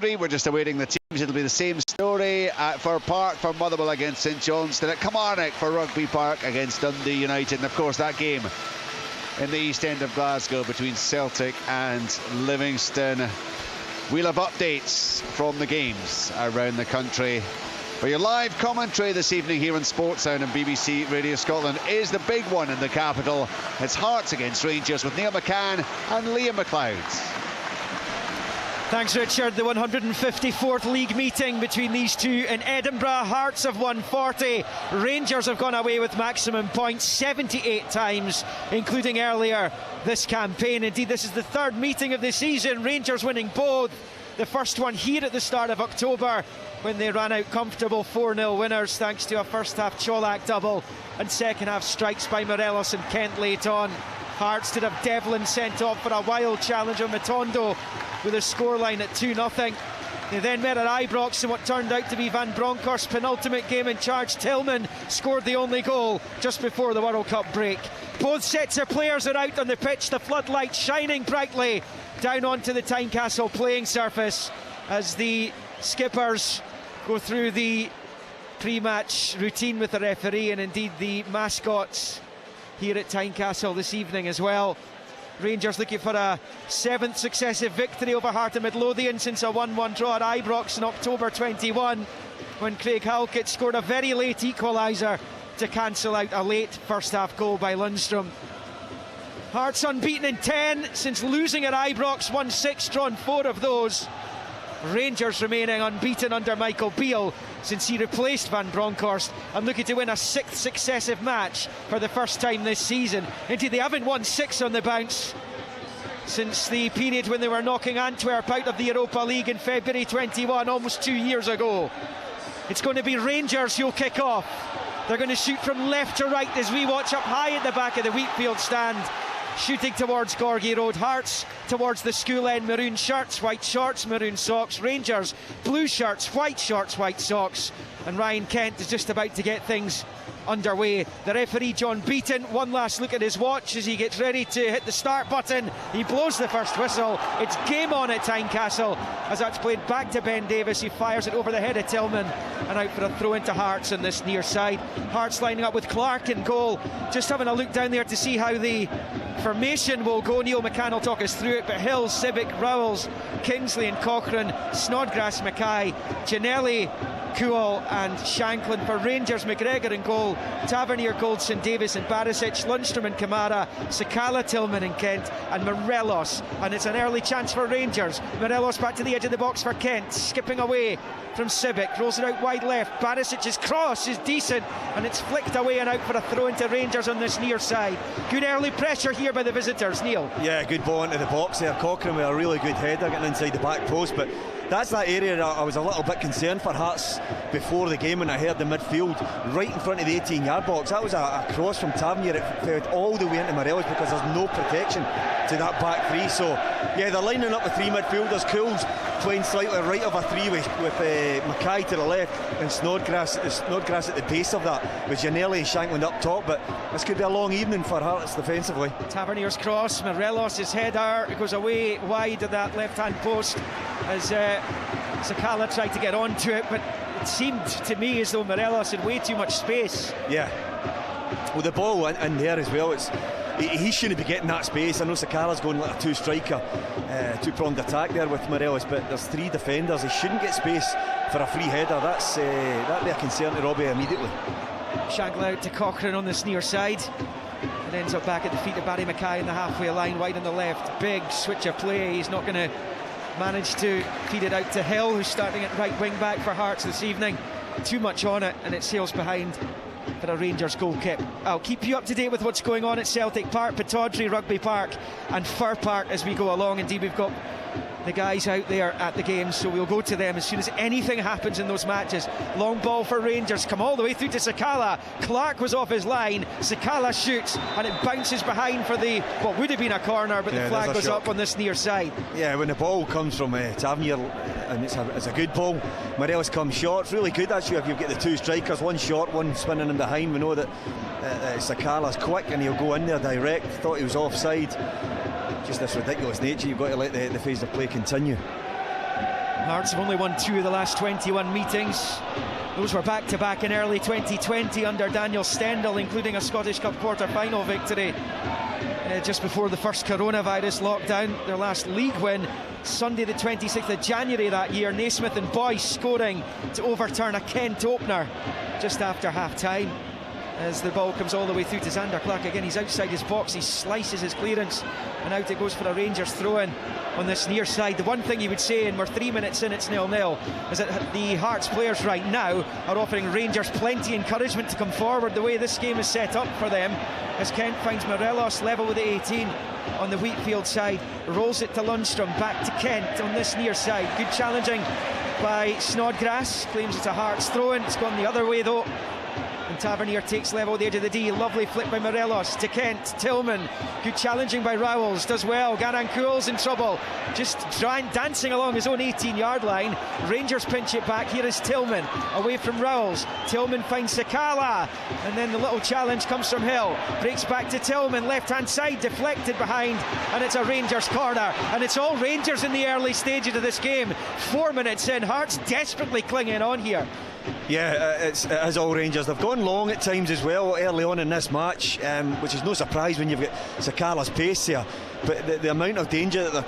We're just awaiting the teams. It'll be the same story at Fir Park for Motherwell against St Johnstone, at Kilmarnock for Rugby Park against Dundee United, and of course that game in the East End of Glasgow between Celtic and Livingston. We'll have updates from the games around the country. But your live commentary this evening here on Sportsound and BBC Radio Scotland is the big one in the capital. It's Hearts against Rangers with Neil McCann and Liam McLeod. Thanks, Richard. The 154th league meeting between these two in Edinburgh. Hearts have won 40. Rangers have gone away with maximum points 78 times, including earlier this campaign. Indeed, this is the third meeting of the season. Rangers winning both. The first one here at the start of October when they ran out comfortable 4-0 winners thanks to a first half Cholak double and second half strikes by Morelos and Kent late on. Hearts did have Devlin sent off for a wild challenge on Matondo with a scoreline at 2-0. They then met at Ibrox in what turned out to be Van Bronckhorst's penultimate game in charge. Tillman scored the only goal just before the World Cup break. Both sets of players are out on the pitch, the floodlights shining brightly down onto the Tynecastle playing surface as the skippers go through the pre-match routine with the referee, and indeed the mascots here at Tynecastle this evening as well. Rangers looking for a 7th successive victory over Heart of Midlothian since a 1-1 draw at Ibrox in October 21 when Craig Halkett scored a very late equaliser to cancel out a late first half goal by Lundstrom. Hearts unbeaten in 10 since losing at Ibrox, won 6, drawn 4 of those. Rangers remaining unbeaten under Michael Beale since he replaced Van Bronckhorst and looking to win a 6th successive match for the first time this season. Indeed, they haven't won 6 on the bounce since the period when they were knocking Antwerp out of the Europa League in February 21, almost 2 years ago. It's going to be Rangers who'll kick off. They're going to shoot from left to right as we watch up high at the back of the Wheatfield stand. Shooting towards Gorgie Road. Hearts towards the school end, maroon shirts, white shorts, maroon socks. Rangers, blue shirts, white socks. And Ryan Kent is just about to get things underway. The referee, John Beaton, one last look at his watch as he gets ready to hit the start button. He blows the first whistle. It's game on at Tynecastle as that's played back to Ben Davis. He fires it over the head of Tillman and out for a throw into Hearts on this near side. Hearts lining up with Clark in goal. Just having a look down there to see how the formation will go. Neil McCann will talk us through it, but Hill, Civic, Rowells, Kingsley and Cochrane, Snodgrass, Mackay, Giannelli, Kuhl and Shanklin. For Rangers, McGregor in goal, Tavernier, Goldson, Davis and Barisic, Lundstrom and Kamara, Sakala, Tillman and Kent, and Morelos. And it's an early chance for Rangers. Morelos back to the edge of the box for Kent, skipping away from Civic, rolls it out wide left. Barisic's cross is decent and it's flicked away and out for a throw into Rangers on this near side. Good early pressure here by the visitors, Neil. Yeah, good ball into the box there. Cochrane with a really good header getting inside the back post, but that's that area that I was a little bit concerned for Hearts before the game when I heard the midfield right in front of the 18-yard box. That was a cross from Tavernier. It fed all the way into Morelos because there's no protection to that back three. So yeah, they're lining up with 3 midfielders. Cools playing slightly right of a 3 with Mackay to the left and Snodgrass at the base of that with Giannelli and Shanklin up top. But this could be a long evening for Hearts defensively. Tavernier's cross, Morelos' header, it goes away wide of that left-hand post as Sakala tried to get onto it, but it seemed to me as though Morelos had way too much space. Yeah, well, the ball in there as well, he shouldn't be getting that space. I know Sakala's going like a two-striker, two-pronged attack there with Morelos, but there's 3 defenders. He shouldn't get space for a free header. That'd be a concern to Robbie immediately. Shanklin out to Cochrane on this near side and ends up back at the feet of Barry Mackay in the halfway line, wide on the left. Big switch of play. He's not going to managed to feed it out to Hill, who's starting at right wing back for Hearts this evening. Too much on it and it sails behind for a Rangers goal kick. I'll keep you up to date with what's going on at Celtic Park, Pittodrie, Rugby Park and Fir Park as we go along. Indeed, we've got the guys out there at the game, so we'll go to them as soon as anything happens in those matches. Long ball for Rangers, come all the way through to Sakala. Clark was off his line, Sakala shoots and it bounces behind for the what would have been a corner, but the flag goes up on this near side. Yeah, when the ball comes from Tavernier and it's a good ball, Morelos comes short. It's really good actually if you get the 2 strikers, one short, one spinning in behind. We know that Sakala's quick and he'll go in there direct. Thought he was offside. Just this ridiculous nature, you've got to let the phase of play continue. Hearts have only won 2 of the last 21 meetings. Those were back-to-back in early 2020 under Daniel Stendhal, including a Scottish Cup quarter-final victory just before the first coronavirus lockdown. Their last league win Sunday the 26th of January that year. Naismith and Boyce scoring to overturn a Kent opener just after half-time. As the ball comes all the way through to Xander Clark again, he's outside his box, he slices his clearance, and out it goes for a Rangers throw-in on this near side. The one thing you would say, and we're 3 minutes in, it's 0-0, is that the Hearts players right now are offering Rangers plenty encouragement to come forward the way this game is set up for them, as Kent finds Morelos level with the 18 on the Wheatfield side, rolls it to Lundstrom, back to Kent on this near side. Good challenging by Snodgrass, claims it's a Hearts throw-in. It's gone the other way though, and Tavernier takes level at the edge of the D. Lovely flip by Morelos to Kent. Tillman, good challenging by Rowells, does well. Garankuil's in trouble, just dancing along his own 18-yard line. Rangers pinch it back. Here is Tillman away from Rowells. Tillman finds Sakala, and then the little challenge comes from Hill, breaks back to Tillman, left hand side, deflected behind, and it's a Rangers corner. And it's all Rangers in the early stages of this game. 4 minutes in, Hearts desperately clinging on here. Yeah, it is all Rangers. They've gone long at times as well early on in this match, which is no surprise when you've got Sakala's pace there. But the amount of danger that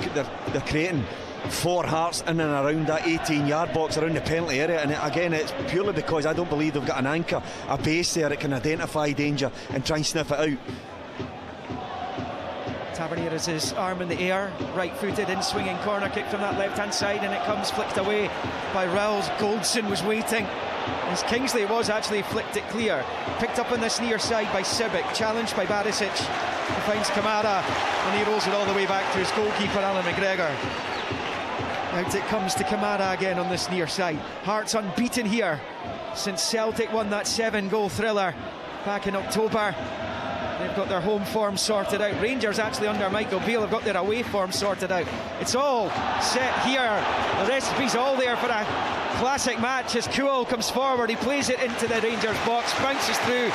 they're creating for Hearts in and around that 18-yard box, around the penalty area, and again, it's purely because I don't believe they've got an anchor, a base there that can identify danger and try and sniff it out. Tavernier has his arm in the air, right-footed, in-swinging corner kick from that left-hand side, and it comes flicked away by Rowells. Goldson was waiting, as Kingsley was actually flicked it clear. Picked up on this near side by Sibic, challenged by Barisic, who finds Kamara, and he rolls it all the way back to his goalkeeper, Alan McGregor. Out it comes to Kamara again on this near side. Hearts unbeaten here since Celtic won that 7-goal thriller back in October. They've got their home form sorted out. Rangers actually under Michael Beale have got their away form sorted out. It's all set here. The recipe's all there for a classic match as Kuhl comes forward. He plays it into the Rangers box, bounces through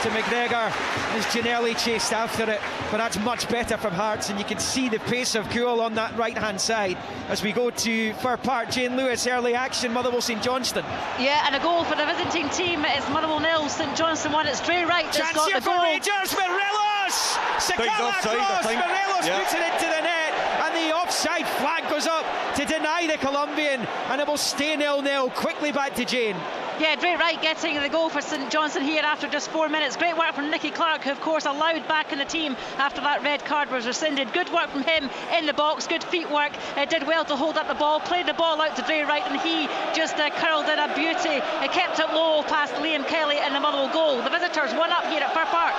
to McGregor as Ginnelly chased after it, but that's much better from Hearts, and you can see the pace of Kuhl on that right hand side as we go to Fir Park. Jane Lewis, early action, Motherwell St Johnstone. Yeah, and a goal for the visiting team. It's Motherwell 0, St Johnstone 1. It's Dre Wright that's got the goal. Rangers, Morelos! Sakala cross, Morelos puts it into the net, and the offside flag goes up to deny the Colombian, and it will stay 0-0. Quickly back to Jane. Yeah, Dre Wright getting the goal for St Johnstone here after just 4 minutes. Great work from Nicky Clark, who of course allowed back in the team after that red card was rescinded. Good work from him in the box, good feet work. Did well to hold up the ball, played the ball out to Dre Wright, and he just curled in a beauty. Kept it low past Liam Kelly in the Motherwell goal. The visitors 1 up here at Fir Park.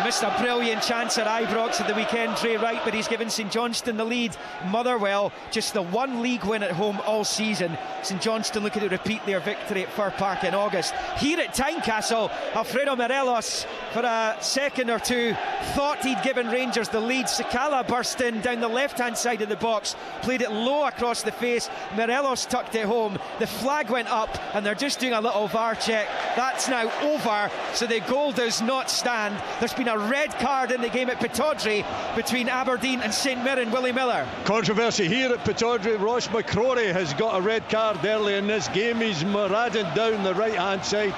Missed a brilliant chance at Ibrox at the weekend, Dre Wright, but he's given St Johnstone the lead. Motherwell just the 1 league win at home all season. St Johnstone looking to repeat their victory at Fir Park in August. Here at Tynecastle, Alfredo Morelos for a second or two thought he'd given Rangers the lead. Sakala burst in down the left hand side of the box, played it low across the face. Morelos tucked it home. The flag went up, and they're just doing a little VAR check. That's now over, so the goal does not stand. There's been a red card in the game at Pittodrie between Aberdeen and St Mirren. Willie Miller. Controversy here at Pittodrie. Ross McCrory has got a red card early in this game. He's marauding down the right hand side.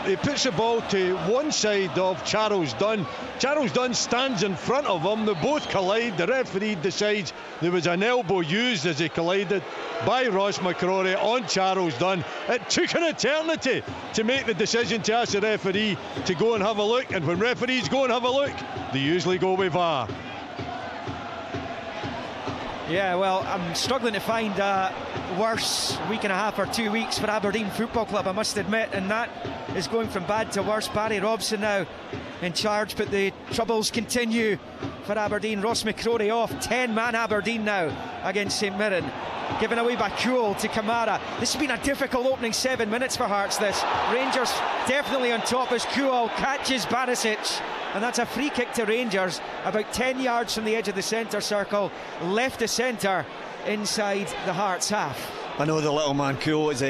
He puts the ball to one side of Charles Dunn. Charles Dunn stands in front of him. They both collide. The referee decides there was an elbow used as he collided by Ross McCrory on Charles Dunn. It took an eternity to make the decision to ask the referee to go and have a look, and when referees go and have a look, they usually go with VAR. Yeah, well, I'm struggling to find a worse week and a half or 2 weeks for Aberdeen Football Club, I must admit, and that is going from bad to worse. Barry Robson now in charge, but the troubles continue for Aberdeen. Ross McCrory off, 10-man Aberdeen now against St Mirren. Given away by Kuhl to Kamara. This has been a difficult opening 7 minutes for Hearts, this. Rangers definitely on top as Kuhl catches Barisic, and that's a free kick to Rangers about 10 yards from the edge of the centre circle, left of centre inside the Hearts half. I know the little man Kuhl is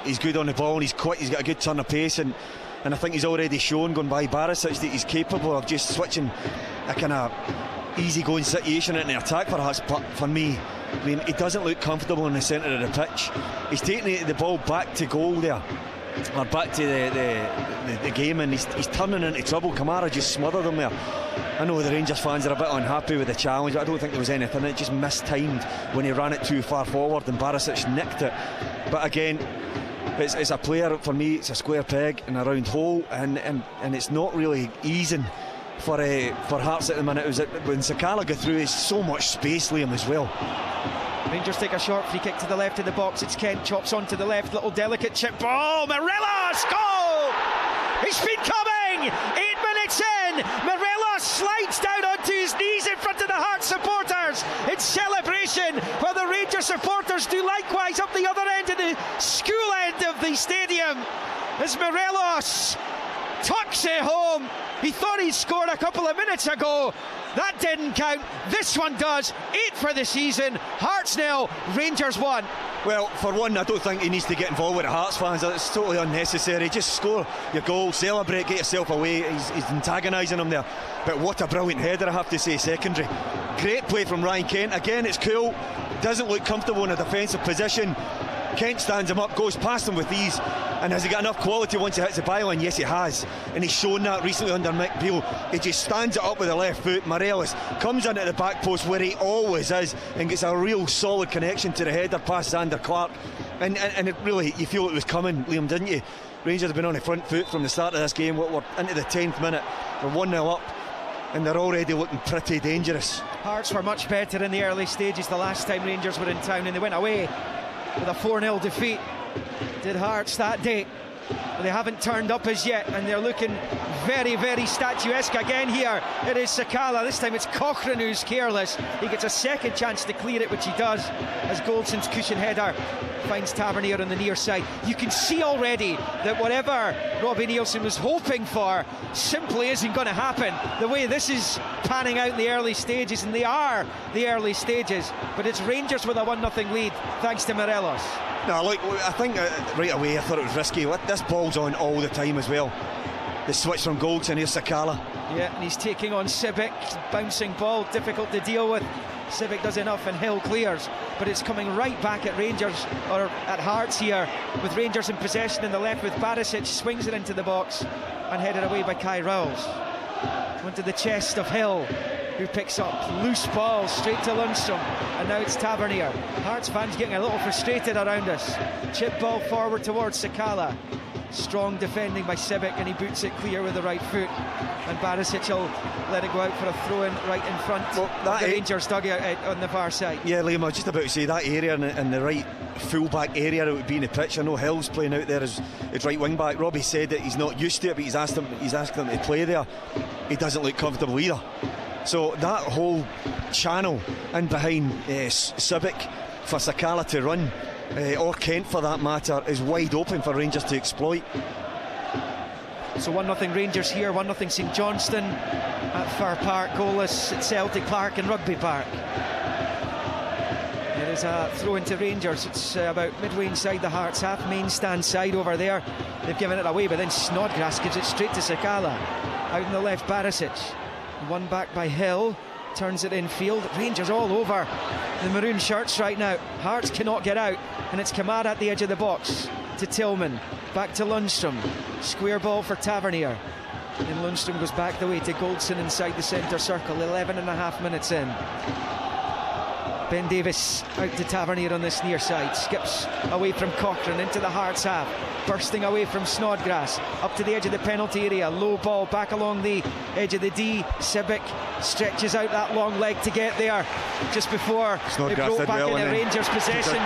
he's good on the ball, and he's quick, he's got a good turn of pace, and I think he's already shown going by Barisic that he's capable of just switching a kind of easy going situation in the attack for Hearts. But for me, Liam, he doesn't look comfortable in the centre of the pitch. He's taking the ball back to goal there, or back to the game, and he's turning into trouble. Kamara just smothered him there. I know the Rangers fans are a bit unhappy with the challenge, but I don't think there was anything. It just mistimed when he ran it too far forward and Barisic nicked it. But again, it's a player, for me, it's a square peg in a round hole, and it's not really easing for Hearts at the minute. It was when Sakala got through, there's so much space, Liam, as well. Rangers take a short free kick to the left of the box. It's Kent, chops onto the left, little delicate chip ball. Morelos, goal! He's been coming! 8 minutes in, Morelos slides down onto his knees in front of the Hearts supporters in celebration, while the Rangers supporters do likewise up the other end of the school end of the stadium as Morelos tucks it home. He thought he'd scored a couple of minutes ago. That didn't count. This one does. 8 for the season. Hearts 0, Rangers 1. Well, for one, I don't think he needs to get involved with the Hearts fans. It's totally unnecessary. Just score your goal, celebrate, get yourself away. He's antagonising them there. But what a brilliant header, I have to say, secondary. Great play from Ryan Kent. Again, it's cool. Doesn't look comfortable in a defensive position. Kent stands him up, goes past him with ease. And has he got enough quality once he hits the byline? Yes, he has. And he's shown that recently under Mick Beale. He just stands it up with the left foot. Morelos comes into the back post where he always is and gets a real solid connection to the header past Zander Clark. And it really, you feel it was coming, Liam, didn't you? Rangers have been on the front foot from the start of this game. We're into the 10th minute. They're 1-0 up. And they're already looking pretty dangerous. Hearts were much better in the early stages the last time Rangers were in town, and they went away with a 4-0 defeat. Did Hearts that day. But they haven't turned up as yet, and they're looking very, very statuesque again here. It is Sakala. This time it's Cochrane who's careless. He gets a second chance to clear it, which he does, as Goldson's cushion header finds Tavernier on the near side. You can see already that whatever Robbie Nielsen was hoping for simply isn't going to happen. The way this is panning out in the early stages, and they are the early stages, but it's Rangers with a 1-0 lead thanks to Morelos. No, look, I think right away I thought it was risky. This ball's on all the time as well. The switch from Goldson, here's Sakala. Yeah, and he's taking on Sibic. Bouncing ball, difficult to deal with. Sibic does enough and Hill clears, but it's coming right back at Rangers, or at Hearts here, with Rangers in possession in the left with Barisic. Swings it into the box and headed away by Kai Rowles. Onto the chest of Hill, who picks up loose ball straight to Lundstrom, and now it's Tavernier. Hearts fans getting a little frustrated around us. Chip ball forward towards Sakala. Strong defending by Sibic, and he boots it clear with the right foot, and Barisic will let it go out for a throw-in right in front of the Rangers dugout on the far side. Yeah, Liam, I was just about to say that area in the right full-back area that would be in the pitch. I know Hill's playing out there as right wing-back. Robbie said that he's not used to it, but he's asked him to play there. He doesn't look comfortable either. So that whole channel in behind Sibic for Sakala to run, or Kent for that matter, is wide open for Rangers to exploit. So 1-0 Rangers here, 1-0 St Johnstone at Fir Park, goalless at Celtic Park and Rugby Park. There is a throw into Rangers. It's about midway inside the Hearts half, main stand side over there. They've given it away, but then Snodgrass gives it straight to Sakala. Out in the left, Barisic. One back by Hill, turns it infield. Rangers all over the maroon shirts right now. Hearts cannot get out, and it's Kamara at the edge of the box to Tillman. Back to Lundstrom. Square ball for Tavernier. And Lundstrom goes back the way to Goldson inside the centre circle. 11.5 minutes in. Ben Davis out to Tavernier on this near side. Skips away from Cochrane into the Hearts half. Bursting away from Snodgrass. Up to the edge of the penalty area. Low ball back along the edge of the D. Sibic stretches out that long leg to get there. Just before Snodgrass it broke back into Rangers' possession.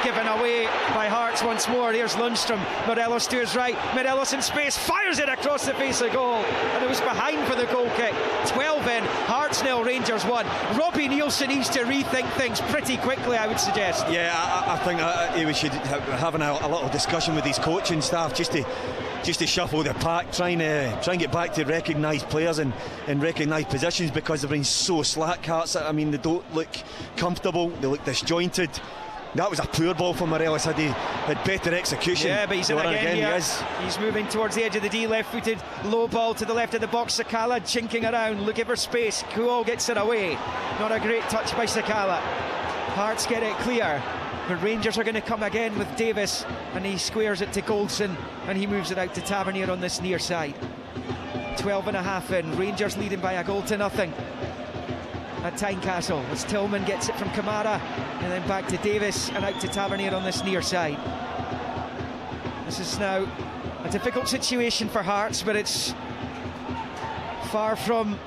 Given away by Hearts once more. Here's Lundstrom. Morelos to his right. Morelos in space. Fires it across the face of goal. And it was behind for the goal kick. 12 in. Hearts 0, Rangers 1. Robbie Nielsen needs to rethink things pretty quickly, I would suggest. Yeah, I think we should have a little discussion with his coaching staff just to shuffle the pack, try and get back to recognised players and recognised positions, because they've been so slack. Hearts, I mean, they don't look comfortable, they look disjointed. That was a poor ball from Morelos. Had better execution. Yeah, but he's in again here. He's moving towards the edge of the D, left-footed, low ball to the left of the box. Sakala chinking around, looking for space. Kuol gets it away. Not a great touch by Sakala. Hearts get it clear, but Rangers are going to come again with Davis, and he squares it to Goldson, and he moves it out to Tavernier on this near side. 12 and a half in, Rangers leading by a goal to nothing at Tynecastle as Tillman gets it from Kamara, and then back to Davis and out to Tavernier on this near side. This is now a difficult situation for Hearts, but it's far from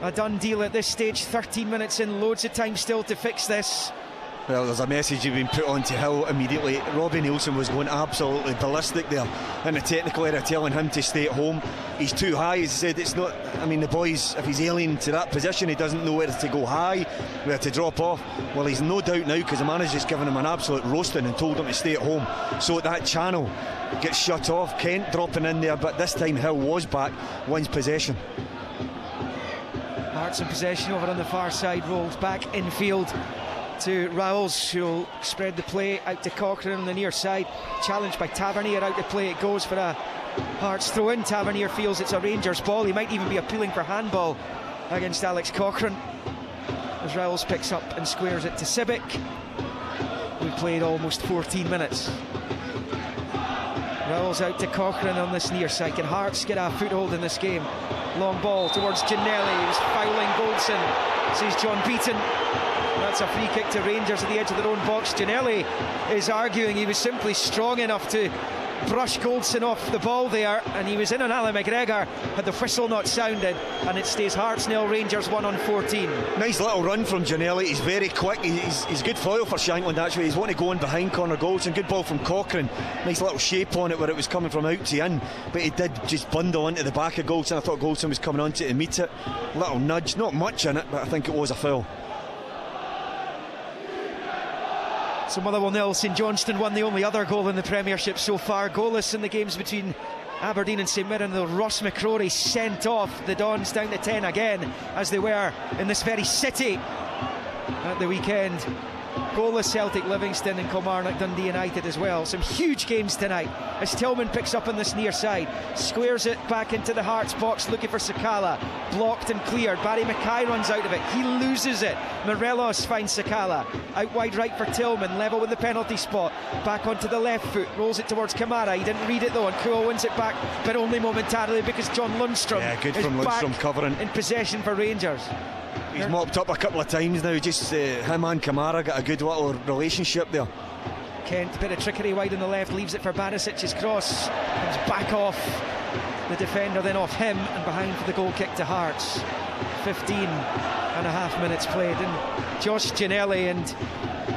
a done deal at this stage. 13 minutes in, loads of time still to fix this. Well, there's a message been put on to Hill immediately. Robbie Nielsen was going absolutely ballistic there in the technical area, telling him to stay at home. He's too high, as he said. It's not, I mean, the boys, if he's alien to that position, he doesn't know where to go high, where to drop off. Well, he's no doubt now, because the manager's given him an absolute roasting and told him to stay at home. So that channel gets shut off. Kent dropping in there, but this time Hill was back, wins possession. Hearts in possession over on the far side, rolls back infield to Rowles, who'll spread the play out to Cochrane on the near side. Challenged by Tavernier, out to play it goes for a Hearts throw in. Tavernier feels it's a Rangers ball. He might even be appealing for handball against Alex Cochrane, as Rowles picks up and squares it to Sibic. We played almost 14 minutes. Rowles out to Cochrane on this near side. Can Hearts get a foothold in this game? Long ball towards Ginnelly, who's fouling Goldson, says John Beaton. That's a free kick to Rangers at the edge of their own box. Ginnelly is arguing he was simply strong enough to brush Goldson off the ball there, and he was in on Alan McGregor had the whistle not sounded, and it stays Hearts 0, Rangers 1 on 14. Nice little run from Ginnelly. He's very quick. He's good foil for Shankland, actually. He's wanting to go in behind Connor Goldson. Good ball from Cochrane. Nice little shape on it where it was coming from out to in, but he did just bundle into the back of Goldson. I thought Goldson was coming onto it to meet it. Little nudge, not much in it, but I think it was a foul. So Motherwell 0, St Johnstone 1, the only other goal in the Premiership so far. Goalless in the games between Aberdeen and St Mirren, though. Ross McCrory sent off the Dons down to 10 again, as they were in this very city at the weekend. Goalless Celtic, Livingston and Kilmarnock, Dundee United as well. Some huge games tonight as Tillman picks up on this near side, squares it back into the Hearts box looking for Sakala, blocked and cleared. Barry Mackay runs out of it, he loses it. Morelos finds Sakala, out wide right for Tillman, level with the penalty spot, back onto the left foot, rolls it towards Kamara. He didn't read it though, and Kuo wins it back, but only momentarily, because John Lundstrom is back covering in possession for Rangers. He's mopped up a couple of times now, just him and Kamara got a good little relationship there. Kent, bit of trickery wide on the left, leaves it for Barisic's cross, comes back off the defender, then off him, and behind for the goal kick to Hearts. 15 and a half minutes played, and Josh Ginnelly and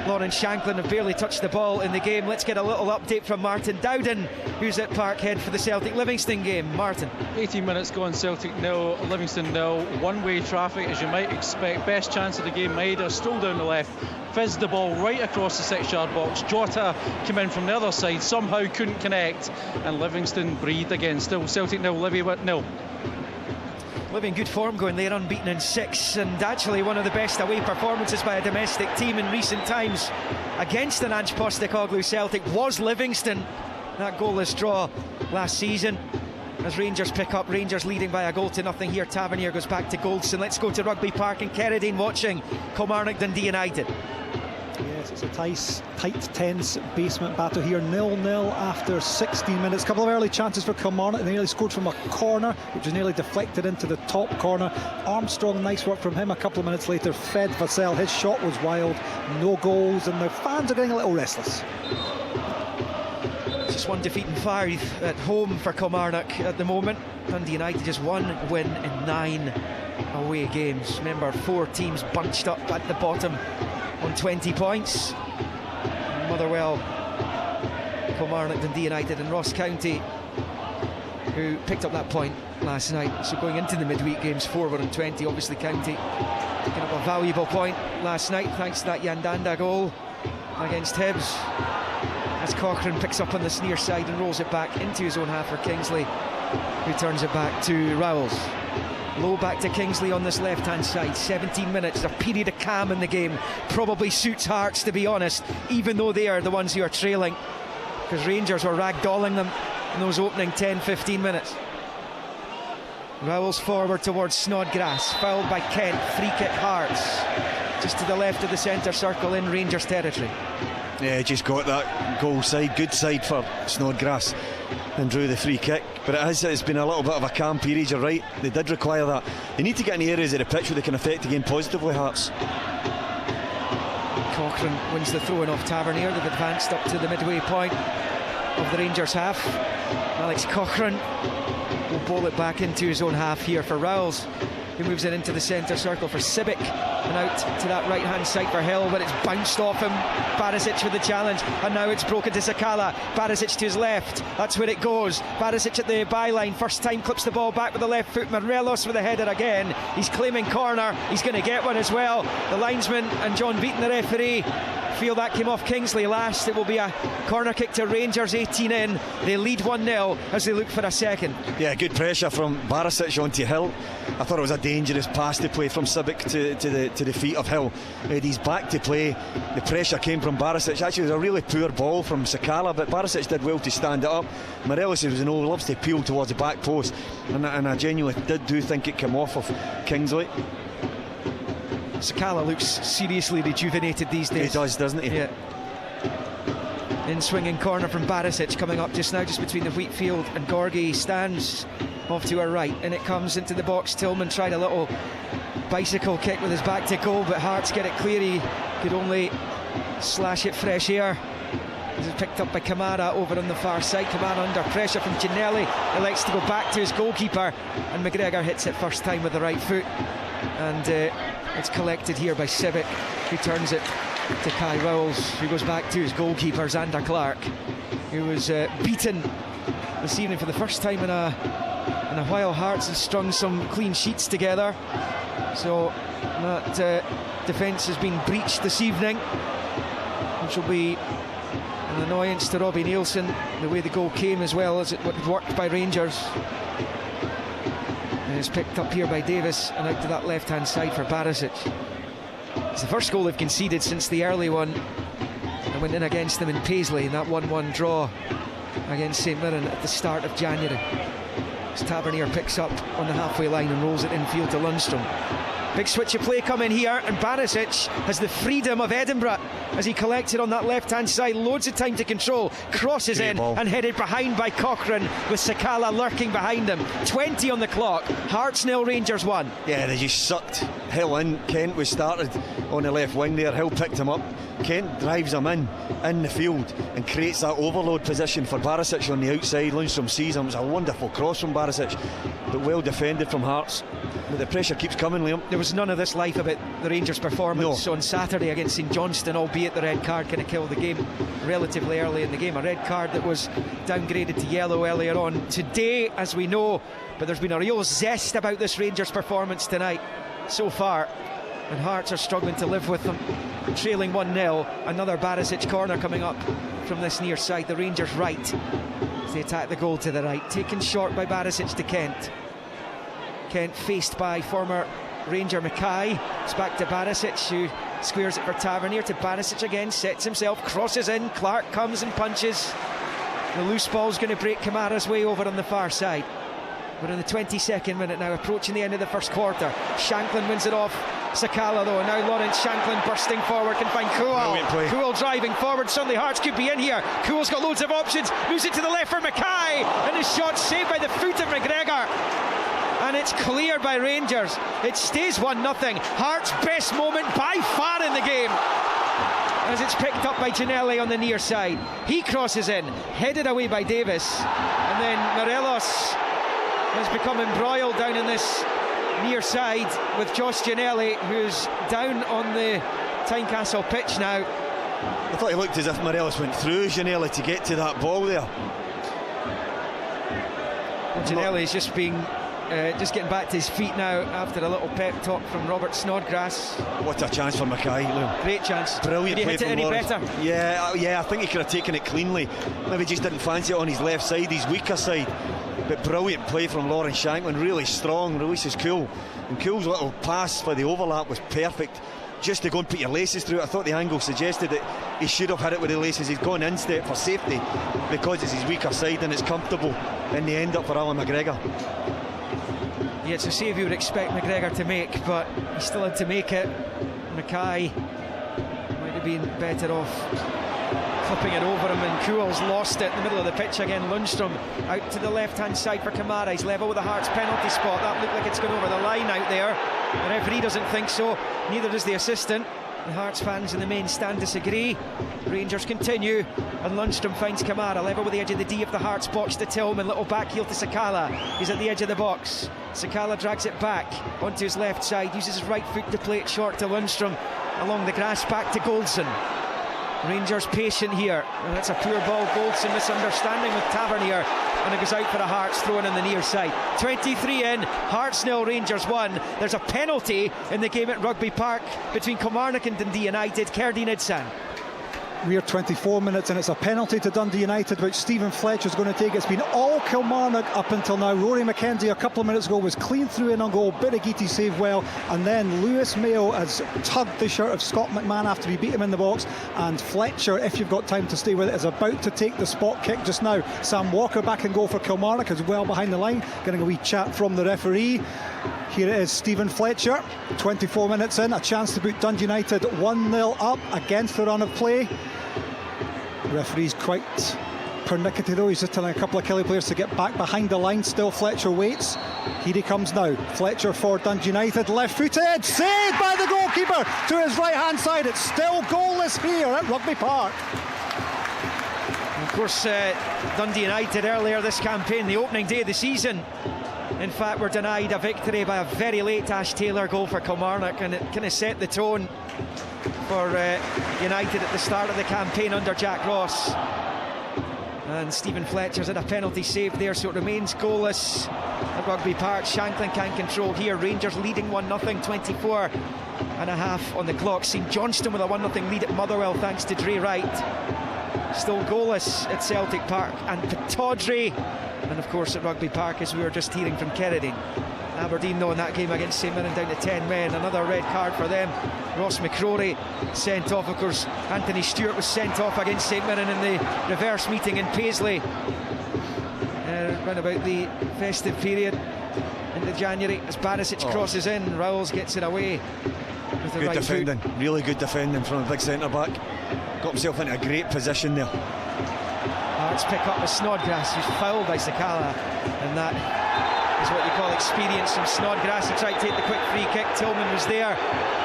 Lawrence Shanklin have barely touched the ball in the game. Let's get a little update from Martin Dowden, who's at Parkhead for the Celtic Livingston game. Martin. 18 minutes gone, Celtic 0, Livingston 0. One-way traffic, as you might expect. Best chance of the game, Maeda stole down the left, fizzed the ball right across the 6-yard box. Jota came in from the other side, somehow couldn't connect, and Livingston breathed again. Still Celtic 0, Livy 0. Livy in good form, going there unbeaten in 6, and actually one of the best away performances by a domestic team in recent times against an Ange Postecoglou Celtic was Livingston. That goalless draw last season. As Rangers pick up, Rangers leading by a goal to nothing here. Tavernier goes back to Goldson. Let's go to Rugby Park in Ceredigion watching Kilmarnock Dundee United. Yes, it's a tight, tense basement battle here. 0-0 after 16 minutes. A couple of early chances for Kilmarnock. They nearly scored from a corner, which was nearly deflected into the top corner. Armstrong, nice work from him. A couple of minutes later, fed Vassell. His shot was wild. No goals, and the fans are getting a little restless. Just one defeat in 5 at home for Kilmarnock at the moment. Dundee United just 1 win in 9 away games. Remember, 4 teams bunched up at the bottom on 20 points. Motherwell, Kilmarnock, Dundee United and Ross County, who picked up that point last night. So going into the midweek games, 4 were on 20. Obviously County picking up a valuable point last night thanks to that Yandanda goal against Hibs, as Cochrane picks up on this near side and rolls it back into his own half for Kingsley, who turns it back to Rowles. Low back to Kingsley on this left-hand side. 17 minutes, a period of calm in the game. Probably suits Hearts, to be honest, even though they are the ones who are trailing, because Rangers were ragdolling them in those opening 10-15 minutes. Rowles forward towards Snodgrass, fouled by Kent. Free kick Hearts. just to the left of the centre circle in Rangers territory. Yeah, just got that goal side, good side for Snodgrass, and drew the free kick. But it's been a little bit of a calm period, you're right. They did require that. They need to get in the areas of the pitch where they can affect the game positively, Hearts. Cochrane wins the throw-in off Tavernier. They've advanced up to the midway point of the Rangers half. Alex Cochrane will bowl it back into his own half here for Rowles, who moves it into the centre circle for Sibic, and out to that right hand side for Hill, but it's bounced off him. Barisic with the challenge, and now it's broken to Sakala. Barisic to his left, that's where it goes. Barisic at the byline, first time clips the ball back with the left foot. Morelos with the header again, he's claiming corner, he's going to get one as well. The linesman and John Beaton, the referee, feel that came off Kingsley last. It will be a corner kick to Rangers, 18 in. They lead 1-0 as they look for a second. Yeah, good pressure from Barisic onto Hill. I thought it was a dangerous pass to play from Sibic to the feet of Hill. He's back to play. The pressure came from Barisic. Actually, it was a really poor ball from Sakala, but Barisic did well to stand it up. Morelos, as we know, loves to peel towards the back post, and I genuinely do think it came off of Kingsley. Sakala looks seriously rejuvenated these days. He does, doesn't he? Yeah. In swinging corner from Barisic coming up just now, just between the Wheatfield and Gorgie stands off to our right, and it comes into the box. Tillman tried a little bicycle kick with his back to goal, but Hearts get it clear. He could only slash it fresh air. This is picked up by Kamara over on the far side. Kamara under pressure from Ginnelli, elects to go back to his goalkeeper, and McGregor hits it first time with the right foot, and it's collected here by Sibic, who turns it to Kai Rowles, who goes back to his goalkeeper Xander Clark, who was beaten this evening for the first time in a while. Hearts has strung some clean sheets together, so that defence has been breached this evening, which will be an annoyance to Robbie Nielsen, the way the goal came as well as it worked by Rangers. And it's picked up here by Davis and out to that left hand side for Barisic. It's the first goal they've conceded since the early one that went in against them in Paisley in that 1-1 draw against St Mirren at the start of January. As Tavernier picks up on the halfway line and rolls it infield to Lundstrom. Big switch of play coming here, and Barisic has the freedom of Edinburgh as he collects it on that left hand side. Loads of time to control, crosses in and headed behind by Cochrane, with Sakala lurking behind him. 20 on the clock. Hearts 0, Rangers 1. Yeah, they just sucked Hill in. Kent was started on the left wing there. Hill picked him up. Kent drives him in the field and creates that overload position for Barisic on the outside. Lundstrom sees him. It was a wonderful cross from Barisic, but well defended from Hearts. But the pressure keeps coming, Liam. There was none of this life about the Rangers' performance on Saturday against St Johnstone, albeit the red card kind of killed the game relatively early in the game. A red card that was downgraded to yellow earlier on today, as we know. But there's been a real zest about this Rangers performance tonight so far, and Hearts are struggling to live with them. Trailing 1-0, another Barisic corner coming up from this near side, the Rangers right, as they attack the goal to the right. Taken short by Barisic to Kent. Kent faced by former Ranger Mackay. It's back to Barisic, who squares it for Tavernier. To Barisic again, sets himself, crosses in. Clark comes and punches. The loose ball's going to break Kamara's way over on the far side. We're in the 22nd minute now, approaching the end of the first quarter. Shanklin wins it off Sakala though, and now Lawrence Shanklin bursting forward can find Kuhl. Kuhl driving forward, suddenly Hearts could be in here. Kuhl's got loads of options, moves it to the left for Mackay, and his shot saved by the foot of McGregor. And it's cleared by Rangers. It stays 1-0. Hearts' best moment by far in the game, as it's picked up by Ginnelli on the near side. He crosses in, headed away by Davis, and then Morelos has become embroiled down in this near side with Josh Ginnelli, who's down on the Tynecastle pitch now. I thought he looked as if Morelos went through Ginnelli to get to that ball there. Well, Ginnelli is just getting back to his feet now after a little pep talk from Robert Snodgrass. What a chance for Mackay, Liam. Great chance. Brilliant play from Lawrence. Did he hit it any better? Yeah, I think he could have taken it cleanly. Maybe just didn't fancy it on his left side, his weaker side. But brilliant play from Lawrence Shanklin, really strong, releases Kuhl. And Kuhl's little pass for the overlap was perfect. Just to go and put your laces through it. I thought the angle suggested that he should have hit it with the laces. He's gone instep for safety because it's his weaker side, and it's comfortable in the end up for Alan McGregor. Yeah, it's a save you would expect McGregor to make, but he still had to make it. Mackay might have been better off clipping it over him, and Kuhl's lost it in the middle of the pitch again. Lundstrom out to the left-hand side for Kamara. He's level with the Hearts penalty spot. That looked like it's gone over the line out there. The referee doesn't think so, neither does the assistant. The Hearts fans in the main stand disagree. Rangers continue, and Lundstrom finds Kamara level with the edge of the D of the Hearts box to Tillman. Little back heel to Sakala. He's at the edge of the box. Sakala drags it back onto his left side, uses his right foot to play it short to Lundstrom along the grass, back to Goldson. Rangers patient here, and that's a poor ball. Goldson misunderstanding with Tavernier, and it goes out for the Hearts, thrown in the near side. 23 in, Hearts 0, Rangers 1. There's a penalty in the game at Rugby Park between Kilmarnock and Dundee United. Kerdy Nidsan. We're 24 minutes and it's a penalty to Dundee United, which Stephen Fletcher's going to take. It's been all Kilmarnock up until now. Rory McKenzie a couple of minutes ago was clean through in on goal. Birigiti saved well, and then Lewis Mayo has tugged the shirt of Scott McMahon after he beat him in the box, and Fletcher, if you've got time to stay with it, is about to take the spot kick just now. Sam Walker back in goal for Kilmarnock, is well behind the line, getting a wee chat from the referee. Here it is, Stephen Fletcher, 24 minutes in, a chance to put Dundee United 1-0 up against the run of play. The referee's quite pernickety though. He's just telling a couple of Kelly players to get back behind the line. Still Fletcher waits. Here he comes now. Fletcher for Dundee United, left-footed, saved by the goalkeeper to his right-hand side. It's still goalless here at Rugby Park. Of course, Dundee United earlier this campaign, the opening day of the season, in fact, were denied a victory by a very late Ash Taylor goal for Kilmarnock, and it kind of set the tone for United at the start of the campaign under Jack Ross. And Stephen Fletcher's had a penalty saved there, so it remains goalless at Rugby Park. Shanklin can't control here. Rangers leading 1-0, 24 and a half on the clock. St Johnstone with a 1-0 lead at Motherwell thanks to Dre Wright. Still goalless at Celtic Park and Pittodrie, and of course at Rugby Park, as we were just hearing from Kerry. Aberdeen though in that game against St Mirren down to 10 men. Another red card for them. Ross McCrory sent off. Of course, Anthony Stewart was sent off against St Mirren in the reverse meeting in Paisley around about the festive period into January. As Barisic crosses in, Rowles gets it away with the good right defending foot. Really good defending from a big centre back. Got himself into a great position there. Hearts pick up with Snodgrass, who's fouled by Sakala, and that is what you call experience from Snodgrass. He tried to take the quick free kick. Tillman was there,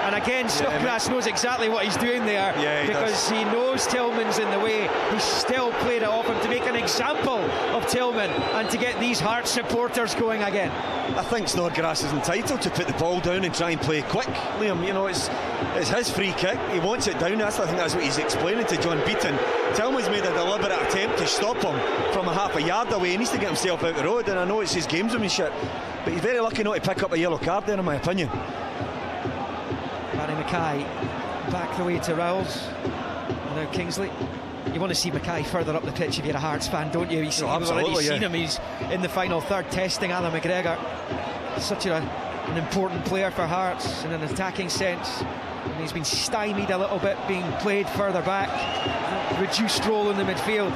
and again Snodgrass knows exactly what he's doing there, because he knows Tillman's in the way. He still played it off him to make an example of Tillman and to get these Hearts supporters going again. I think Snodgrass is entitled to put the ball down and try and play quick, Liam. You know, it's his free kick. He wants it down. I think that's what he's explaining to John Beaton. Tillman's made a deliberate attempt to stop him from a half a yard away. He needs to get himself out the road, and I know it's his gamesmanship, but he's very lucky not to pick up a yellow card there, in my opinion. Barry Mackay back the way to Rowles. Now Kingsley. You want to see Mackay further up the pitch if you're a Hearts fan, don't you? You've already seen him. He's in the final third testing Alan McGregor. Such an important player for Hearts in an attacking sense, and he's been stymied a little bit, being played further back. Reduced role in the midfield.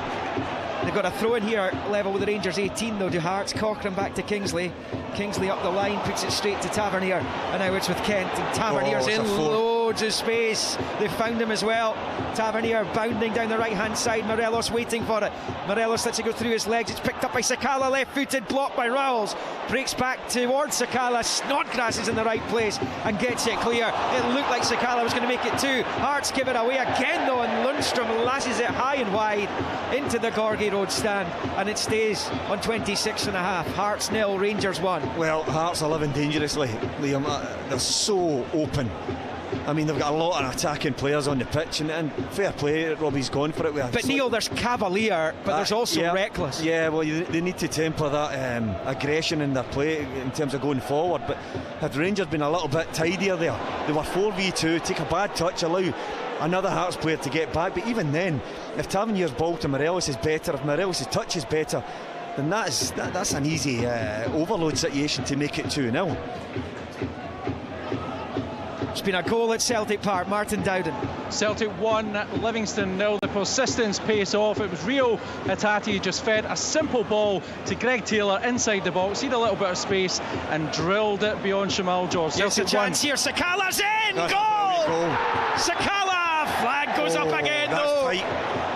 They've got a throw in here level with the Rangers 18 though to Hearts. Cochrane back to Kingsley. Kingsley up the line, puts it straight to Tavernier, and now it's with Kent, and Tavernier's in loads of space. They've found him as well. Tavernier bounding down the right hand side. Morelos waiting for it. Morelos lets it go through his legs. It's picked up by Sakala, left footed, blocked by Rowles. Breaks back towards Sakala. Snodgrass is in the right place and gets it clear. It looked like Sakala was going to make it two. Hearts give it away again though, and Lundstrom lashes it high and wide into the Gorgie Road stand, and it stays on 26 and a half. Hearts 0, Rangers 1. Well, Hearts are living dangerously, Liam. They're so open. I mean, they've got a lot of attacking players on the pitch, and fair play, Robbie's gone for it. But Neil, there's cavalier, but there's also reckless. Yeah, well, they need to temper that aggression in their play in terms of going forward. But had Rangers been a little bit tidier there, they were 4v2, take a bad touch, allow another Hearts player to get back. But even then, if Tavernier's ball to Morelos is better, if Morelos' touch is better, then that's an easy overload situation to make it 2-0. It's been a goal at Celtic Park. Martin Dowden. Celtic 1, Livingston 0. The persistence pays off. It was Rio Hatate just fed a simple ball to Greg Taylor inside the box, see a little bit of space and drilled it beyond Shamal George. Yes, a chance here. Sakala's in! Goal! Goal. Sakala! Flag goes up again, though.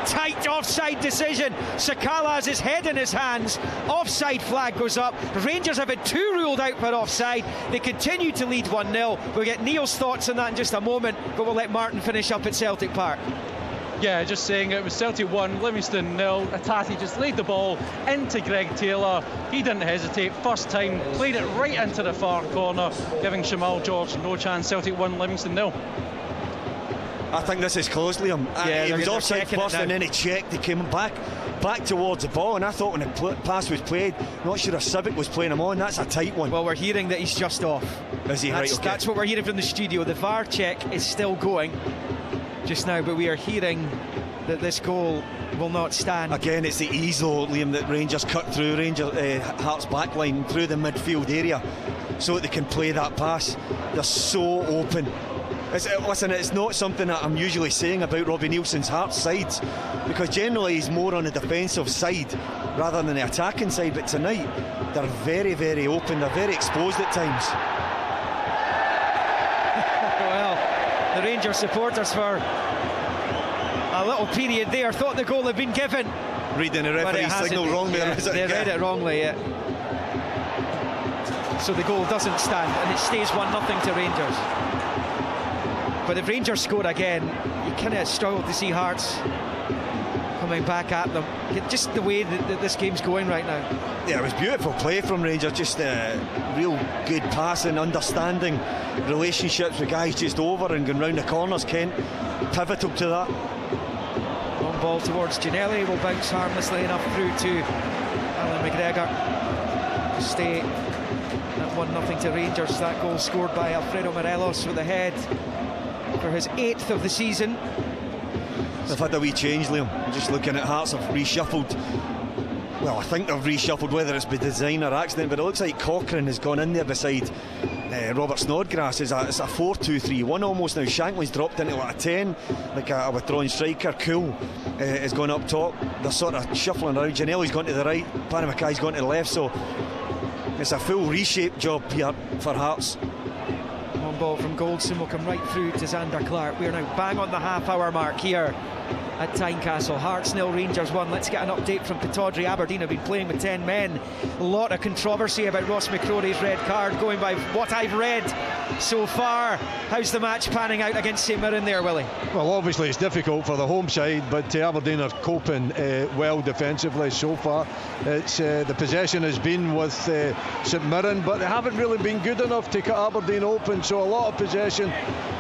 Tight offside decision. Sakala has his head in his hands. Offside flag goes up. Rangers have had 2 ruled out for offside. They continue to lead 1-0. We'll get Neil's thoughts on that in just a moment, but we'll let Martin finish up at Celtic Park. Yeah, just saying it was Celtic 1, Livingston 0. Atati just laid the ball into Greg Taylor. He didn't hesitate. First time, played it right into the far corner, giving Shamal George no chance. Celtic 1, Livingston 0. I think this is close, Liam. Yeah, he was offside first and then he checked. He came back towards the ball, and I thought when the pass was played, not sure if Civic was playing him on. That's a tight one. Well, we're hearing that he's just off. Is he? Right, okay. That's what we're hearing from the studio. The VAR check is still going just now, but we are hearing that this goal will not stand. Again, it's the ease, though, Liam, that Rangers cut through Hearts backline through the midfield area so that they can play that pass. They're so open. Listen, it's not something that I'm usually saying about Robbie Nielsen's Hearts sides, because generally he's more on the defensive side rather than the attacking side, but tonight they're very, very open. They're very exposed at times. Well, the Rangers supporters for a little period there thought the goal had been given. Reading the referee's signal wrong there, is it? They read it wrongly, yeah. So the goal doesn't stand and it stays 1-0 to Rangers. But if Rangers score again, you kind of struggle to see Hearts coming back at them. Just the way that this game's going right now. Yeah, it was beautiful play from Rangers. Just real good passing, understanding relationships with guys just over and going round the corners. Kent pivotal to that. Long ball towards Ginnelly, will bounce harmlessly enough through to Alan McGregor to stay at 1-0 to Rangers. That goal scored by Alfredo Morelos with a head for his 8th of the season. They've had a wee change, Liam. I'm just looking at Hearts have reshuffled. Well, I think they've reshuffled, whether it's by design or accident, but it looks like Cochrane has gone in there beside Robert Snodgrass. It's a 4-2-3-1 almost now. Shanklin's dropped into like a 10, like a withdrawing striker. Cool has gone up top. They're sort of shuffling around. Ginnelly's gone to the right, Paddy Mackay's gone to the left, so it's a full reshape job here for Hearts. One ball from Goldson will come right through to Xander Clark. We're now bang on the half-hour mark here at Tynecastle. Hearts 0, Rangers 1. Let's get an update from Pittodrie. Aberdeen have been playing with 10 men. A lot of controversy about Ross McCrory's red card, going by what I've read so far. How's the match panning out against St Mirren there, Willie? Well, obviously it's difficult for the home side, but Aberdeen are coping well defensively so far. It's the possession has been with St Mirren, but they haven't really been good enough to cut Aberdeen open. So a lot of possession,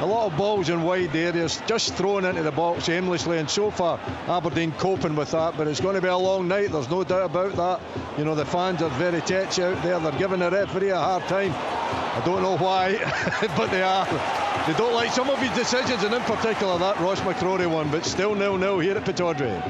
a lot of balls in wide areas, just thrown into the box aimlessly, and so far Aberdeen coping with that. But it's going to be a long night, there's no doubt about that. You know, the fans are very tetchy out there. They're giving the referee a hard time. I don't know why, but they are. They don't like some of his decisions, and in particular that Ross McCrory one, but still 0-0 here at Pittodrie.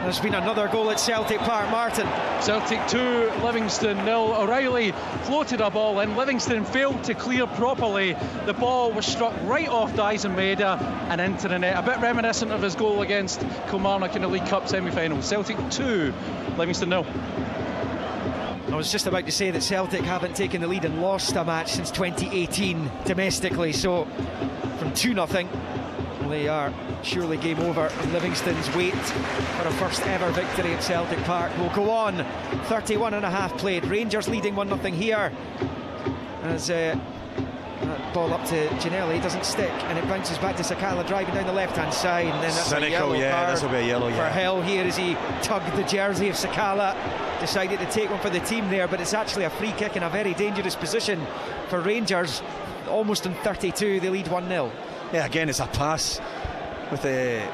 There's been another goal at Celtic Park, Martin. Celtic 2, Livingston 0. O'Reilly floated a ball in. Livingston failed to clear properly. The ball was struck right off Dyson Maeda and into the net. A bit reminiscent of his goal against Kilmarnock in the League Cup semi-final. Celtic 2, Livingston 0. I was just about to say that Celtic haven't taken the lead and lost a match since 2018 domestically, so from 2-0 they are surely game over. Livingston's wait for a first ever victory at Celtic Park will go on. 31 and a half played. Rangers leading 1-0 here as that ball up to Ginnelly doesn't stick, and it bounces back to Sakala driving down the left hand side, and then that's cynical, a yellow card. This will be a yellow, for Hill here as he tugged the jersey of Sakala. Decided to take one for the team there, but it's actually a free kick in a very dangerous position for Rangers. Almost in 32, they lead 1-0. Yeah, again, it's a pass with the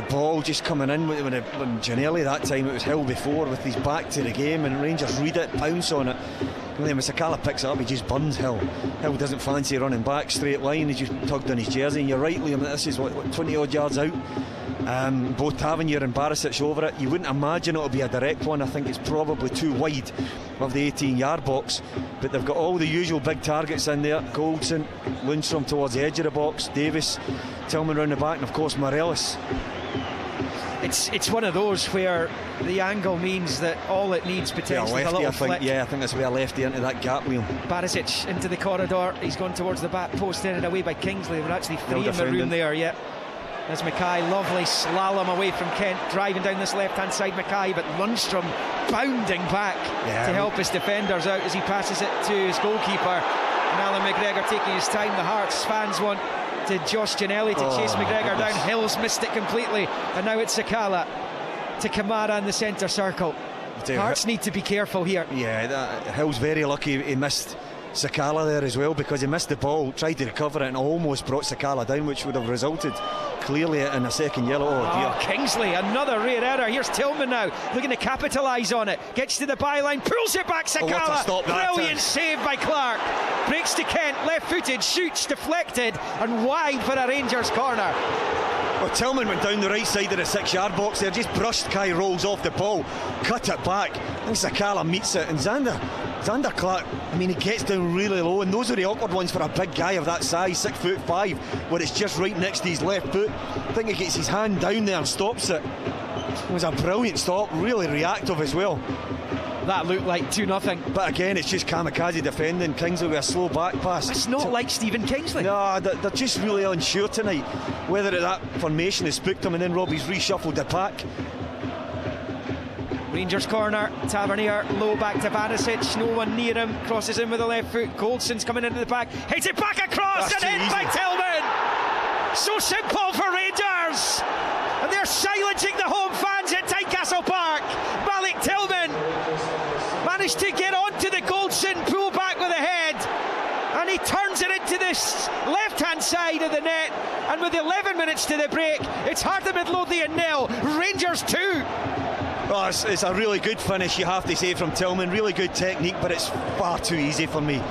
ball just coming in when Ginnelly, that time it was Hill before, with his back to the game, and Rangers read it, pounce on it, and then when Sakala picks it up, he just burns Hill. Hill doesn't fancy running back straight line, he just tugged on his jersey. And you're right, Liam, this is what 20 odd yards out. Both Tavernier and Barisic over it. You wouldn't imagine it'll be a direct one. I think it's probably too wide of the 18-yard box, but they've got all the usual big targets in there. Goldson, Lundstrom towards the edge of the box, Davis, Tillman round the back, and of course Morelos. It's one of those where the angle means that all it needs potentially is a little flick. I think that's where lefty into that gap, Liam. Barisic into the corridor. He's gone towards the back post, ended away by Kingsley. There were actually three in the room there, yeah. There's Mackay, lovely slalom away from Kent, driving down this left-hand side, Mackay, but Lundstrom bounding back to help his defenders out as he passes it to his goalkeeper. And Alan McGregor taking his time. The Hearts fans want to Josh Ginnelly to chase McGregor down. Hills missed it completely, and now it's Sakala to Kamara in the centre circle. Hearts need to be careful here. Yeah, Hill's very lucky he missed Sakala there as well, because he missed the ball, tried to recover it and almost brought Sakala down, which would have resulted clearly in a second yellow. Oh dear. Kingsley, another rare error. Here's Tillman now, looking to capitalise on it. Gets to the byline, pulls it back, Sakala. Brilliant save by Clark. Breaks to Kent, left-footed, shoots, deflected and wide for a Rangers corner. Well, Tillman went down the right side of the 6-yard box there, just brushed Kai Rolls off the ball, cut it back, and Sakala meets it, and Xander Clark, I mean, he gets down really low, and those are the awkward ones for a big guy of that size, 6'5", where it's just right next to his left foot. I think he gets his hand down there and stops it. It was a brilliant stop, really reactive as well. That looked like 2-0. But again, it's just kamikaze defending. Kingsley with a slow back pass. It's not like Stephen Kingsley. No, they're just really unsure tonight whether that formation has spooked them, and then Robbie's reshuffled the pack. Rangers corner, Tavernier low back to Barisic, no one near him, crosses in with the left foot. Goldson's coming into the back, hits it back across. That's and in by Tillman. So simple for Rangers, and they're silencing the home fans at Tynecastle Park. Malik Tillman managed to get onto the Goldson, pull back with a head, and he turns it into this left-hand side of the net. And with 11 minutes to the break, it's Heart of Midlothian 0, Rangers 2. Oh, it's a really good finish, you have to say, from Tillman. Really good technique, but it's far too easy for me.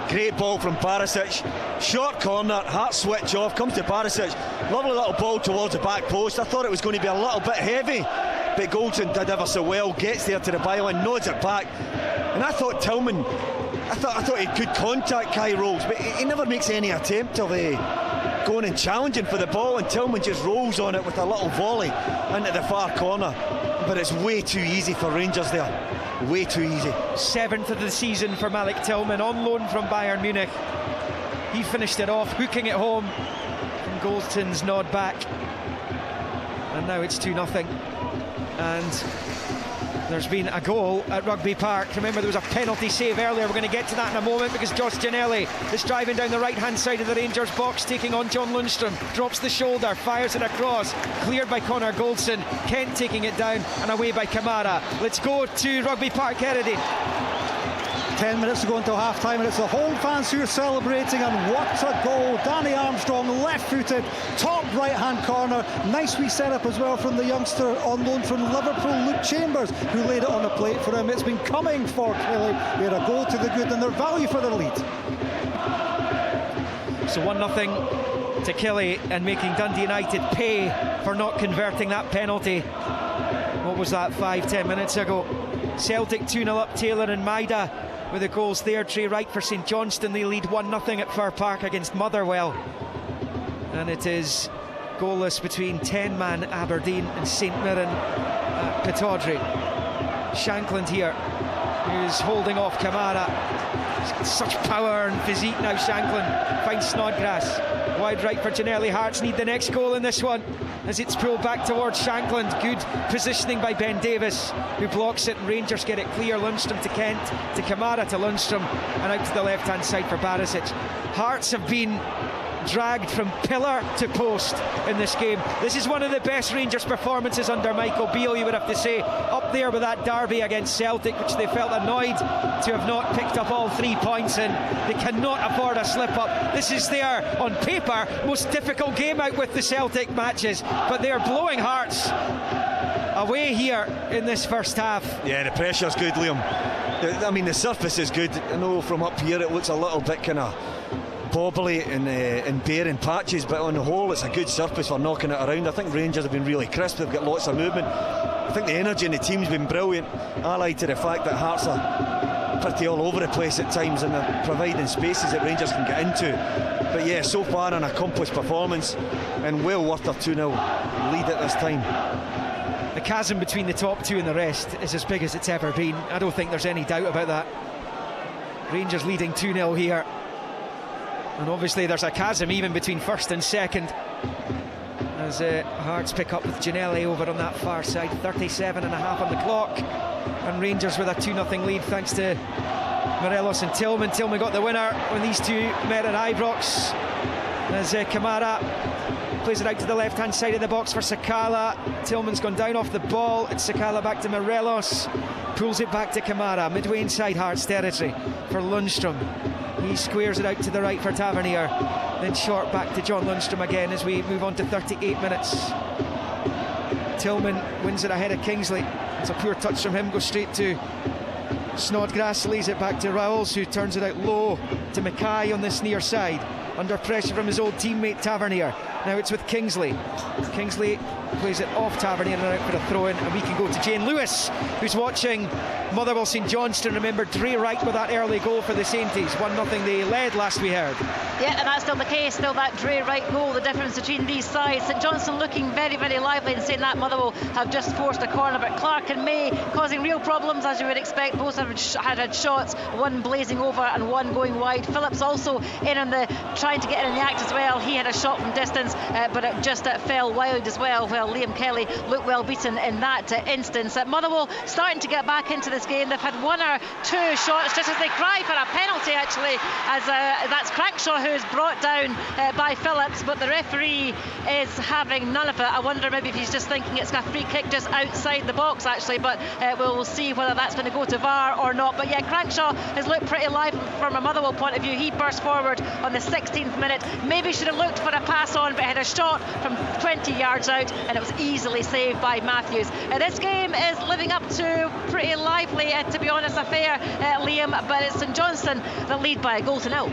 Great ball from Barisic, short corner, Heart switch off, comes to Barisic, lovely little ball towards the back post. I thought it was going to be a little bit heavy, but Goldson did ever so well, gets there to the byline, nods it back, and I thought Tillman, I thought he could contact Kai Rolls, but he never makes any attempt of going and challenging for the ball, and Tillman just rolls on it with a little volley into the far corner. But it's way too easy for Rangers there. Way too easy. 7th of the season for Malik Tillman, on loan from Bayern Munich. He finished it off, hooking it home from Goldson's nod back. And now it's 2-0. And there's been a goal at Rugby Park. Remember, there was a penalty save earlier. We're going to get to that in a moment, because Josh Ginnelly is driving down the right-hand side of the Rangers box, taking on John Lundstrom. Drops the shoulder, fires it across. Cleared by Connor Goldson. Kent taking it down and away by Kamara. Let's go to Rugby Park, Kennedy. 10 minutes to go until half-time, and it's the home fans who are celebrating, and what a goal. Danny Armstrong, left-footed, top right-hand corner. Nice wee setup as well from the youngster on loan from Liverpool, Luke Chambers, who laid it on the plate for him. It's been coming for Kelly. They had a goal to the good, and their value for the lead. So 1-0 to Kelly, and making Dundee United pay for not converting that penalty. What was that, 5-10 minutes ago? Celtic 2-0 up, Taylor and Maida with the goals there. Trey Wright for St Johnstone. They lead 1-0 at Fir Park against Motherwell, and it is goalless between 10-man Aberdeen and St Mirren at Pittodrie. Shankland here, who's holding off Kamara. He's got such power and physique now. Shankland finds Snodgrass, wide right for Ginnelly. Hearts need the next goal in this one as it's pulled back towards Shankland. Good positioning by Ben Davis, who blocks it, and Rangers get it clear. Lundstrom to Kent, to Kamara, to Lundstrom, and out to the left hand side for Barisic. Hearts have been dragged from pillar to post in this game. This is one of the best Rangers performances under Michael Beale, you would have to say, up there with that derby against Celtic, which they felt annoyed to have not picked up all 3 points in. They cannot afford a slip up. This is their, on paper, most difficult game out with the Celtic matches, but they're blowing Hearts away here in this first half. Yeah, the pressure's good, Liam. I mean, the surface is good. I know from up here it looks a little bit kind of bobbly and bare in patches, but on the whole it's a good surface for knocking it around. I think Rangers have been really crisp, they've got lots of movement. I think the energy in the team's been brilliant, allied to the fact that Hearts are pretty all over the place at times, and they're providing spaces that Rangers can get into. But yeah, so far an accomplished performance, and well worth their 2-0 lead at this time. The chasm between the top two and the rest is as big as it's ever been. I don't think there's any doubt about that. Rangers leading 2-0 here, and obviously there's a chasm even between first and second, as Hearts pick up with Ginnelly over on that far side. 37.5 on the clock, and Rangers with a 2-0 lead thanks to Morelos and Tillman. Tillman got the winner when these two met at Ibrox, as Kamara plays it out to the left hand side of the box for Sakala. Tillman's gone down off the ball. It's Sakala back to Morelos, pulls it back to Kamara, midway inside Hearts territory for Lundstrom. He squares it out to the right for Tavernier, then short back to John Lundstrom again as we move on to 38 minutes. Tillman wins it ahead of Kingsley. It's a poor touch from him, goes straight to Snodgrass, lays it back to Raols, who turns it out low to Mackay on this near side, under pressure from his old teammate Tavernier. Now it's with Kingsley. Kingsley plays it off Tavernier and out for a throw-in, and we can go to Jane Lewis, who's watching Motherwell St Johnstone. Remember Dre Wright with that early goal for the Sainties. 1-0 they led last we heard. Yeah, and that's still the case, still that Dre Wright goal, the difference between these sides. St Johnstone looking very, very lively, and saying that Motherwell have just forced a corner, but Clark and May causing real problems, as you would expect. Both have had shots, one blazing over and one going wide. Phillips also in on the trying to get in the act as well. He had a shot from distance, but it just fell wide as well, while Liam Kelly looked well beaten in that instance. Motherwell starting to get back into this game. They've had one or two shots just as they cry for a penalty, actually, as that's Crankshaw who's brought down by Phillips, but the referee is having none of it. I wonder maybe if he's just thinking it's a free kick just outside the box, actually, but we'll see whether that's going to go to VAR or not. But yeah, Crankshaw has looked pretty live from a Motherwell point of view. He burst forward on the 16th minute, maybe should have looked for a pass on, but had a shot from 20 yards out, and it was easily saved by Matthews. This game is living up to pretty lively, to be honest, affair, Liam, but it's St Johnstone that lead by a 1-0.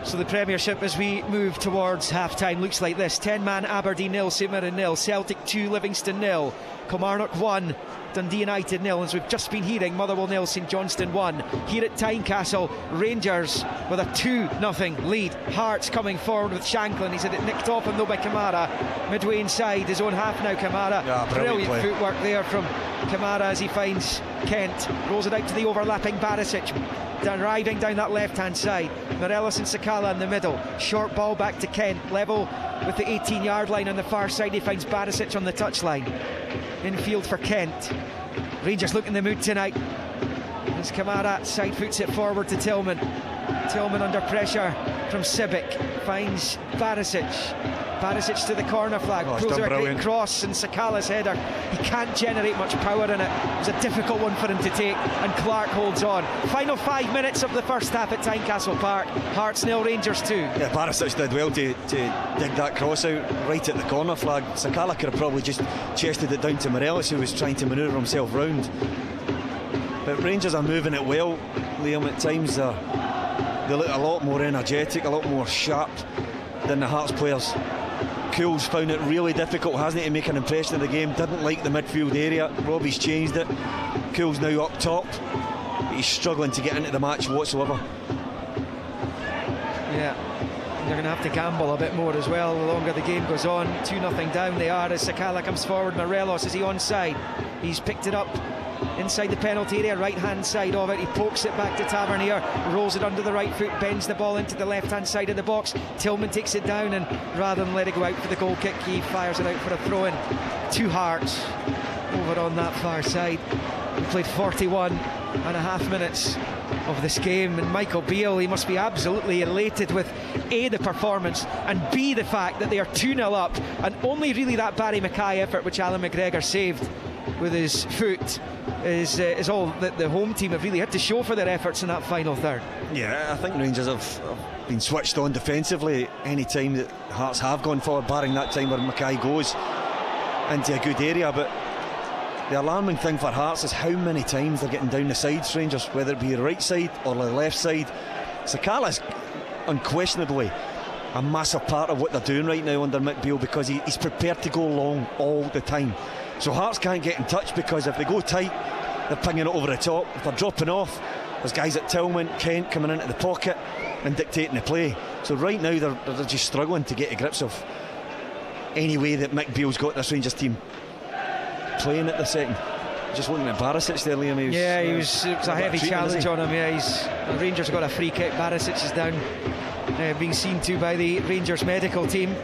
So the Premiership, as we move towards half-time, looks like this. 10-man Aberdeen 0, St Mirren 0, Celtic 2, Livingston 0, Kilmarnock 1, Dundee United 0. As we've just been hearing, Motherwell 0, St Johnstone 1. Here at Tynecastle, Rangers with a 2-0 lead. Hearts coming forward with Shanklin. He's had it nicked off him though by Kamara. Midway inside his own half now, Kamara. Yeah, brilliant footwork there from Kamara as he finds Kent. Rolls it out to the overlapping Barisic, driving down that left-hand side. Morelos and Sakala in the middle. Short ball back to Kent, level with the 18-yard line on the far side. He finds Barisic on the touchline. Infield for Kent. Rangers look in the mood tonight, as Kamara side foots it forward to Tillman. Tillman under pressure from Sibic, finds Barisic. Barisic to the corner flag, pulls a great cross, and Sakala's header, he can't generate much power in it. It was a difficult one for him to take, and Clark holds on. Final 5 minutes of the first half at Tynecastle Park. Hearts 0, Rangers 2. Yeah, Barisic did well to dig that cross out right at the corner flag. Sakala could have probably just chested it down to Morelos, who was trying to manoeuvre himself round. But Rangers are moving it well, Liam. At times they look a lot more energetic, a lot more sharp than the Hearts players. Cools found it really difficult, hasn't he, to make an impression of the game. Didn't like the midfield area. Robbie's changed it. Cools now up top. He's struggling to get into the match whatsoever. Yeah, they're going to have to gamble a bit more as well the longer the game goes on. 2-0 down they are as Sakala comes forward. Morelos, is he onside? He's picked it up inside the penalty area, right hand side of it. He pokes it back to Tavernier, rolls it under the right foot, bends the ball into the left hand side of the box. Tillman takes it down, and rather than let it go out for the goal kick, he fires it out for a throw in. 2 Hearts over on that far side. We played 41.5 minutes of this game, and Michael Beale, he must be absolutely elated with A, the performance, and B, the fact that they are 2-0 up, and only really that Barry Mackay effort which Alan McGregor saved with his foot is all that the home team have really had to show for their efforts in that final third. Yeah, I think Rangers have been switched on defensively any time that Hearts have gone forward, barring that time where Mackay goes into a good area. But the alarming thing for Hearts is how many times they're getting down the sides, Rangers, whether it be the right side or the left side. Sakala's unquestionably a massive part of what they're doing right now under Mick Beale, because he's prepared to go long all the time. So Hearts can't get in touch, because if they go tight, they're pinging it over the top. If they're dropping off, there's guys at Tillman, Kent coming into the pocket and dictating the play. So right now they're just struggling to get to grips of any way that Mick Beale's got this Rangers team playing at the second. Just looking at Barisic there, Liam. It was a heavy challenge on him. The Rangers got a free kick. Barisic is down, being seen to by the Rangers medical team.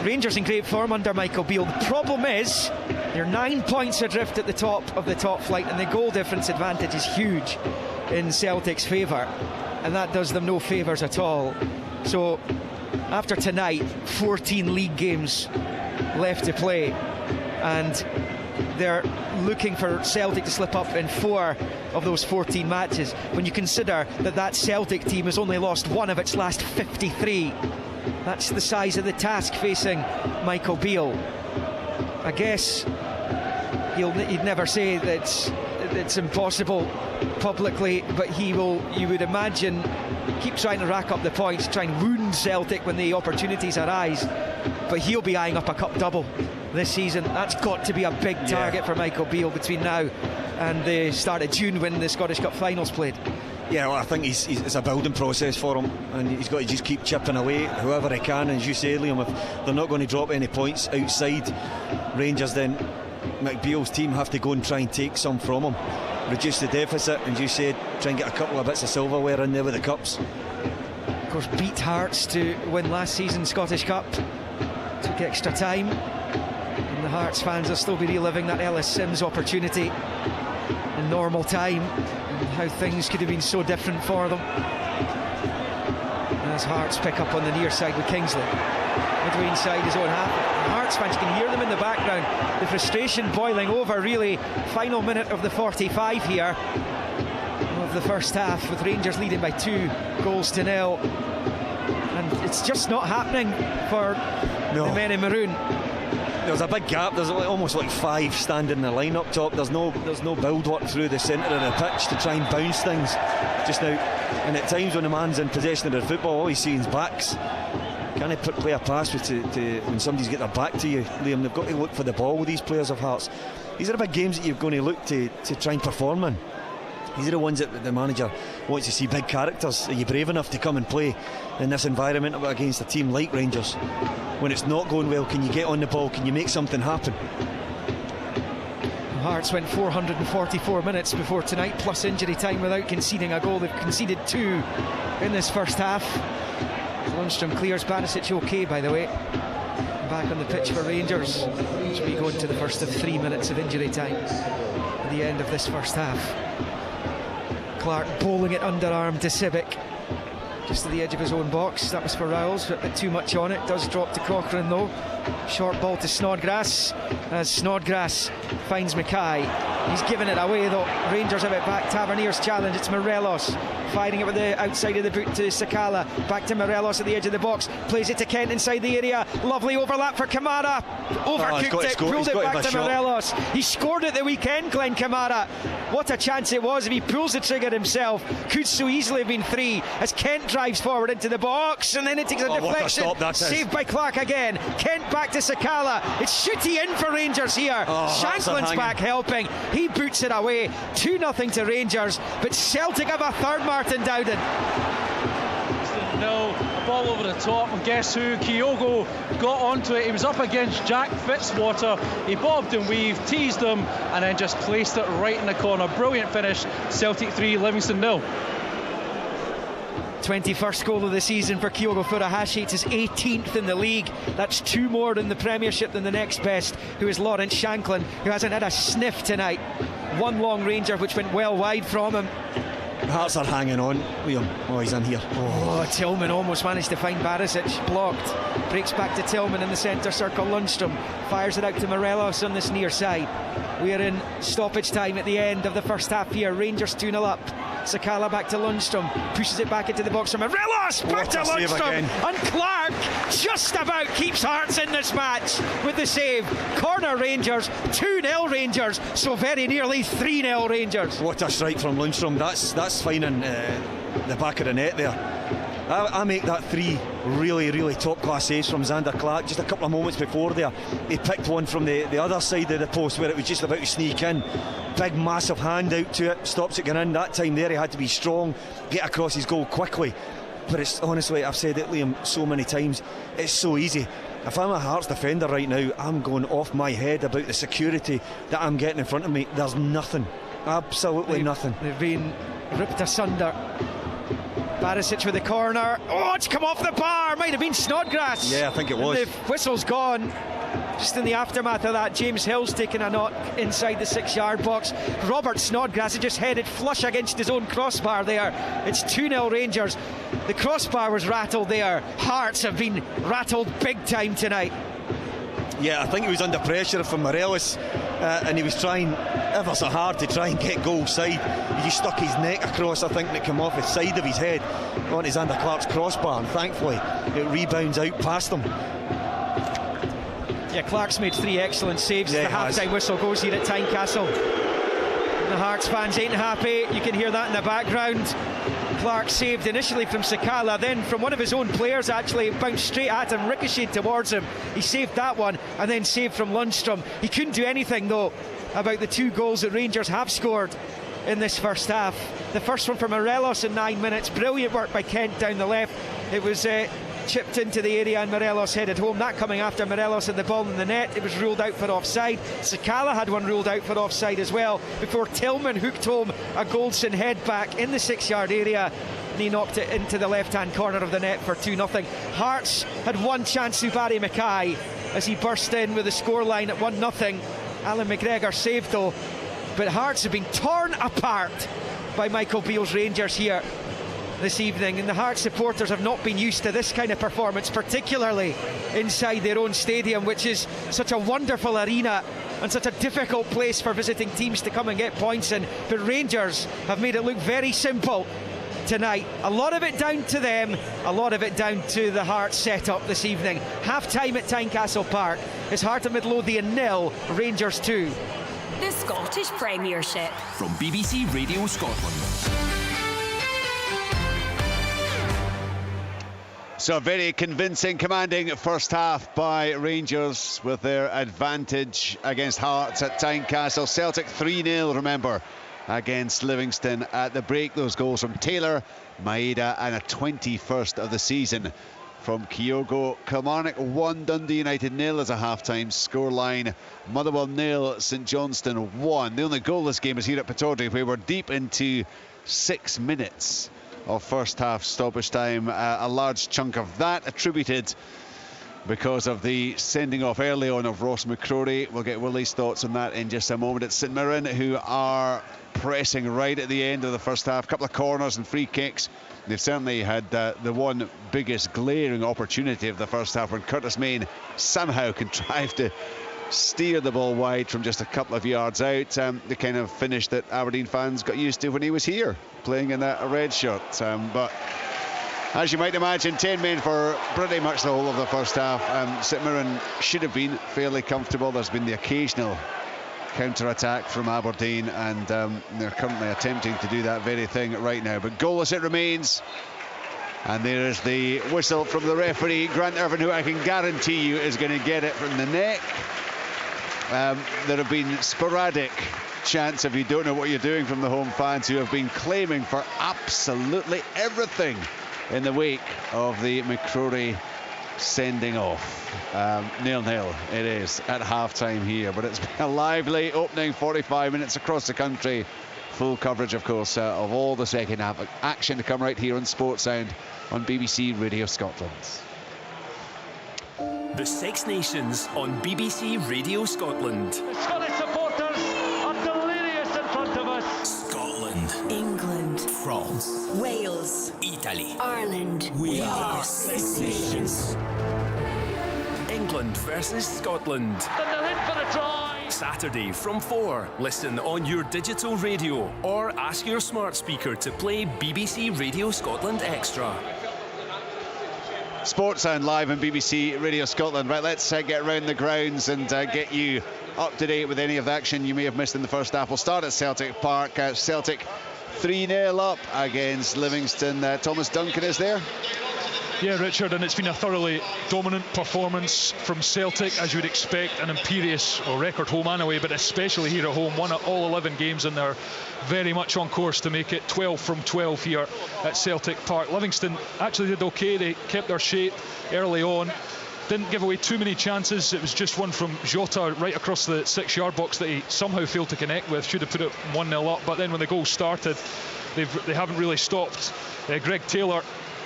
Rangers in great form under Michael Beale. The problem is they're 9 points adrift at the top of the top flight, and the goal difference advantage is huge in Celtic's favour, and that does them no favours at all. So after tonight, 14 league games left to play, and they're looking for Celtic to slip up in 4 of those 14 matches. When you consider that Celtic team has only lost 1 of its last 53, that's the size of the task facing Michael Beale. I guess he'd never say that it's impossible publicly, but you would imagine, keep trying to rack up the points, try and wound Celtic when the opportunities arise. But he'll be eyeing up a cup double this season. That's got to be a big target for Michael Beale between now and the start of June when the Scottish Cup finals played. Yeah, well, I think it's a building process for him, and he's got to just keep chipping away however he can. And as you say, Liam, if they're not going to drop any points outside Rangers, then McBeal's team have to go and try and take some from him, reduce the deficit, and you said try and get a couple of bits of silverware in there with the cups. Of course, beat Hearts to win last season's Scottish Cup. Took extra time, and the Hearts fans will still be reliving that Ellis Sims opportunity in normal time, and how things could have been so different for them. As Hearts pick up on the near side with Kingsley, midway inside his own half. And Hearts fans, can hear them in the background, the frustration boiling over, really. Final minute of the 45 here of the first half, with Rangers leading by 2-0, and it's just not happening for the men in maroon. There's a big gap. There's almost like 5 standing in the line up top. There's no build work through the centre of the pitch to try and bounce things just now. And at times when the man's in possession of the football, all he's seeing is backs. Can he play a pass to when somebody's got their back to you, Liam? They've got to look for the ball with these players of Hearts. These are the big games that you're going to look to try and perform in. These are the ones that the manager wants to see big characters. Are you brave enough to come and play in this environment against a team like Rangers? When it's not going well, can you get on the ball? Can you make something happen? Hearts went 444 minutes before tonight, plus injury time, without conceding a goal. They've conceded 2 in this first half. Lundstrom clears Barisic okay, by the way. Back on the pitch for Rangers as we go into the first of 3 minutes of injury time at the end of this first half. Clark bowling it underarm to Civic, just to the edge of his own box. That was for Riles, but a bit too much on it. Does drop to Cochrane though. Short ball to Snodgrass, as Snodgrass finds Mackay. He's given it away though. Rangers have it back. Taverniers challenge. It's Morelos fighting it with the outside of the boot to Sakala. Back to Morelos at the edge of the box. Plays it to Kent inside the area. Lovely overlap for Kamara. Overcooked it. Pulled it back to Morelos. He scored at the weekend, Glenn Kamara. What a chance it was if he pulls the trigger himself. Could so easily have been 3 as Kent drives forward into the box, and then it takes a deflection. Saved by Clark again. Kent back to Sakala. It's Shooty in for Rangers here. Shanklin's back helping. He boots it away. 2-0 to Rangers, but Celtic have a third, Martin Dowden. No, ball over the top, and guess who? Kyogo got onto it. He was up against Jack Fitzwater. He bobbed and weaved, teased him, and then just placed it right in the corner. Brilliant finish. Celtic 3, Livingston 0. 21st goal of the season for Kyogo Furuhashi. It's his 18th in the league. That's 2 more in the Premiership than the next best, who is Lawrence Shanklin, who hasn't had a sniff tonight. 1 long ranger which went well wide from him. Hearts are hanging on, Liam. Oh, he's in here. Tillman almost managed to find Barisic, blocked. Breaks back to Tillman in the centre circle. Lundstrom fires it out to Morelos on this near side. We are in stoppage time at the end of the first half here. Rangers 2-0 up. Sakala back to Lundstrom, pushes it back into the box for Morelos, back to Lundstrom, and Clark just about keeps Hearts in this match with the save. Corner Rangers, 2-0 Rangers, so very nearly 3-0 Rangers. What a strike from Lundstrom. That's finding the back of the net there. I make that 3 really top class saves from Xander Clark. Just a couple of moments before there, he picked one from the other side of the post where it was just about to sneak in. Big massive hand out to it, stops it going in. That time there he had to be strong, get across his goal quickly. But it's honestly, I've said it, Liam, so many times, it's so easy. if I'm a Hearts defender right now, I'm going off my head about the security that I'm getting in front of me. There's nothing, absolutely nothing. They've been ripped asunder. Barisic with the corner. Oh, it's come off the bar. Might have been Snodgrass. Yeah, I think it was. The whistle's gone. Just in the aftermath of that, James Hill's taken a knock inside the 6-yard box. Robert Snodgrass had just headed flush against his own crossbar there. It's 2-0 Rangers. The crossbar was rattled there. Hearts have been rattled big time tonight. Yeah, I think he was under pressure from Morelos, and he was trying ever so hard to try and get goal side. He just stuck his neck across, I think, and it came off the side of his head onto Xander Clark's crossbar, and thankfully it rebounds out past him. Yeah, Clark's made 3 excellent saves. Yeah, the half-time whistle goes here at Tynecastle. The Hearts fans ain't happy. You can hear that in the background. Clark saved initially from Sakala, then from one of his own players, actually bounced straight at him, ricocheted towards him. He saved that one, and then saved from Lundstrom. He couldn't do anything though about the 2 goals that Rangers have scored in this first half. The first one from Morelos in 9 minutes. Brilliant work by Kent down the left. It was chipped into the area and Morelos headed home. That coming after Morelos had the ball in the net. It was ruled out for offside. Sakala had one ruled out for offside as well before Tillman hooked home a Goldson head back in the 6-yard area, and he knocked it into the left-hand corner of the net for 2-0. Hearts had one chance through Barry Mackay as he burst in with the scoreline at 1-0. Alan McGregor saved though, but Hearts have been torn apart by Michael Beale's Rangers here this evening, and the Hearts supporters have not been used to this kind of performance, particularly inside their own stadium, which is such a wonderful arena and such a difficult place for visiting teams to come and get points in. But Rangers have made it look very simple tonight. A lot of it down to them, a lot of it down to the Hearts set-up this evening. Half-time at Tynecastle Park is Heart of Midlothian 0, Rangers 2. The Scottish Premiership from BBC Radio Scotland. So a very convincing, commanding first half by Rangers with their advantage against Hearts at Tynecastle. Celtic 3-0, remember, against Livingston at the break. Those goals from Taylor, Maeda, and a 21st of the season from Kyogo. Kilmarnock 1, Dundee United 0 as a half-time scoreline. Motherwell 0, St Johnstone 1. The only goalless game is here at Pittodrie, where we're deep into 6 minutes of first half stoppage time. A large chunk of that attributed because of the sending off early on of Ross McCrory. We'll get Willie's thoughts on that in just a moment. It's St Mirren who are pressing right at the end of the first half. A couple of corners and free kicks. They've certainly had the one biggest glaring opportunity of the first half when Curtis Main somehow contrived to steer the ball wide from just a couple of yards out. The kind of finish that Aberdeen fans got used to when he was here playing in a red shirt. But as you might imagine, 10 men for pretty much the whole of the first half. St Mirren should have been fairly comfortable. There's been the occasional counter-attack from Aberdeen, and they're currently attempting to do that very thing right now. But goalless it remains. And there is the whistle from the referee, Grant Irvin, who I can guarantee you is going to get it from the neck. There have been sporadic chants, if you don't know what you're doing, from the home fans who have been claiming for absolutely everything in the wake of the McCrory sending off. 0-0 it is at half-time here, but it's been a lively opening 45 minutes across the country. Full coverage, of course, of all the second half action to come right here on Sports Sound on BBC Radio Scotland. The Six Nations on BBC Radio Scotland. Scottish supporters are delirious in front of us. Scotland, England, France, Wales, Italy, Ireland. We are Six Nations. England versus Scotland. And they're in for a try. Saturday from 4. Listen on your digital radio or ask your smart speaker to play BBC Radio Scotland Extra. Sports Sound live on BBC Radio Scotland. Right, let's get around the grounds and get you up to date with any of the action you may have missed in the first half. We'll start at Celtic Park. Celtic 3-0 up against Livingston. Thomas Duncan is there. Yeah, Richard, and it's been a thoroughly dominant performance from Celtic, as you would expect, an imperious record home and away, but especially here at home. Won all 11 games, and they're very much on course to make it 12 from 12 here at Celtic Park. Livingston actually did okay. They kept their shape early on, didn't give away too many chances. It was just one from Jota right across the 6-yard box that he somehow failed to connect with. Should have put it 1-0 up, but then when the goal started, they haven't really stopped. Greg Taylor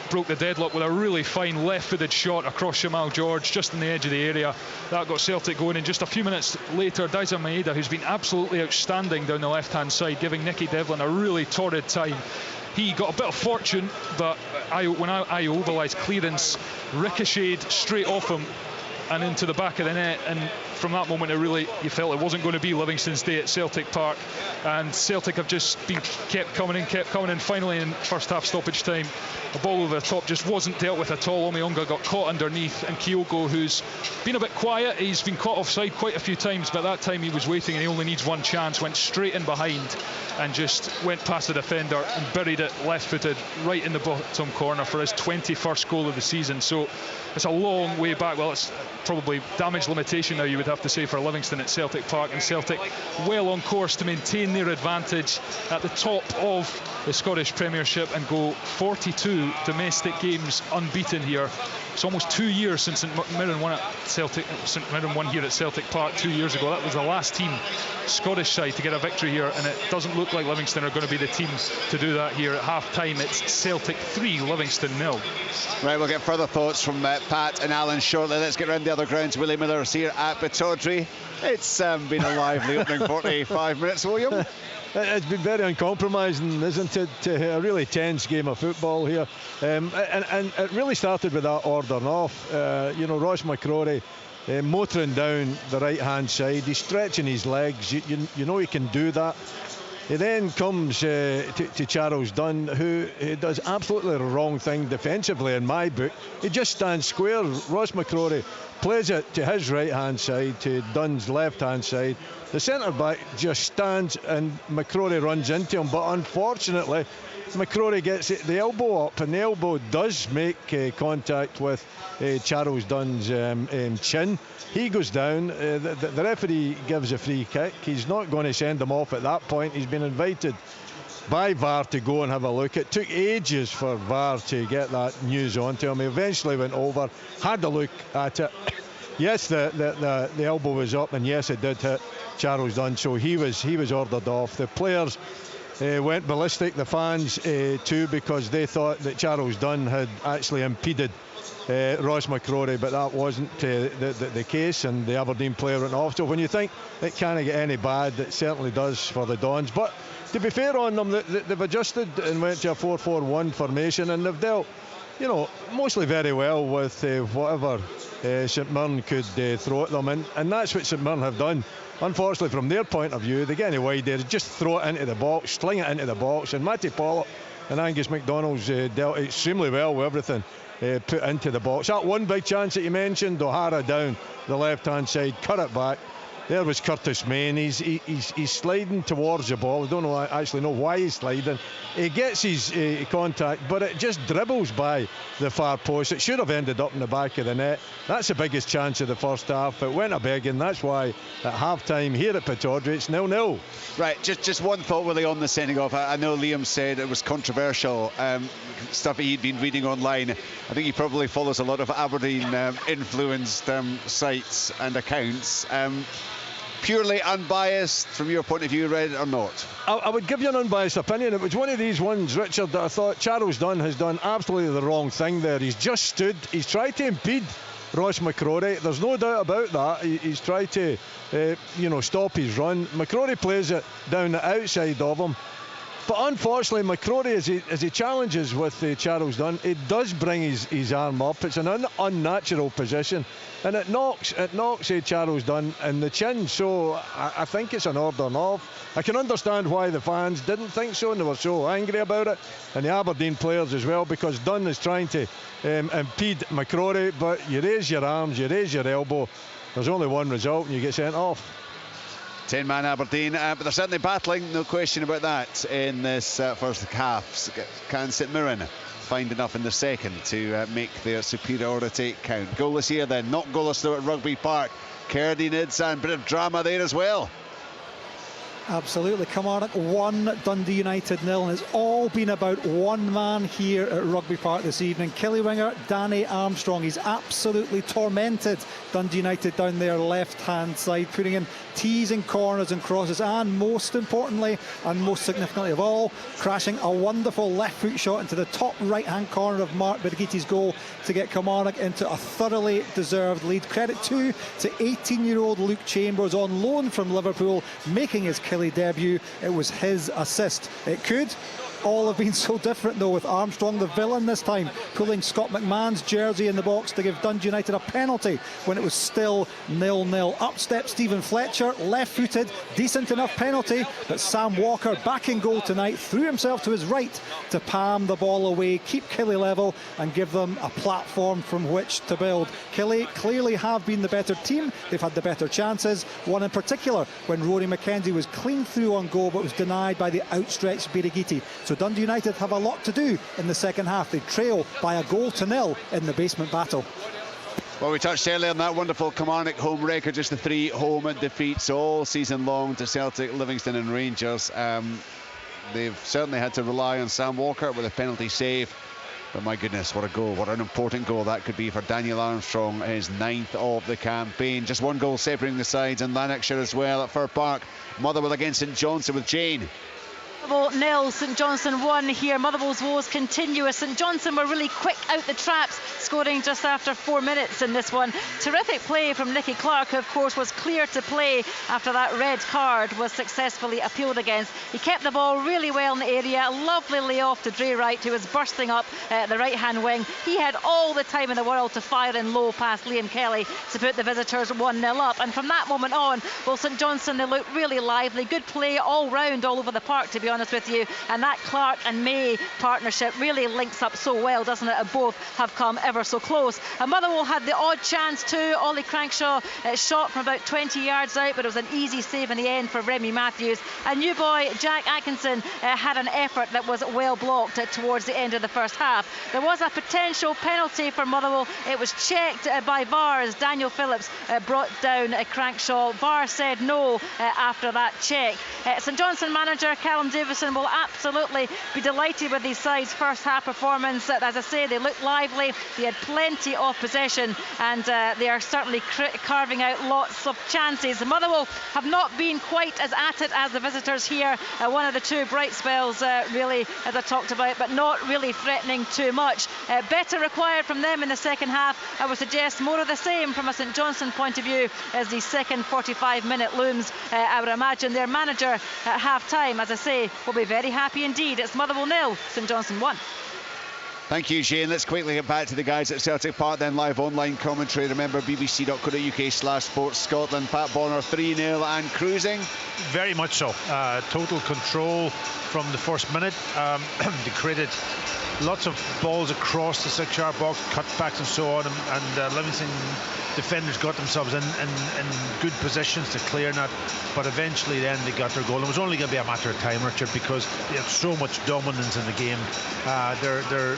broke the deadlock with a really fine left-footed shot across Jamal George, just in the edge of the area. That got Celtic going, and just a few minutes later, Daiza Maeda, who's been absolutely outstanding down the left-hand side, giving Nicky Devlin a really torrid time. He got a bit of fortune, but when Ayo Obelai's clearance ricocheted straight off him and into the back of the net, and from that moment you felt it wasn't going to be Livingston's day at Celtic Park, and Celtic have just been kept coming in. Finally, in first half stoppage time, a ball over the top just wasn't dealt with at all. Omionga got caught underneath, and Kyogo, who's been a bit quiet, he's been caught offside quite a few times, but that time he was waiting and he only needs one chance, went straight in behind and just went past the defender and buried it left-footed right in the bottom corner for his 21st goal of the season. So it's a long way back. Well, it's probably damage limitation now, you would have to say, for Livingston at Celtic Park, and Celtic well on course to maintain their advantage at the top of the Scottish Premiership and go 42 domestic games unbeaten here. It's almost 2 years since St Mirren won here at Celtic Park 2 years ago. That was the last team, Scottish side, to get a victory here, and it doesn't look like Livingston are going to be the team to do that here at half-time. It's Celtic 3, Livingston 0. Right, we'll get further thoughts from Pat and Alan shortly. Let's get round the other grounds. Willie Miller's here at Pittodrie. It's been a lively opening 45 minutes, William. It's been very uncompromising, isn't it? A really tense game of football here, and it really started with that ordering off. Ross McCrory motoring down the right-hand side. He's stretching his legs. You know he can do that. He then comes to Charles Dunn, who does absolutely the wrong thing defensively in my book. He just stands square. Ross McCrory plays it to his right-hand side, to Dunn's left-hand side. The centre-back just stands and McCrory runs into him, but unfortunately McCrory gets the elbow up, and the elbow does make contact with Charles Dunn's chin. He goes down. The referee gives a free kick. He's not going to send him off at that point. He's been invited by VAR to go and have a look. It took ages for VAR to get that news onto him. He eventually went over, had a look at it. Yes, the elbow was up, and yes, it did hit Charles Dunn, so he was ordered off. The players went ballistic, the fans too, because they thought that Charles Dunn had actually impeded Ross McCrory, but that wasn't the case, and the Aberdeen player went off. So when you think it can't get any bad, it certainly does for the Dons. But to be fair on them, they've adjusted and went to a 4-4-1 formation, and they've dealt, mostly very well with whatever St Mirren could throw at them, and that's what St Mirren have done. Unfortunately, from their point of view, they get any wide there, just throw it into the box, sling it into the box, and Matty Pollock and Angus MacDonald's dealt extremely well with everything put into the box. That one big chance that you mentioned, O'Hara down the left-hand side, cut it back. There was Curtis Main. He's sliding towards the ball. I don't actually know why he's sliding. He gets his contact, but it just dribbles by the far post. It should have ended up in the back of the net. That's the biggest chance of the first half. It went a begging. That's why at half-time here at Pittodrie, it's 0-0. Right, just one thought, Willie, on the sending off. I know Liam said it was controversial, stuff he'd been reading online. I think he probably follows a lot of Aberdeen influenced sites and accounts. Purely unbiased from your point of view, Red, or not? I would give you an unbiased opinion. It was one of these ones, Richard, that I thought Charles Dunn has done absolutely the wrong thing there. He's just stood, he's tried to impede Ross McCrory. There's no doubt about that. He's tried to stop his run. McCrory plays it down the outside of him. But unfortunately, McCrory, as he challenges with Charles Dunn, it does bring his arm up. It's an unnatural position, and it knocks Charles Dunn in the chin. So I think it's an ordering off. I can understand why the fans didn't think so, and they were so angry about it, and the Aberdeen players as well, because Dunn is trying to impede McCrory. But you raise your arms, you raise your elbow, there's only one result, and you get sent off. 10-man Aberdeen, but they're certainly battling, no question about that, in this first half. Can St Mirren find enough in the second to make their superiority count? Goalless here then, not goalless though at Rugby Park. Kerdy Nidsan, bit of drama there as well. Absolutely. Kilmarnock 1, Dundee United 0, and it's all been about one man here at Rugby Park this evening. Killie winger Danny Armstrong. He's absolutely tormented Dundee United down their left-hand side, putting in tees and corners and crosses, and most importantly and most significantly of all, crashing a wonderful left foot shot into the top right-hand corner of Mark Birgitti's goal to get Kilmarnock into a thoroughly deserved lead. Credit too to 18-year-old Luke Chambers, on loan from Liverpool, making his Killie debut. It was his assist. It could all have been so different though, with Armstrong, the villain this time, pulling Scott McMahon's jersey in the box to give Dundee United a penalty when it was still 0-0. Up steps Stephen Fletcher, left-footed, decent enough penalty, but Sam Walker, back in goal tonight, threw himself to his right to palm the ball away, keep Killie level and give them a platform from which to build. Killie clearly have been the better team. They've had the better chances, one in particular when Rory McKenzie was clean through on goal but was denied by the outstretched Birighitti. So Dundee United have a lot to do in the second half. They trail by 1-0 in the basement battle. Well, we touched earlier on that wonderful Kilmarnock home record, just the 3 home defeats all season long to Celtic, Livingston and Rangers. They've certainly had to rely on Sam Walker with a penalty save. But my goodness, what a goal, what an important goal that could be for Daniel Armstrong, his 9th of the campaign. Just 1 goal separating the sides, and Lanarkshire as well at Fir Park. Motherwell against St Johnstone with Jane. Motherwell 0, St Johnstone 1 here. Motherwell's woes continuous. St Johnstone were really quick out the traps, scoring just after 4 minutes in this one. Terrific play from Nicky Clark, who of course was clear to play after that red card was successfully appealed against. He kept the ball really well in the area. A lovely lay-off to Dre Wright, who was bursting up the right-hand wing. He had all the time in the world to fire in low past Liam Kelly to put the visitors 1-0 up. And from that moment on, well, St Johnstone, they looked really lively. Good play all round, all over the park, to be honest with you, and that Clark and May partnership really links up so well, doesn't it? Both have come ever so close. Motherwell had the odd chance too. Ollie Crankshaw shot from about 20 yards out, but it was an easy save in the end for Remy Matthews. And new boy Jack Atkinson had an effort that was well blocked towards the end of the first half. There was a potential penalty for Motherwell. It was checked by VAR as Daniel Phillips brought down Crankshaw. VAR said no after that check. St Johnstone manager Callum Davison will absolutely be delighted with these sides' first half performance. As I say, they looked lively, they had plenty of possession, and they are certainly carving out lots of chances. Motherwell have not been quite as at it as the visitors here. One of the 2 bright spells really, as I talked about, but not really threatening too much. Better required from them in the second half. I would suggest more of the same from a St Johnstone point of view as the second 45-minute looms. I would imagine their manager at half-time, as I say, will be very happy indeed. It's Motherwell 0, St Johnstone 1. Thank you, Shane. Let's quickly get back to the guys at Celtic Park, then live online commentary. Remember, bbc.co.uk/Sports Scotland. Pat Bonner 3-0 and cruising. Very much so. Total control from the first minute. They created lots of balls across the 6-yard box, cutbacks and so on, and Livingston defenders got themselves in good positions to clear that, but eventually then they got their goal. It was only going to be a matter of time, Richard, because they had so much dominance in the game. Their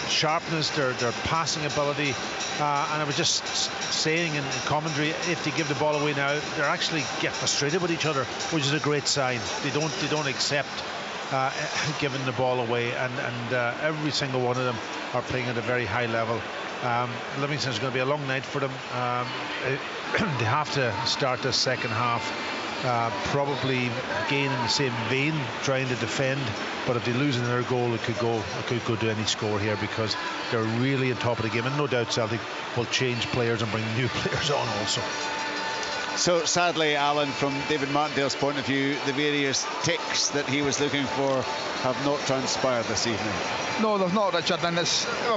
sharpness, their passing ability, and I was just saying in commentary, if they give the ball away now, they actually get frustrated with each other, which is a great sign. They don't accept giving the ball away, and every single one of them are playing at a very high level. Livingston's going to be a long night for them. They have to start the second half probably again in the same vein, trying to defend, but if they lose in their goal, it could go to any score here, because they're really on top of the game, and no doubt Celtic will change players and bring new players on also. So sadly, Alan, from David Martindale's point of view, the various ticks that he was looking for have not transpired this evening. No, they've not, Richard, and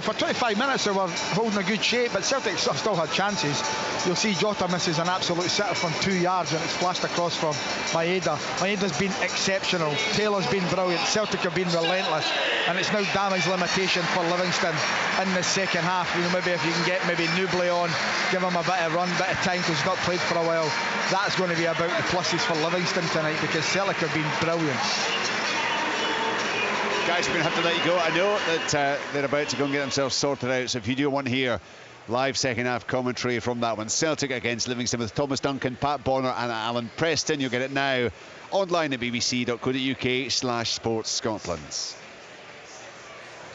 for 25 minutes they were holding a good shape, but Celtic still had chances. You'll see Jota misses an absolute sitter from 2 yards and it's flashed across from Maeda. Maeda's been exceptional, Taylor's been brilliant, Celtic have been relentless, and it's now damage limitation for Livingston in the second half. Maybe if you can get Newbley on, give him a bit of run, bit of time, because he's not played for a while. That's going to be about the pluses for Livingston tonight, because Celtic have been brilliant. Guys, we're going to have to let you go. I know that they're about to go and get themselves sorted out, so if you do want to hear live second half commentary from that one. Celtic against Livingston with Thomas Duncan, Pat Bonner and Alan Preston. You'll get it now online at bbc.co.uk/sports-scotland.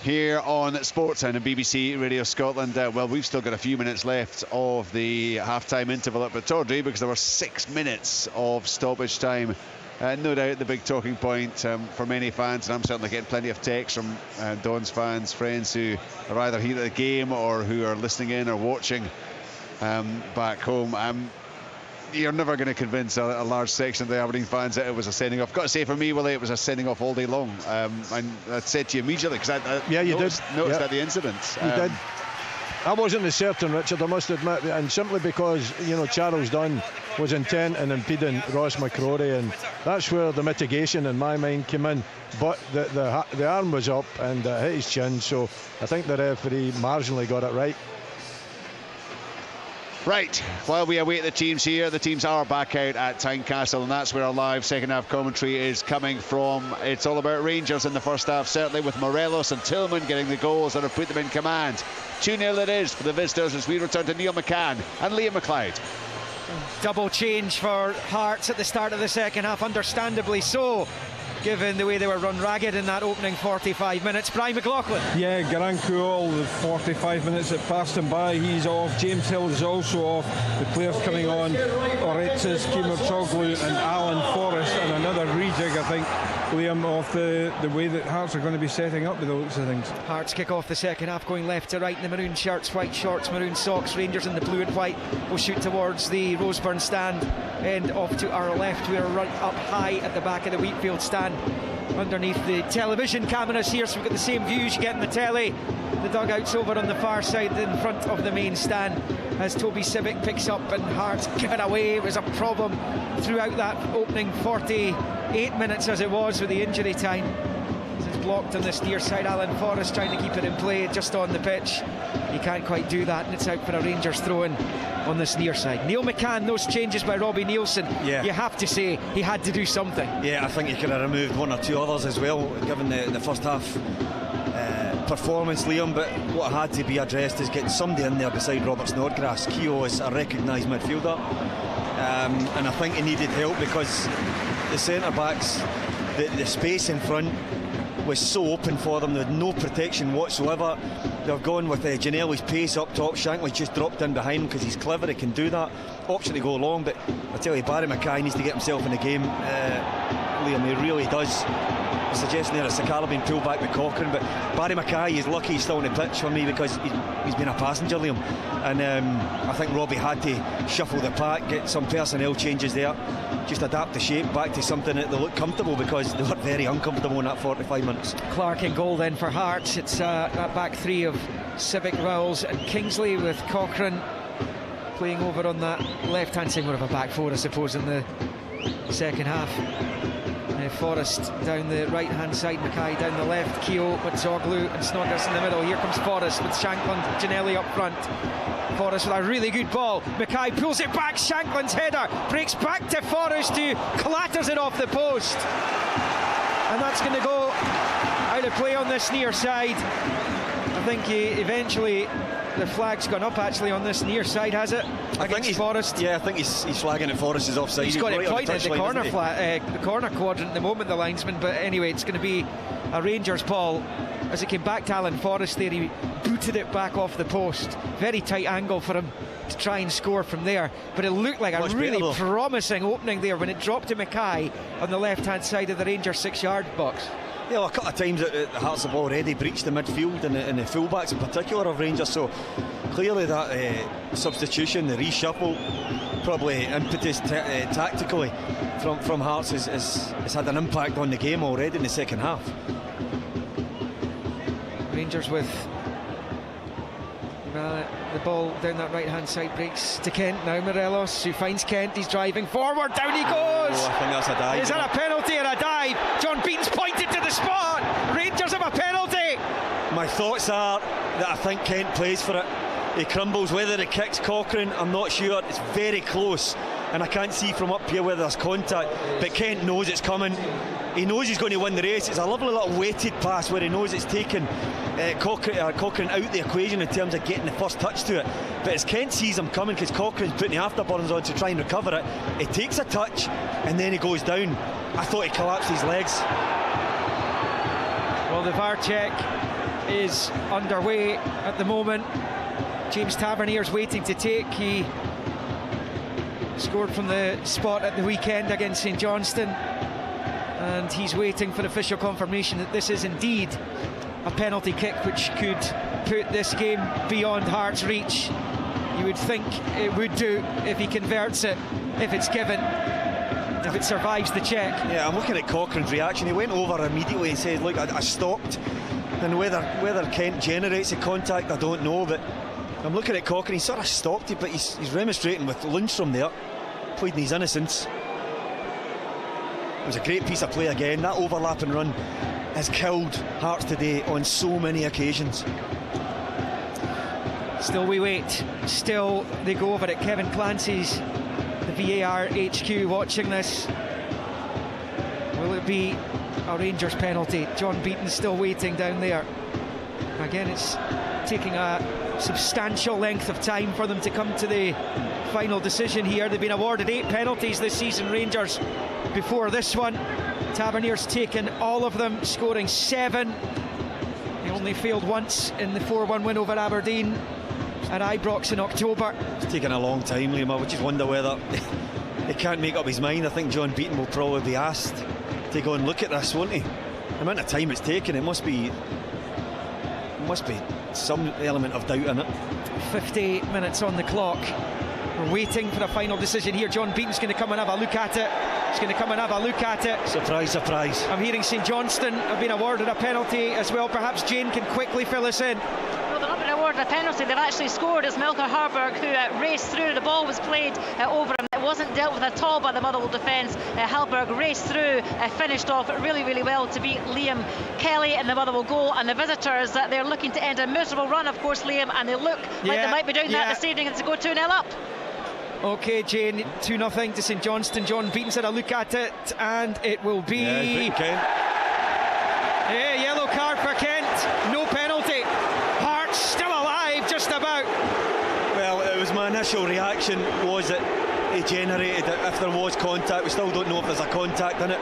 Here on Sportsound and BBC Radio Scotland, well, we've still got a few minutes left of the half-time interval up at Tawdry because there were 6 minutes of stoppage time. No doubt the big talking point for many fans, and I'm certainly getting plenty of texts from Don's fans, friends who are either here at the game or who are listening in or watching back home. You're never going to convince a large section of the Aberdeen fans that it was a sending off. Got to say, for me, Willie, it was a sending off all day long. And I said to you immediately, because I noticed at the incident. You did. I wasn't as certain, Richard, I must admit, and simply because, you know, Charles Dunn was intent in impeding Ross McCrory, and that's where the mitigation in my mind came in. But the arm was up and hit his chin, so I think the referee marginally got it right. Right, while we await the teams here, the teams are back out at Tynecastle, and that's where our live second half commentary is coming from. It's all about Rangers in the first half, certainly with Morelos and Tillman getting the goals that have put them in command. 2-0 it is for the visitors as we return to Neil McCann and Liam McLeod. Double change for Hearts at the start of the second half, understandably so, given the way they were run ragged in that opening 45 minutes. Brian McLaughlin. Yeah, Garankuol, the 45 minutes that passed him by, he's off. James Hill is also off. The players coming on, Oretzes, Kimertsoglu and Alan Forrest, and another rejig, I think, Liam, of the way that Hearts are going to be setting up with those things. Hearts kick off the second half, going left to right in the maroon shirts, white shorts, maroon socks. Rangers in the blue and white will shoot towards the Roseburn stand, and off to our left. We're right up high at the back of the Wheatfield stand, underneath the television cameras here, so we've got the same views you get in the telly. The dugout's over on the far side in front of the main stand as Toby Civic picks up, and Hearts give it away. It was a problem throughout that opening 48 minutes as it was with the injury time. It's blocked on this near side. Alan Forrest trying to keep it in play just on the pitch. He can't quite do that, and it's out for a Rangers throw-in on this near side. Neil McCann, those changes by Robbie Nielsen, you have to say he had to do something. Yeah, I think he could have removed one or two others as well, given the first half performance, Liam. But what had to be addressed is getting somebody in there beside Robert Snodgrass. Keogh is a recognised midfielder, and I think he needed help because the centre backs, the space in front was so open for them. They had no protection whatsoever. They've gone with Ginnelly's pace up top. Shankly just dropped in behind him because he's clever, he can do that. Option to go long, but I tell you, Barry Mackay needs to get himself in the game. Liam, he really does. A suggestion there, it's the Carabin pull back with Cochrane, but Barry Mackay is lucky he's still on the pitch for me because he's been a passenger, Liam. And I think Robbie had to shuffle the pack, get some personnel changes there, just adapt the shape back to something that they look comfortable, because they were very uncomfortable in that 45 minutes. Clark in goal then for Hearts. It's that back three of Civic, Rowles and Kingsley, with Cochrane playing over on that left hand side, more of a back four I suppose in the second half. Forrest down the right hand side, Mackay down the left, Keogh, Matsoglu and Snodgrass in the middle. Here comes Forrest with Shankland, Ginnelly up front. Forrest with a really good ball. Mackay pulls it back, Shankland's header breaks back to Forrest, who clatters it off the post, and that's going to go out of play on this near side. I think eventually the flag's gone up actually on this near side, has it? I think he's Forrest. Yeah, I think he's flagging at Forrest is offside. He's got it pointed at the corner line, the corner quadrant at the moment, the linesman. But anyway, it's going to be a Rangers ball. As it came back to Alan Forrest there, he booted it back off the post. Very tight angle for him to try and score from there, but it looked like a really promising opening there when it dropped to Mackay on the left hand side of the Rangers 6-yard box. Yeah, well, a couple of times the Hearts have already breached the midfield and the fullbacks in particular of Rangers, so clearly that substitution, the reshuffle, probably impetus tactically from Hearts has had an impact on the game already in the second half. Rangers with the ball down that right hand side, breaks to Kent now. Morelos, who finds Kent, he's driving forward, down he goes. I think that's a dive. Is that a penalty or a dive? John Beaton's pointed to the spot. Rangers have a penalty. My thoughts are that I think Kent plays for it. He crumbles. Whether it kicks Cochrane, I'm not sure. It's very close. and I can't see from up here whether there's contact, but Kent knows it's coming. He knows he's going to win the race. It's a lovely little weighted pass where he knows it's taken Cochrane out the equation in terms of getting the first touch to it. But as Kent sees him coming, because Cochrane's putting the afterburns on to try and recover it, he takes a touch and then he goes down. I thought he collapsed his legs. Well, the VAR check is underway at the moment. James Tavernier's waiting to take. He scored from the spot at the weekend against St Johnstone, and he's waiting for official confirmation that this is indeed a penalty kick which could put this game beyond Hearts' reach. You would think it would do if he converts it, if it's given, if it survives the check. Yeah, I'm looking at Cochrane's reaction. He went over immediately and said, look, I stopped. And whether Kent generates the contact, I don't know, but I'm looking at Cochrane. He sort of stopped it, but he's remonstrating with Lundstrom there, pleading his innocence. It was a great piece of play again. That overlapping run has killed Hearts today on so many occasions. Still we wait. Still they go over at Kevin Clancy's, the VAR HQ, watching this. Will it be a Rangers penalty? John Beaton's still waiting down there. Again, it's taking a substantial length of time for them to come to the final decision here. They've been awarded 8 penalties this season, Rangers, before this one. Tavernier's taken all of them, scoring 7. He only failed once in the 4-1 win over Aberdeen at Ibrox in October. It's taken a long time, Liam. I would just wonder whether he can't make up his mind. I think John Beaton will probably be asked to go and look at this, won't he? The amount of time it's taken, it must be some element of doubt in it. 50 minutes on the clock. We're waiting for the final decision here. John Beaton's going to come and have a look at it. He's going to come and have a look at it. Surprise, surprise. I'm hearing St Johnstone have been awarded a penalty as well. Perhaps Jane can quickly fill us in. Well, they're not been awarded a penalty. They've actually scored as Milker Harburg, who raced through. The ball was played over him. It wasn't dealt with at all by the Motherwell defence. Harburg raced through, finished off really, really well to beat Liam Kelly in the Motherwell goal. And the visitors, they're looking to end a miserable run, of course, Liam, and they look like they might be doing that this evening to go 2-0 up. OK, Jane, 2-0 to St Johnstone. John Beaton's had a look at it, and it will be... Yeah, yellow card for Kent. No penalty. Hearts still alive, just about. Well, it was my initial reaction was that he generated it. If there was contact, we still don't know if there's a contact in it.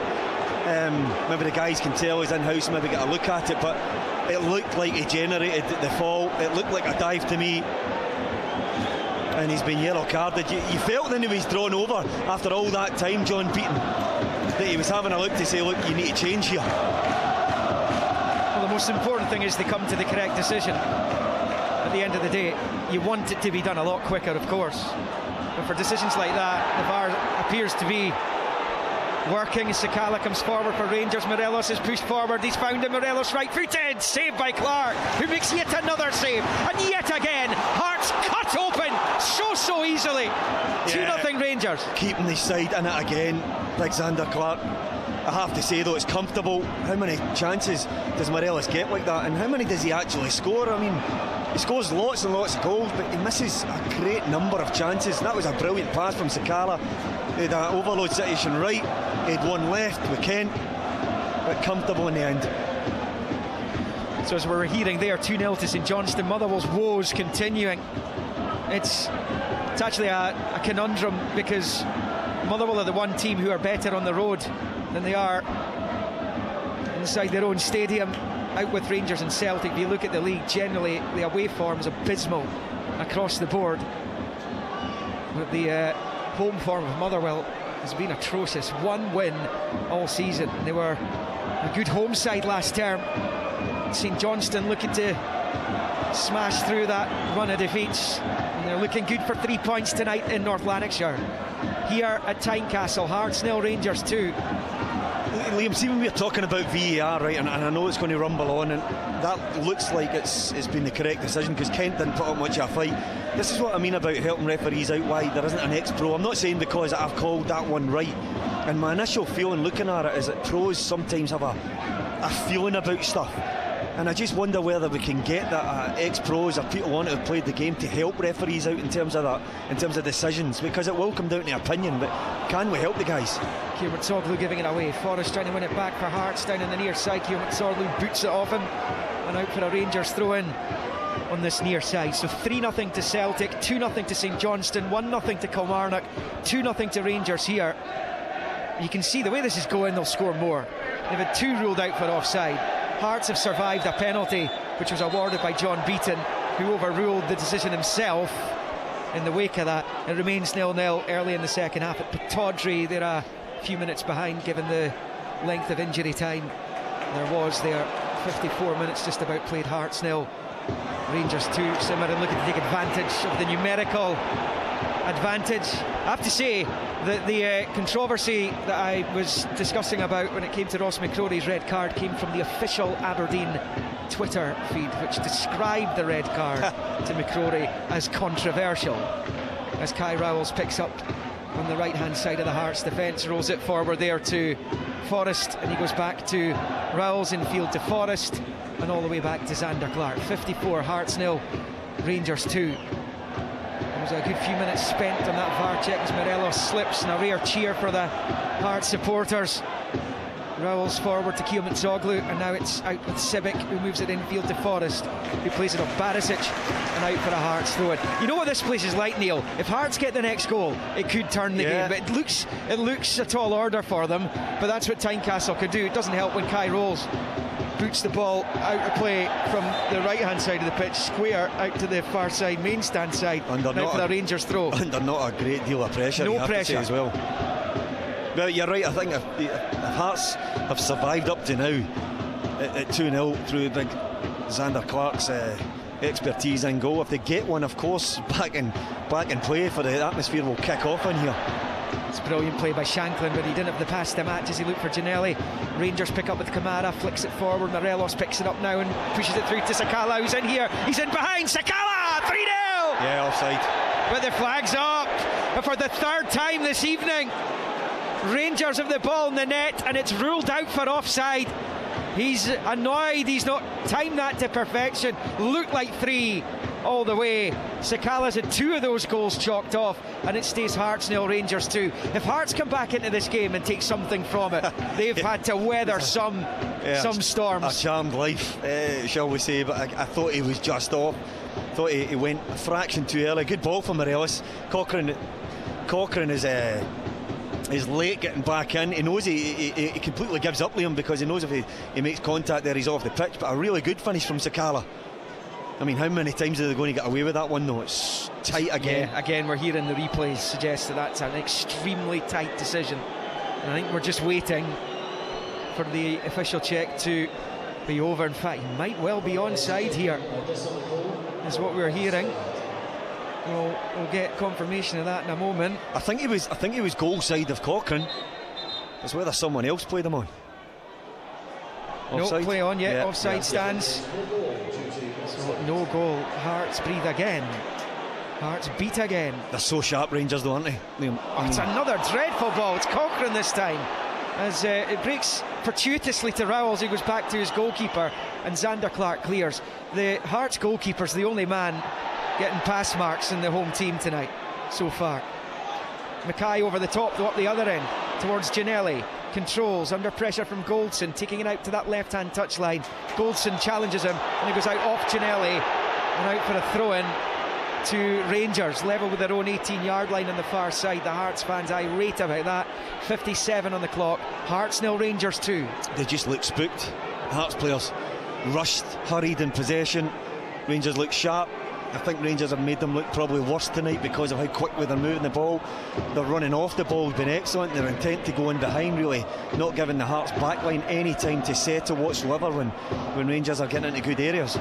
Maybe the guys can tell he's in-house, maybe get a look at it, but it looked like he generated the fall. It looked like a dive to me. And he's been yellow carded. You felt then he was drawn over after all that time, John Beaton, that he was having a look to say, look, you need to change here. Well, the most important thing is they come to the correct decision. At the end of the day, you want it to be done a lot quicker, of course. But for decisions like that, the VAR appears to be working. Sakala comes forward for Rangers. Morelos is pushed forward. He's found him. Morelos right-footed. Saved by Clark, who makes yet another save. And yet again, Hearts cut open so easily. 2-0 Rangers. Keeping the side in it again, Alexander Clark. I have to say though, it's comfortable. How many chances does Morelos get like that, and how many does he actually score? I mean, he scores lots and lots of goals, but he misses a great number of chances. That was a brilliant pass from Sakala. He had an overload situation right, he had one left with Kent, but comfortable in the end. So as we were hearing there, 2-0 to St Johnstone. Motherwell's woes continuing. It's actually a conundrum, because Motherwell are the one team who are better on the road than they are inside their own stadium. Out with Rangers and Celtic. If you look at the league, generally the away form is abysmal across the board, but the home form of Motherwell has been atrocious. 1 win all season. They were a good home side last term. St Johnstone looking to smash through that run of defeats, and they're looking good for 3 points tonight in North Lanarkshire. Here at Tynecastle, Hearts 0, Rangers 2. Liam, see, when we're talking about VAR, right, and I know it's going to rumble on, and that looks like it's been the correct decision, because Kent didn't put up much of a fight. This is what I mean about helping referees out wide. There isn't an ex-pro. I'm not saying because I've called that one right, and my initial feeling looking at it is that pros sometimes have a feeling about stuff. And I just wonder whether we can get that ex-pros or people on who have played the game to help referees out in terms of that, in terms of decisions, because it will come down to opinion. But can we help the guys? Kilmarnock giving it away. Forrest trying to win it back for Hearts down in the near side. Kilmarnock boots it off him and out for a Rangers throw-in on this near side. So 3-0 to Celtic, 2-0 to St Johnstone, 1-0 to Kilmarnock, 2-0 to Rangers here. You can see the way this is going, they'll score more. They've had 2 ruled out for offside. Hearts have survived a penalty which was awarded by John Beaton, who overruled the decision himself in the wake of that. It remains 0-0 early in the second half at Pittodrie. They're a few minutes behind given the length of injury time there was there. 54 minutes just about played. Hearts 0, Rangers 2. St Mirren looking to take advantage of the numerical advantage. I have to say that the controversy that I was discussing about when it came to Ross McCrory's red card came from the official Aberdeen Twitter feed, which described the red card to McCrory as controversial, as Kai Rowles picks up on the right hand side of the Hearts defence, rolls it forward there to Forrest, and he goes back to Rowles, in field to Forrest, and all the way back to Xander Clark. 54, Hearts 0, Rangers 2. A good few minutes spent on that VAR check as Morelos slips, and a rare cheer for the Hearts supporters. Rowles forward to Kilmarnock, and now it's out with Sibic, who moves it infield to Forrest, who plays it off Barisic, and out for a Hearts throw-in. You know what this place is like, Neil? If Hearts get the next goal, it could turn the game. But it looks a tall order for them, but that's what Tynecastle could do. It doesn't help when Kai Rowles boots the ball out of play from the right hand side of the pitch, square out to the far side, main stand side, now for the Rangers throw. Under not a great deal of pressure, no pressure as well. Well, you're right. I think if Hearts have survived up to now at 2-0 through big Xander Clark's expertise in goal, if they get one, of course, back in play, for the atmosphere will kick off in here. It's brilliant play by Shanklin, but he didn't have the pass to match as he looked for Ginnelly. Rangers pick up with Kamara, flicks it forward. Morelos picks it up now and pushes it through to Sakala, who's in here. He's in behind. Sakala, 3-0. Yeah, offside. But the flag's up. But for the third time this evening, Rangers have the ball in the net, and it's ruled out for offside. He's annoyed he's not timed that to perfection. Looked like 3 all the way. Sakala's had 2 of those goals chalked off, and it stays Hearts 0, Rangers 2. If Hearts come back into this game and take something from it, they've had to weather some storms. A charmed life, shall we say, but I thought he was just off. Thought he went a fraction too early. Good ball from Morelos. Cochrane is late getting back in. He knows he completely gives up Liam, because he knows if he makes contact there, he's off the pitch. But a really good finish from Sakala. I mean, how many times are they going to get away with that one though? It's tight again. Yeah, again, we're hearing the replays suggest that that's an extremely tight decision. And I think we're just waiting for the official check to be over. In fact, he might well be onside here, is what we're hearing. We'll get confirmation of that in a moment. I think he was goal side of Cochrane. It's whether someone else played him on. Offside? No play on yet. Yeah, offside stands. So no goal. Hearts breathe again. Hearts beat again. They're so sharp, Rangers, though, aren't they? It's another dreadful ball. It's Cochrane this time, as it breaks fortuitously to Rowles, who goes back to his goalkeeper, and Xander Clark clears. The Hearts goalkeeper's the only man getting pass marks in the home team tonight so far. Mackay over the top, though, up the other end towards Ginnelly. Controls, under pressure from Goldson, taking it out to that left-hand touchline. Goldson challenges him, and he goes out off Ginnelly and out for a throw-in to Rangers, level with their own 18-yard line on the far side. The Hearts fans irate about that. 57 on the clock. Hearts 0, Rangers 2. They just look spooked. Hearts players rushed, hurried in possession. Rangers look sharp. I think Rangers have made them look probably worse tonight because of how quickly they're moving the ball. They're running off the ball, has been excellent. Their intent to go in behind, really not giving the Hearts backline any time to settle whatsoever when Rangers are getting into good areas.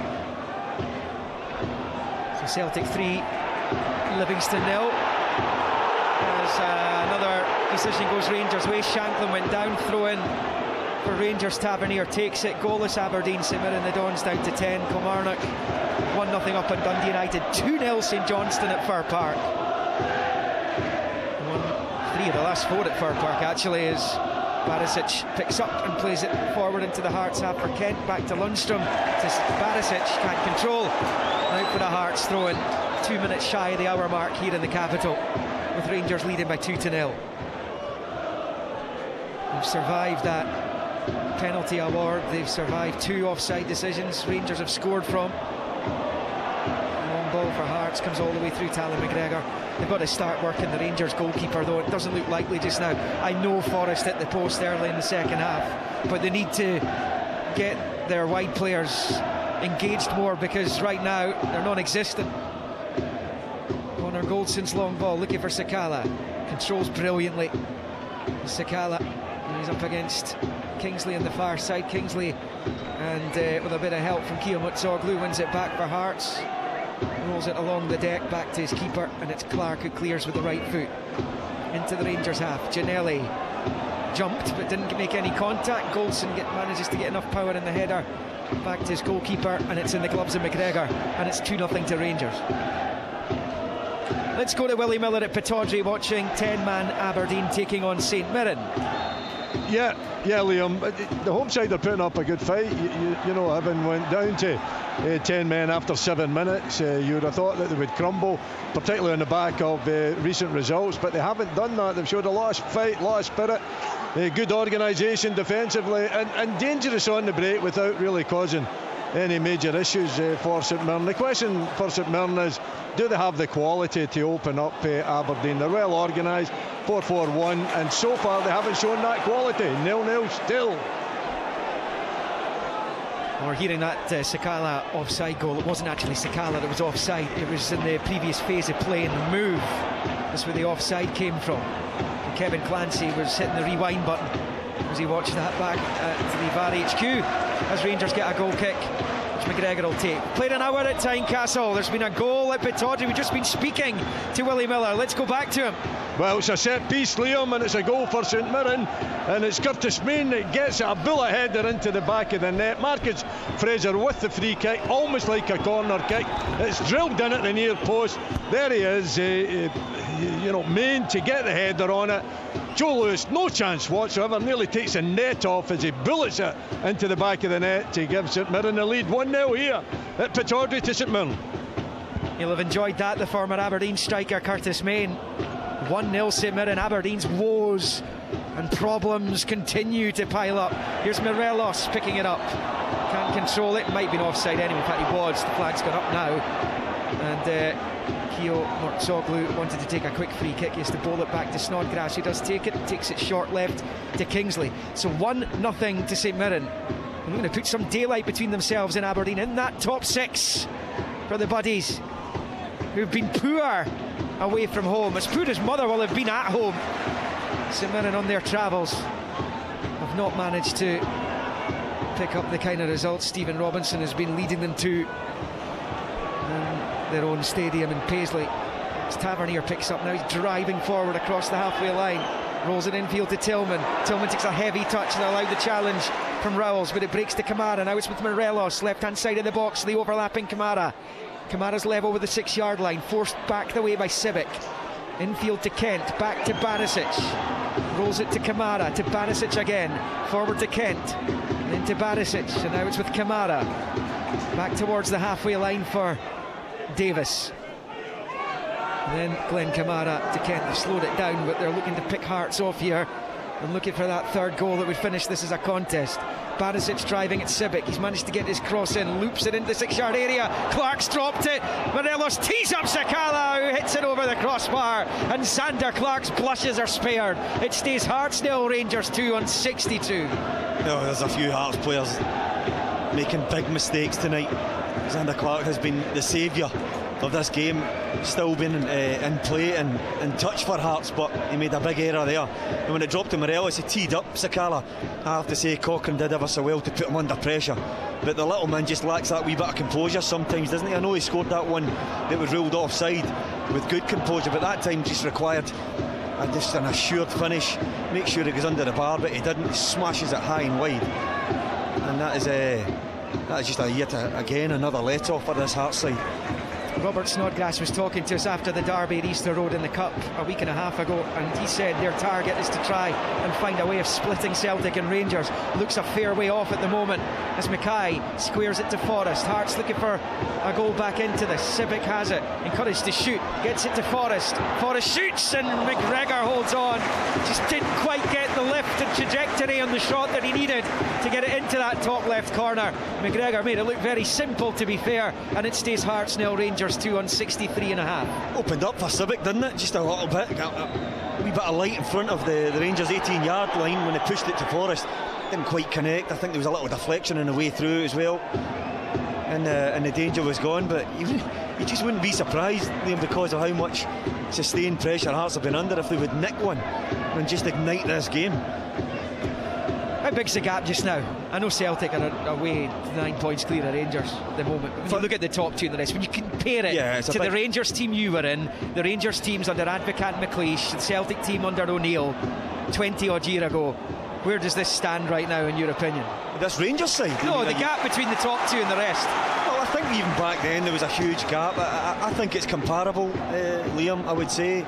So Celtic 3, Livingston 0. As another decision goes Rangers' way. Shanklin went down, throw in for Rangers. Tavernier takes it. Goalless Aberdeen. St Mirren the Dons down to 10. Kilmarnock 1-0 up on Dundee United. 2-0 St Johnstone at Fir Park. Won 3 of the last 4 at Fir Park actually, as Barisic picks up and plays it forward into the Hearts half for Kent. Back to Lundstrom, to Barisic, can't control. Out for the Hearts, throw-in 2 minutes shy of the hour mark here in the capital, with Rangers leading by 2-0. They've survived that penalty award. They've survived 2 offside decisions Rangers have scored from. Long ball for Hearts, comes all the way through to Alan McGregor. They've got to start working the Rangers goalkeeper, though it doesn't look likely just now. I know Forrest hit the post early in the second half, but they need to get their wide players engaged more, because right now they're non-existent. Connor Goldson's long ball, looking for Sakala, controls brilliantly. Sakala, he's up against Kingsley on the far side. Kingsley, and with a bit of help from Keo Mutsoglu, wins it back for Hearts, rolls it along the deck back to his keeper, and it's Clark who clears with the right foot into the Rangers half. Giannelli jumped but didn't make any contact. Goldson manages to get enough power in the header back to his goalkeeper, and it's in the gloves of McGregor, and it's 2-0 to Rangers. Let's go to Willie Miller at Pittodrie, watching 10-man Aberdeen taking on St Mirren. Yeah, Liam, the home side are putting up a good fight. You know, Evan went down to 10 men after 7 minutes. You would have thought that they would crumble, particularly on the back of recent results, but they haven't done that. They've showed a lot of fight, a lot of spirit, good organisation defensively, and dangerous on the break without really causing any major issues for St Mirren. The question for St Mirren is, do they have the quality to open up Aberdeen? They're well organised, 4-4-1, and so far they haven't shown that quality. 0-0 still. We're hearing that Sakala offside goal. It wasn't actually Sakala that was offside, it was in the previous phase of play, in the move. That's where the offside came from. And Kevin Clancy was hitting the rewind button as he watched that back at the VAR HQ, as Rangers get a goal kick, which McGregor will take. Played an hour at Tynecastle. There's been a goal at Pittodrie. We've just been speaking to Willie Miller. Let's go back to him. Well, it's a set piece, Liam, and it's a goal for St Mirren, and it's Curtis Main that gets a bullet header into the back of the net. Marcus Fraser with the free kick, almost like a corner kick. It's drilled in at the near post. There he is, Main to get the header on it. Joe Lewis, no chance whatsoever, nearly takes the net off as he bullets it into the back of the net to give St Mirren the lead. 1-0 here at Pittodrie to St Mirren. You'll have enjoyed that, the former Aberdeen striker Curtis Main. 1-0 St Mirren. Aberdeen's woes and problems continue to pile up. Here's Morelos picking it up, can't control it, might be an offside anyway. In fact, he was. The flag's gone up now, and Keo Mutsoglu wanted to take a quick free kick. He has to bowl it back to Snodgrass, who does take it, takes it short left to Kingsley. So 1-0 to St Mirren. I'm going to put some daylight between themselves and Aberdeen in that top 6 for the Buddies, who've been poor away from home, as poor as Motherwell have been at home. St Mirren on their travels have not managed to pick up the kind of results Stephen Robinson has been leading them to in their own stadium in Paisley. As Tavernier picks up now, he's driving forward across the halfway line, rolls it infield to Tillman. Tillman takes a heavy touch and allowed the challenge from Rowells, but it breaks to Kamara. Now it's with Morelos, left hand side of the box, the overlapping Kamara. Kamara's level with the 6-yard line, forced back the way by Civic. Infield to Kent, back to Barisic, rolls it to Kamara, to Barisic again, forward to Kent, then to Barisic, and now it's with Kamara. Back towards the halfway line for Davis. And then Glenn Kamara to Kent. They've slowed it down, but they're looking to pick Hearts off here and looking for that third goal that would finish this as a contest. Barisic driving at Civic. He's managed to get his cross in, loops it into the 6-yard area. Clark's dropped it. Morelos tees up Sakala, who hits it over the crossbar, and Sander Clark's blushes are spared. It stays Hearts 0, Rangers 2 on 62. There's a few Hearts players making big mistakes tonight. Sander Clark has been the saviour of this game, still been in play and in touch for Hearts, but he made a big error there. And when it dropped to Morelos, he teed up Sakala. I have to say Cochrane did ever so well to put him under pressure, but the little man just lacks that wee bit of composure sometimes, doesn't he? I know he scored that one that was ruled offside with good composure, but that time just required just an assured finish, make sure it goes under the bar, but he didn't. He smashes it high and wide, and that is just a yet again another let off for this Hearts side. Robert Snodgrass was talking to us after the derby at Easter Road in the Cup a week and a half ago, and he said their target is to try and find a way of splitting Celtic and Rangers. Looks a fair way off at the moment as Mackay squares it to Forrest. Hearts looking for a goal back into this. Civic has it, encouraged to shoot, gets it to Forrest. Forrest shoots and McGregor holds on. Just didn't quite get the lift and trajectory on the shot that he needed to get it into that top left corner. McGregor made it look very simple, to be fair, and it stays Hearts 0, Rangers 2 on 63.5. Opened up for Civic, didn't it? Just a little bit. A wee bit of light in front of the Rangers 18-yard line when they pushed it to Forrest. Didn't quite connect. I think there was a little deflection on the way through as well, and the danger was gone. But you just wouldn't be surprised, Liam, because of how much sustained pressure Hearts have been under, if they would nick one and just ignite this game. How big's the gap just now? I know Celtic are away 9 points clear of Rangers at the moment. When you look at the top two in the rest, when you compare it to the Rangers team you were in, the Rangers teams under Advocat McLeish, the Celtic team under O'Neill 20 odd year ago, where does this stand right now in your opinion? This Rangers side? No, the gap between the top two and the rest. Well, I think even back then there was a huge gap. I think it's comparable, Liam, I would say.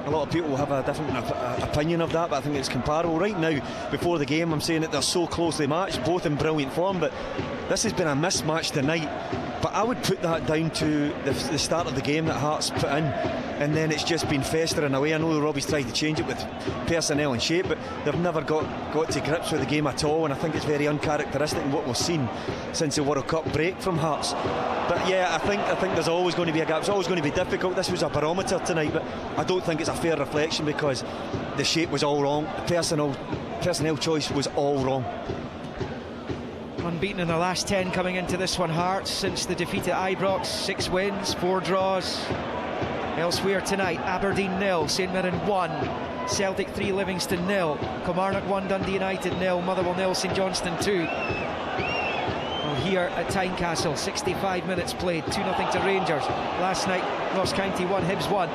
A lot of people have a different opinion of that, but I think it's comparable. Right now, before the game, I'm saying that they're so closely matched, both in brilliant form, but this has been a mismatch tonight. But I would put that down to the start of the game that Hearts put in, and then it's just been festering away. I know Robbie's tried to change it with personnel and shape, but they've never got to grips with the game at all, and I think it's very uncharacteristic in what we've seen since the World Cup break from Hearts. But yeah, I think there's always going to be a gap. It's always going to be difficult. This was a barometer tonight, but I don't think it's a fair reflection because the shape was all wrong. The personnel choice was all wrong. Unbeaten in the last 10 coming into this one, Hearts, since the defeat at Ibrox. 6 wins, 4 draws. Elsewhere tonight, Aberdeen 0, St Mirren 1, Celtic 3, Livingston 0, Kilmarnock 1, Dundee United 0, Motherwell 0, St Johnstone 2. Here at Tynecastle, 65 minutes played, 2-0 to Rangers. Last night, Ross County 1, Hibs 1.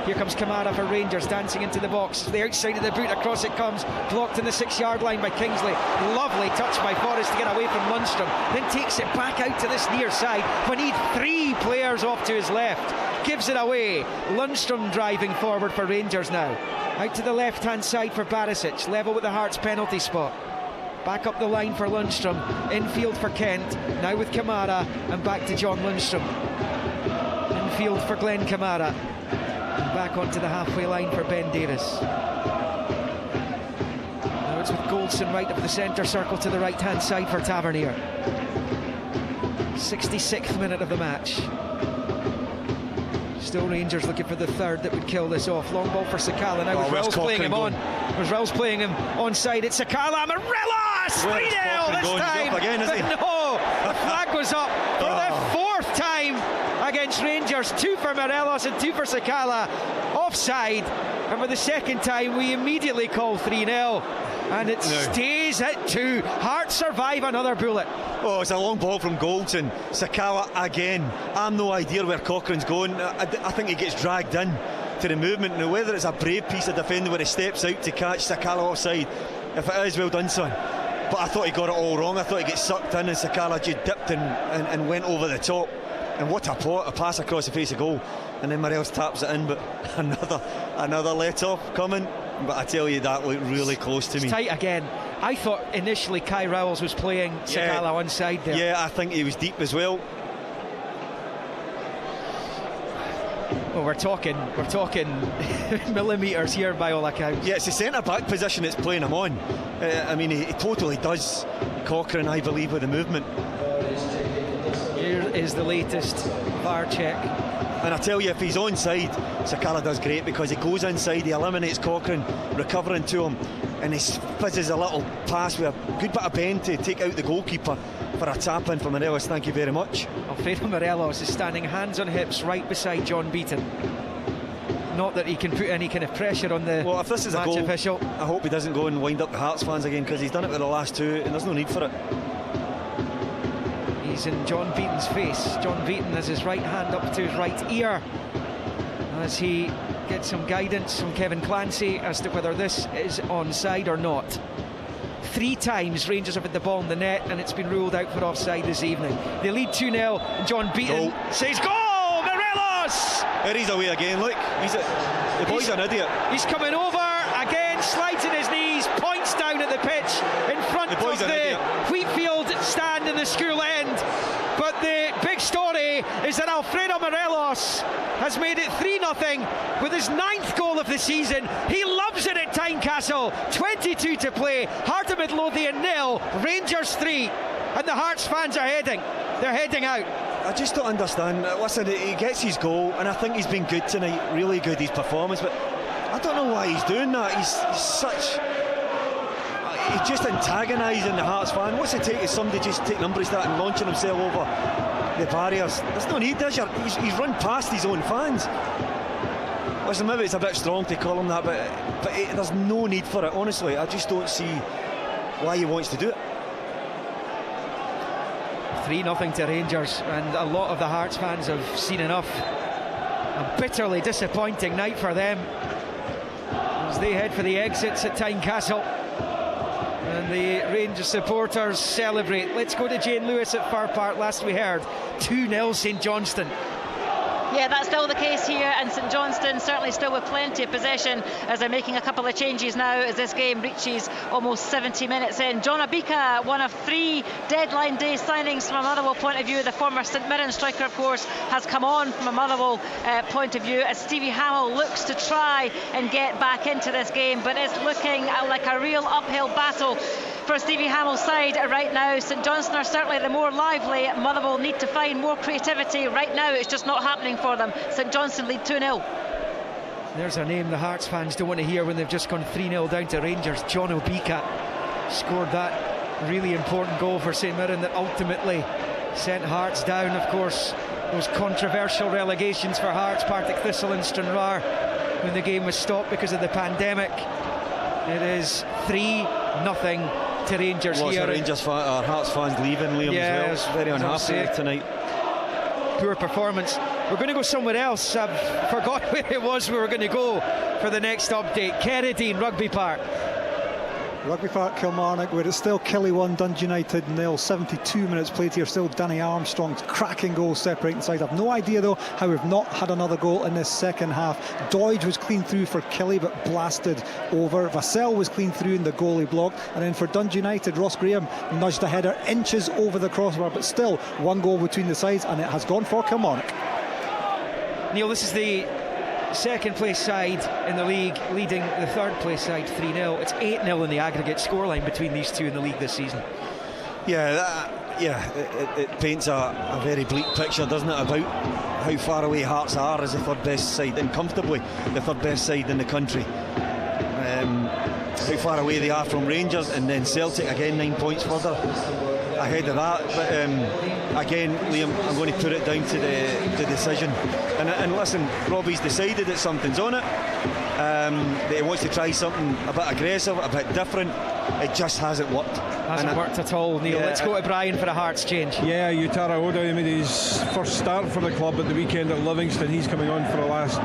Here comes Kamara for Rangers, dancing into the box. The outside of the boot, across it comes, blocked in the 6-yard line by Kingsley. Lovely touch by Forrest to get away from Lundstrom, then takes it back out to this near side when he'd 3 players off to his left. Gives it away. Lundstrom driving forward for Rangers now. Out to the left-hand side for Barisic, level with the Hearts penalty spot. Back up the line for Lundstrom, infield for Kent, now with Kamara, and back to John Lundstrom. Infield for Glenn Kamara, and back onto the halfway line for Ben Davis. Now it's with Goldson right of the centre circle to the right-hand side for Tavernier. 66th minute of the match. Still Rangers looking for the third that would kill this off. Long ball for Sakala. Now Rell's playing him on. Rell's playing him onside. It's Sakala. Morelos! 3-0 this time. Again, isn't he? No, the flag was up for the 4th time against Rangers. 2 for Morelos and 2 for Sakala. Offside. And for the 2nd time, we immediately call 3-0. And it stays at 2. Hearts survive another bullet. Oh, it's a long ball from Goldson. Sakala again. I have no idea where Cochrane's going. I think he gets dragged in to the movement. Now, whether it's a brave piece of defending where he steps out to catch Sakala offside, if it is, well done, son. But I thought he got it all wrong. I thought he gets sucked in, and Sakala just dipped and went over the top. And what a pass across the face of goal. And then Morelos taps it in, but another let off coming. But I tell you, that looked really close to me. It's tight again. I thought initially Kai Rowles was playing Sakala onside there. Yeah, I think he was deep as well. Well, we're talking millimetres here by all accounts. Yeah, it's the centre-back position it's playing him on. I mean, he totally does Cochrane, I believe, with the movement. Here is the latest VAR check. And I tell you, if he's onside, Sakala does great because he goes inside, he eliminates Cochrane, recovering to him, and he fizzes a little pass with a good bit of bend to take out the goalkeeper for a tap-in for Morelos. Thank you very much. Alfredo Morelos is standing hands on hips right beside John Beaton. Not that he can put any kind of pressure on the if this is match a goal, official. I hope he doesn't go and wind up the Hearts fans again, because he's done it with the last 2 and there's no need for it. He's in John Beaton's face. John Beaton has his right hand up to his right ear as he gets some guidance from Kevin Clancy as to whether this is onside or not. 3 times Rangers have had the ball in the net and it's been ruled out for offside this evening. They lead 2-0 and John Beaton says goal! Morelos! There he's away again, look. The boy's an idiot. He's coming over again, slides in his knees, points down at the pitch in front of the Wheatfield stand in the school end. But the big story is that Alfredo Morelos has made it 3-0 with his 9th goal of the season. He loves it at Tynecastle. 22 to play. Heart of Midlothian 0, Rangers 3, and the Hearts fans are heading. They're heading out. I just don't understand. Listen, he gets his goal, and I think he's been good tonight. Really good, his performance. But I don't know why he's doing that. He's just antagonising the Hearts fan. What's it take if somebody just take number of that and launching himself over the barriers? There's no need, does there? He's run past his own fans. Listen, maybe it's a bit strong to call him that, but there's no need for it. Honestly, I just don't see why he wants to do it. 3-0 to Rangers, and a lot of the Hearts fans have seen enough. A bitterly disappointing night for them as they head for the exits at Tynecastle. And the Rangers supporters celebrate. Let's go to Jane Lewis at Fir Park. Last we heard, 2-0 St Johnstone. Yeah, that's still the case here, and St Johnstone certainly still with plenty of possession as they're making a couple of changes now as this game reaches almost 70 minutes in. John Obika, one of 3 deadline day signings from a Motherwell point of view. The former St Mirren striker, of course, has come on from a Motherwell point of view as Stevie Hamill looks to try and get back into this game, but it's looking like a real uphill battle for Stevie Hamill's side right now. St Johnstone are certainly the more lively. Motherwell need to find more creativity. Right now it's just not happening for them. St Johnstone lead 2-0. There's a name the Hearts fans don't want to hear when they've just gone 3-0 down to Rangers. John Obika scored that really important goal for St Mirren that ultimately sent Hearts down. Of course, those controversial relegations for Hearts, Partick Thistle and Stranraer, when the game was stopped because of the pandemic. It is 3-0 to Rangers Lots here. of Rangers Hearts fans leaving, Liam, as well. Very unhappy tonight. Poor performance. We're going to go somewhere else. I've forgot where it was we were going to go for the next update. Ceredian Rugby Park. Rugby Park, Kilmarnock, where it's still Killy 1, Dundee United 0. 72 minutes played here. Still Danny Armstrong's cracking goal separating sides. I've no idea though how we've not had another goal in this second half. Doidge was clean through for Killy but blasted over. Vassell was clean through and the goalie blocked. And then for Dundee United, Ross Graham nudged the header inches over the crossbar, but still 1 goal between the sides, and it has gone for Kilmarnock. Neil, this is the second place side in the league leading the third place side 3-0. It's 8-0 in the aggregate scoreline between these two in the league this season. It paints a very bleak picture, doesn't it, about how far away Hearts are as the third best side, and comfortably the third best side in the country. How far away they are from Rangers, and then Celtic again 9 points further ahead of that. But again, Liam, I'm going to put it down to the decision. And listen, Robbie's decided that something's on it. That he wants to try something a bit aggressive, a bit different. It just hasn't worked. Hasn't worked at all, Neil. Let's go to Brian for a Hearts change. Yeah, Utara Oda made his first start for the club at the weekend at Livingston. He's coming on for the last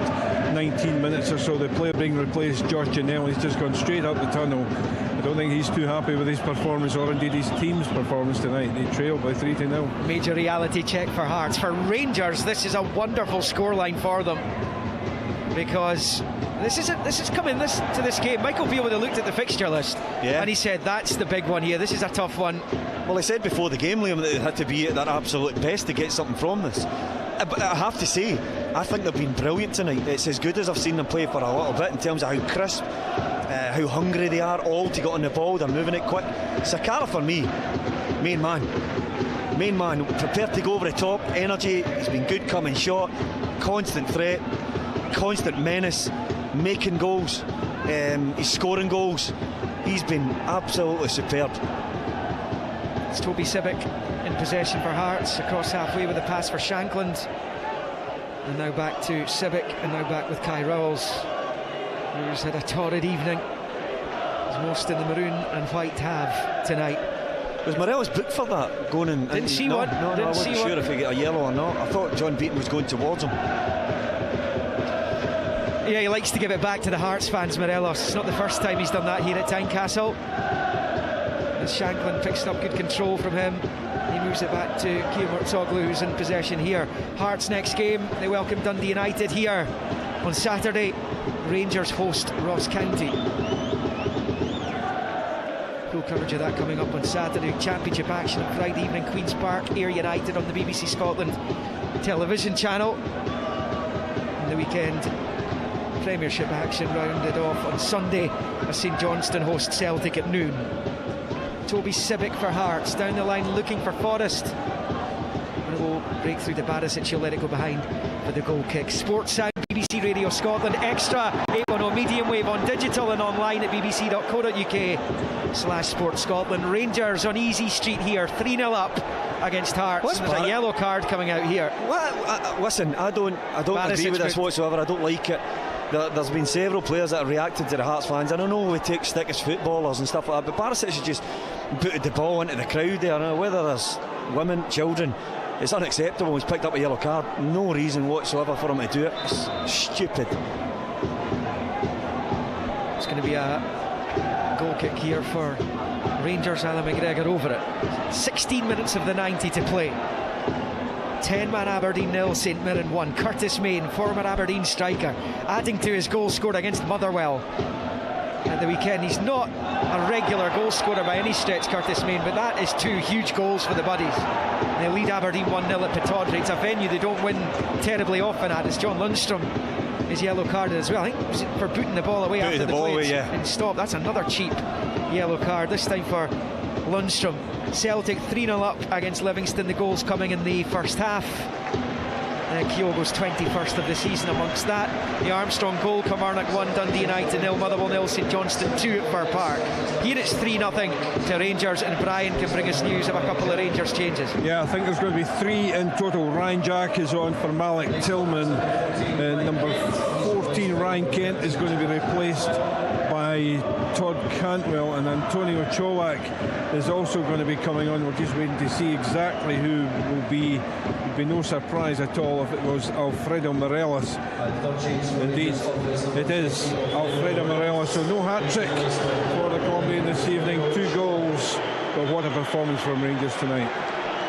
19 minutes or so. The player being replaced, George Janelle, he's just gone straight up the tunnel. I don't think he's too happy with his performance, or indeed his team's performance tonight. They trailed by 3-0. Major reality check for Hearts. For Rangers, this is a wonderful scoreline for them, because this is coming to this game. Michael Beale would have looked at the fixture list and he said that's the big one here. This is a tough one. Well, I said before the game, Liam, that they had to be at their absolute best to get something from this. But I have to say, I think they've been brilliant tonight. It's as good as I've seen them play for a little bit in terms of how crisp, how hungry they are all to get on the ball. They're moving it quick. Sakara, for me, main man, prepared to go over the top. Energy, he's been good coming shot, constant threat, constant menace, making goals, he's scoring goals. He's been absolutely superb. It's Toby Sibbick in possession for Hearts, across halfway with a pass for Shankland, and now back to Sibbick, and now back with Kai Rowles, who's had a torrid evening, as most in the maroon and white have tonight. Was Morelos booked for that, going in? Didn't see one. No, I wasn't sure if he got a yellow or not. I thought John Beaton was going towards him. Yeah, he likes to give it back to the Hearts fans, Morelos. It's not the first time he's done that here at Tynecastle. As Shanklin picks up good control from him, he moves it back to Kilmarnock, who's in possession here. Hearts next game, they welcome Dundee United here on Saturday. Rangers host Ross County. Full coverage of that coming up on Saturday. Championship action on Friday evening, Queen's Park, Ayr United on the BBC Scotland television channel. In the weekend, Premiership action rounded off on Sunday as St Johnstone host Celtic at noon. Toby Sibic for Hearts, down the line looking for Forrest. And it will break through the Barisic, he'll let it go behind for the goal kick. Sports Sound, BBC Radio Scotland Extra, 810 medium wave on digital and online at bbc.co.uk/Sports Scotland. Rangers on easy street here, 3-0 up against Hearts. There's a yellow card coming out here. Listen, I don't agree with this whatsoever. I don't like it. There's been several players that have reacted to the Hearts fans, and I know we take stick as footballers and stuff like that, but Barisic has just booted the ball into the crowd there. Now, whether there's women, children, it's unacceptable. He's picked up a yellow card. No reason whatsoever for him to do it. It's stupid. It's going to be a goal kick here for Rangers. Alan McGregor over it. 16 minutes of the 90 to play. 10-man Aberdeen 0, St Mirren 1. Curtis Main, former Aberdeen striker, adding to his goal scored against Motherwell at the weekend. He's not a regular goal scorer by any stretch, Curtis Main, but that is 2 huge goals for the Buddies. They lead Aberdeen 1-0 at Pittodrie. It's a venue they don't win terribly often at. It's John Lundstrom is yellow carded as well. I think it was for booting the ball away after the play and stop. That's another cheap yellow card, this time for Lundstrom. Celtic 3-0 up against Livingston. The goals coming in the first half. Kyogo's 21st of the season amongst that. The Armstrong goal, Kilmarnock 1, Dundee United 0, Motherwell 0, St Johnstone 2 at Fir Park. Here it's 3-0 to Rangers, and Brian can bring us news of a couple of Rangers changes. Yeah, I think there's going to be 3 in total. Ryan Jack is on for Malik Tillman. Number 14, Ryan Kent, is going to be replaced by Todd Cantwell, and Antonio Cholak is also going to be coming on. We're just waiting to see exactly who will be. It would be no surprise at all if it was Alfredo Morelos. Indeed, it is Alfredo Morelos. So no hat-trick for the Colombian this evening. 2 goals, but what a performance from Rangers tonight.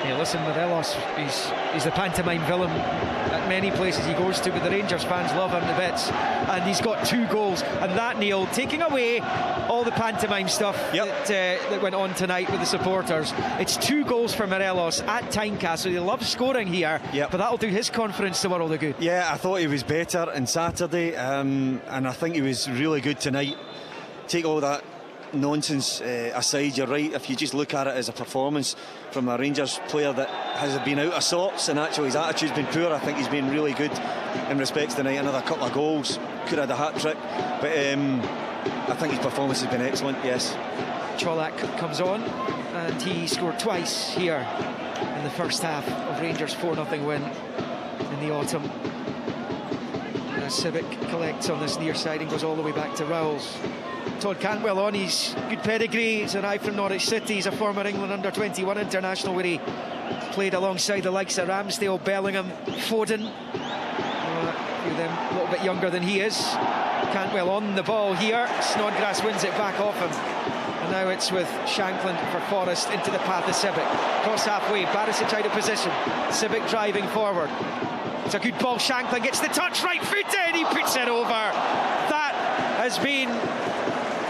Yeah, listen, Morelos, he's the pantomime villain at many places he goes to, but the Rangers fans love him to bits, and he's got 2 goals, and that, Neil, taking away all the pantomime stuff that went on tonight with the supporters, it's 2 goals for Morelos at Tynecastle. He loves scoring here, but that'll do his confidence the world of good. Yeah, I thought he was better on Saturday, and I think he was really good tonight. Take all that nonsense aside, you're right. If you just look at it as a performance from a Rangers player that has been out of sorts, and actually his attitude's been poor, I think he's been really good in respects tonight. Another couple of goals, could have had a hat-trick, but I think his performance has been excellent. Yes, Cholak comes on, and he scored twice here in the first half of Rangers' 4-0 win in the autumn. Civic collects on this near side and goes all the way back to Rowles. Todd Cantwell on, he's good pedigree. He's arrived from Norwich City. He's a former England under-21 international where he played alongside the likes of Ramsdale, Bellingham, Foden. A few of them a little bit younger than he is. Cantwell on the ball here. Snodgrass wins it back off him. And now it's with Shanklin for Forrest into the path of Sibic. Cross halfway, Barisic out of position. Sibic driving forward. It's a good ball. Shanklin gets the touch, right footed. He puts it over. That has been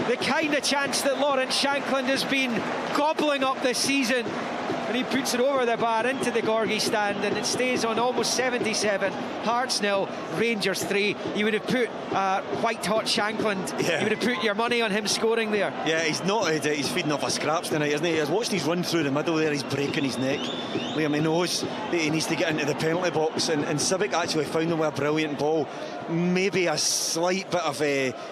the kind of chance that Lawrence Shanklin has been gobbling up this season, and he puts it over the bar into the Gorgie stand, and it stays on almost 77. Hearts 0, Rangers 3. You would have put white hot Shanklin. You would have put your money on him scoring there. Yeah, he's not. He's feeding off of scraps tonight, isn't he? He's watched his run through the middle there. He's breaking his neck. Liam, he knows that he needs to get into the penalty box, and Sibic actually found him with a brilliant ball. Maybe a slight bit of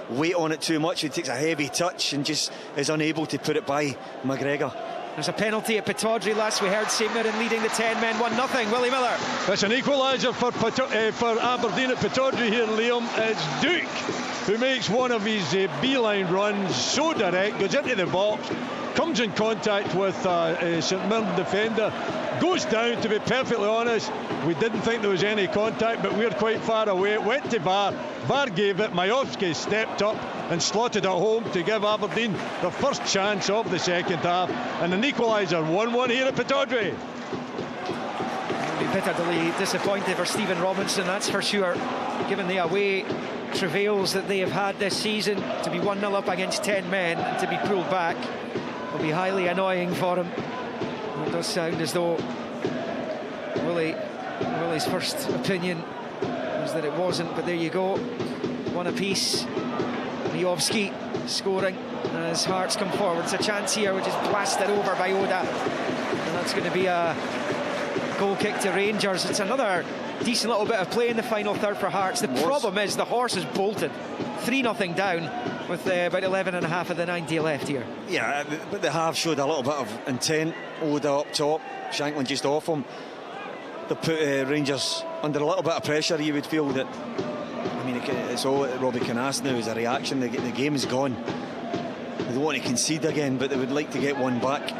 weight on it too much. He takes a heavy touch and just is unable to put it by McGregor. There's a penalty at Pittodrie. Last we heard St Mirren leading the 10 men 1-0. Willie Miller. It's an equaliser for Aberdeen at Pittodrie here, Liam. It's Duke who makes one of his beeline runs, so direct, goes into the box, comes in contact with St Mirren defender, goes down. To be perfectly honest, we didn't think there was any contact, but we're quite far away. It went to VAR. VAR gave it. Majowski stepped up, and slotted it home to give Aberdeen the first chance of the second half, and an equaliser. 1-1 here at Pittodrie. Be bitterly disappointed for Stephen Robinson, that's for sure, given the away travails that they have had this season. To be 1-0 up against 10 men and to be pulled back will be highly annoying for him. It does sound as though Willie's first opinion was that it wasn't, but there you go. One apiece. Miovski scoring as Hearts come forward. It's a chance here which is blasted over by Oda, and that's going to be a goal kick to Rangers. It's another decent little bit of play in the final third for Hearts. The problem is the horse has bolted. 3-0 down with about 11 and a half of the 90 left here. Yeah, but they have showed a little bit of intent. Oda up top, Shanklin just off him. They put Rangers under a little bit of pressure. You would feel that, I mean, it's all Robbie can ask now is a reaction. The game is gone. They don't want to concede again, but they would like to get one back.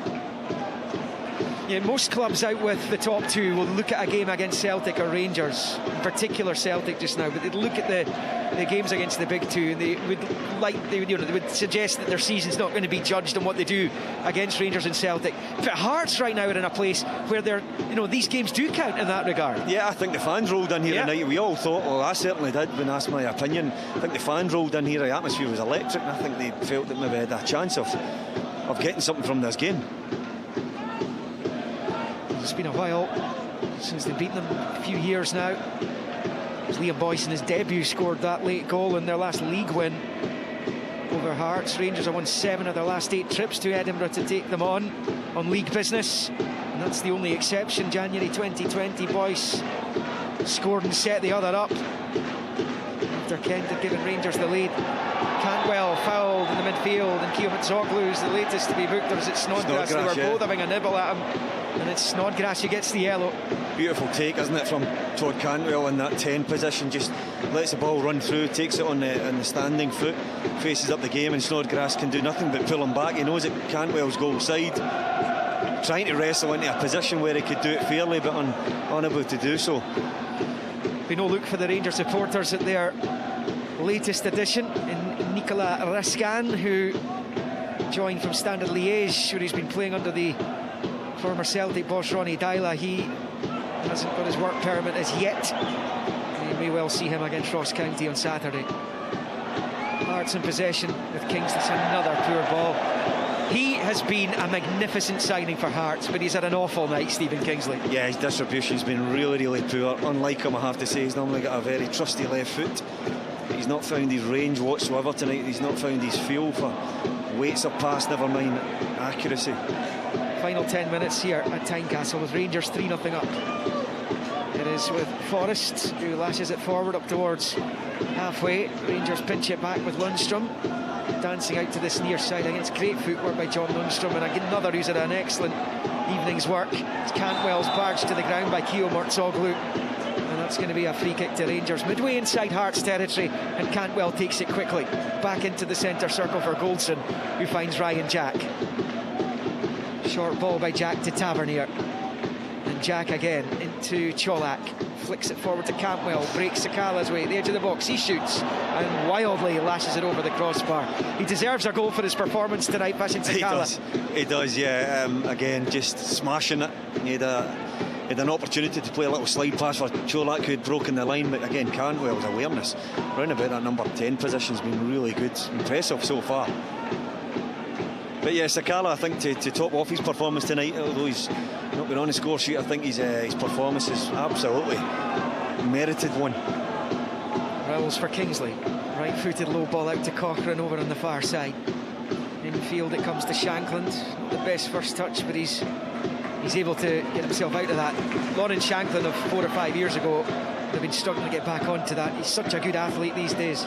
Yeah, most clubs out with the top two will look at a game against Celtic or Rangers, in particular Celtic just now, but they'd look at the games against the big two, and they would suggest that their season's not going to be judged on what they do against Rangers and Celtic. But Hearts right now are in a place where they're, these games do count in that regard. Yeah, I think the fans rolled in here tonight. We all thought, well, I certainly did when asked my opinion. I think the fans rolled in here. The atmosphere was electric, and I think they felt that maybe had a chance of getting something from this game. It's been a while since they've beaten them, a few years now. Liam Boyce in his debut scored that late goal in their last league win over Hearts. Rangers have won 7 of their last 8 trips to Edinburgh to take them on league business, and that's the only exception. January 2020, Boyce scored and set the other up after Kent had given Rangers the lead. Cantwell fouled in the midfield, and Kilmarnock is the latest to be booked. Or is it Snodgrass? They were both having a nibble at him, and it's Snodgrass who gets the yellow. Beautiful take, isn't it, from Todd Cantwell in that 10 position. Just lets the ball run through, takes it on the standing foot, faces up the game, and Snodgrass can do nothing but pull him back. He knows it Cantwell's goal side, trying to wrestle into a position where he could do it fairly, but unable to do so. Be no look for the Rangers supporters at their latest addition in Nicolas Rascan, who joined from Standard Liège, where he's been playing under the former Celtic boss Ronnie Dyla. He hasn't got his work permit as yet. You may well see him against Ross County on Saturday. Hearts in possession with Kingsley. It's another poor ball. He has been a magnificent signing for Hearts, but he's had an awful night, Stephen Kingsley. Yeah, his distribution's been really, really poor. Unlike him, I have to say, he's normally got a very trusty left foot. He's not found his range whatsoever tonight. He's not found his feel for weights of pass, never mind accuracy. Final 10 minutes here at Tynecastle with Rangers 3-0 up. It is with Forrest, who lashes it forward up towards halfway. Rangers pinch it back with Lundstrom, dancing out to this near side against great footwork by John Lundstrom, and another who's had an excellent evening's work. It's Cantwell's barged to the ground by Kilmarnock, and that's going to be a free kick to Rangers midway inside Hearts territory, and Cantwell takes it quickly back into the centre circle for Goldson, who finds Ryan Jack. Short ball by Jack to Tavernier, and Jack again into Cholak, flicks it forward to Cantwell, breaks Sakala's way, the edge of the box, he shoots and wildly lashes it over the crossbar. He deserves a goal for his performance tonight, Vashin Sakala. He does, yeah. Again, just smashing it. He had an opportunity to play a little slide pass for Cholak, who had broken the line, but again, Cantwell's awareness round about that number 10 position has been really good, impressive so far. But yeah, Sakala, I think to top off his performance tonight, although he's not been on the score sheet, I think his performance is absolutely merited one. Rolls for Kingsley, right-footed low ball out to Cochrane over on the far side. Infield it comes to Shankland, not the best first touch, but he's able to get himself out of that. Lawrence Shankland of 4 or 5 years ago, they've been struggling to get back onto that. He's such a good athlete these days.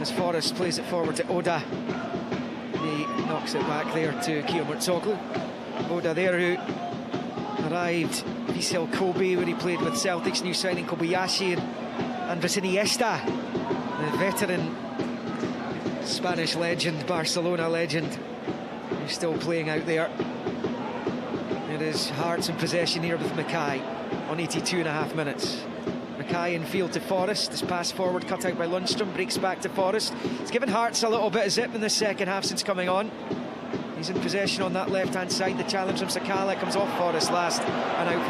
As Forrest plays it forward to Oda, he knocks it back there to Kilmarnock. Oda there, who arrived Vissel Kobe, where he played with Celtic's new signing Kobayashi, and Iniesta, the veteran Spanish legend, Barcelona legend, who's still playing out there. It is Hearts in possession here with Mackay on 82.5 minutes. Mackay in field to Forrest. This pass forward cut out by Lundstrom, breaks back to Forrest. It's given Hearts a little bit of zip in the second half since coming on. He's in possession on that left-hand side. The challenge from Sakala comes off Forrest last and out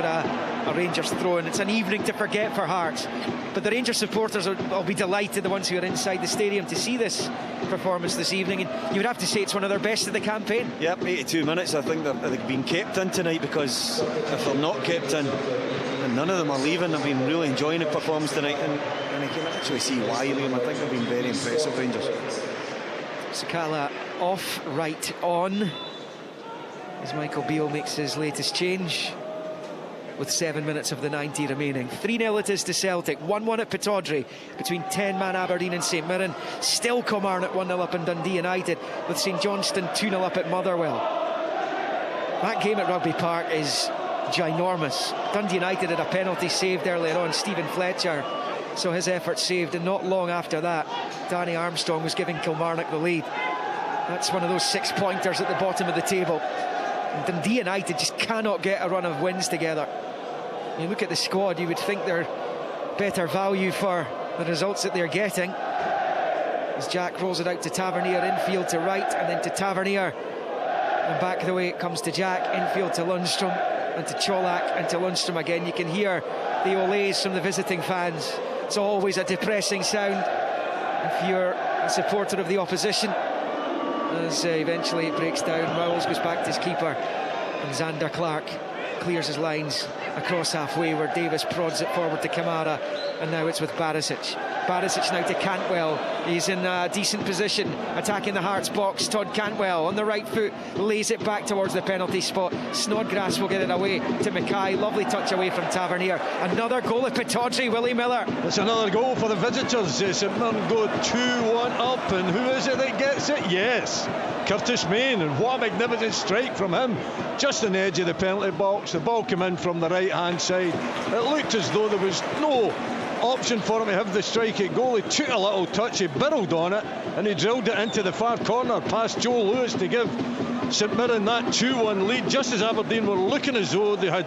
for a Rangers throw-in. It's an evening to forget for Hearts, but the Rangers supporters will be delighted, the ones who are inside the stadium, to see this performance this evening. And you would have to say it's one of their best of the campaign. Yep, 82 minutes. I think they've been kept in tonight, because if they're not kept in, and none of them are leaving, I've been really enjoying the performance tonight, and I can actually see why, Liam. I think they've been very impressive, Rangers. Sakala off, right on, as Michael Beale makes his latest change with 7 minutes of the 90 remaining. 3-0 it is to Celtic, 1-1 at Pittodrie between 10-man Aberdeen and St Mirren. Still Kilmarnock 1-0 up in Dundee United, with St Johnstone 2-0 up at Motherwell. That game at Rugby Park is ginormous. Dundee United had a penalty saved earlier on, Stephen Fletcher, so his effort saved, and not long after that Danny Armstrong was giving Kilmarnock the lead. That's one of those 6-pointers at the bottom of the table, and Dundee United just cannot get a run of wins together. You look at the squad, you would think they're better value for the results that they're getting, as Jack rolls it out to Tavernier, infield to right, and then to Tavernier, and back the way it comes to Jack, infield to Lundstrom, and to Cholak, and to Lundstrom again. You can hear the olays from the visiting fans. It's always a depressing sound if you're a supporter of the opposition, as eventually it breaks down. Rowles goes back to his keeper, and Xander Clark clears his lines across halfway, where Davis prods it forward to Kamara, and now it's with Barisic. Barisic now to Cantwell. He's in a decent position attacking the Hearts box. Todd Cantwell on the right foot lays it back towards the penalty spot. Snodgrass will get it away to Mackay. Lovely touch away from Tavernier. Another goal at Pittodrie, Willie Miller. It's another goal for the visitors. St Mirren go 2-1 up, and who is it that gets it? Yes, Curtis Main, and what a magnificent strike from him, just on the edge of the penalty box. The ball came in from the right hand side. It looked as though there was no option for him to have the strike at goal. He took a little touch, he birrelled on it, and he drilled it into the far corner past Joe Lewis to give St Mirren that 2-1 lead, just as Aberdeen were looking as though they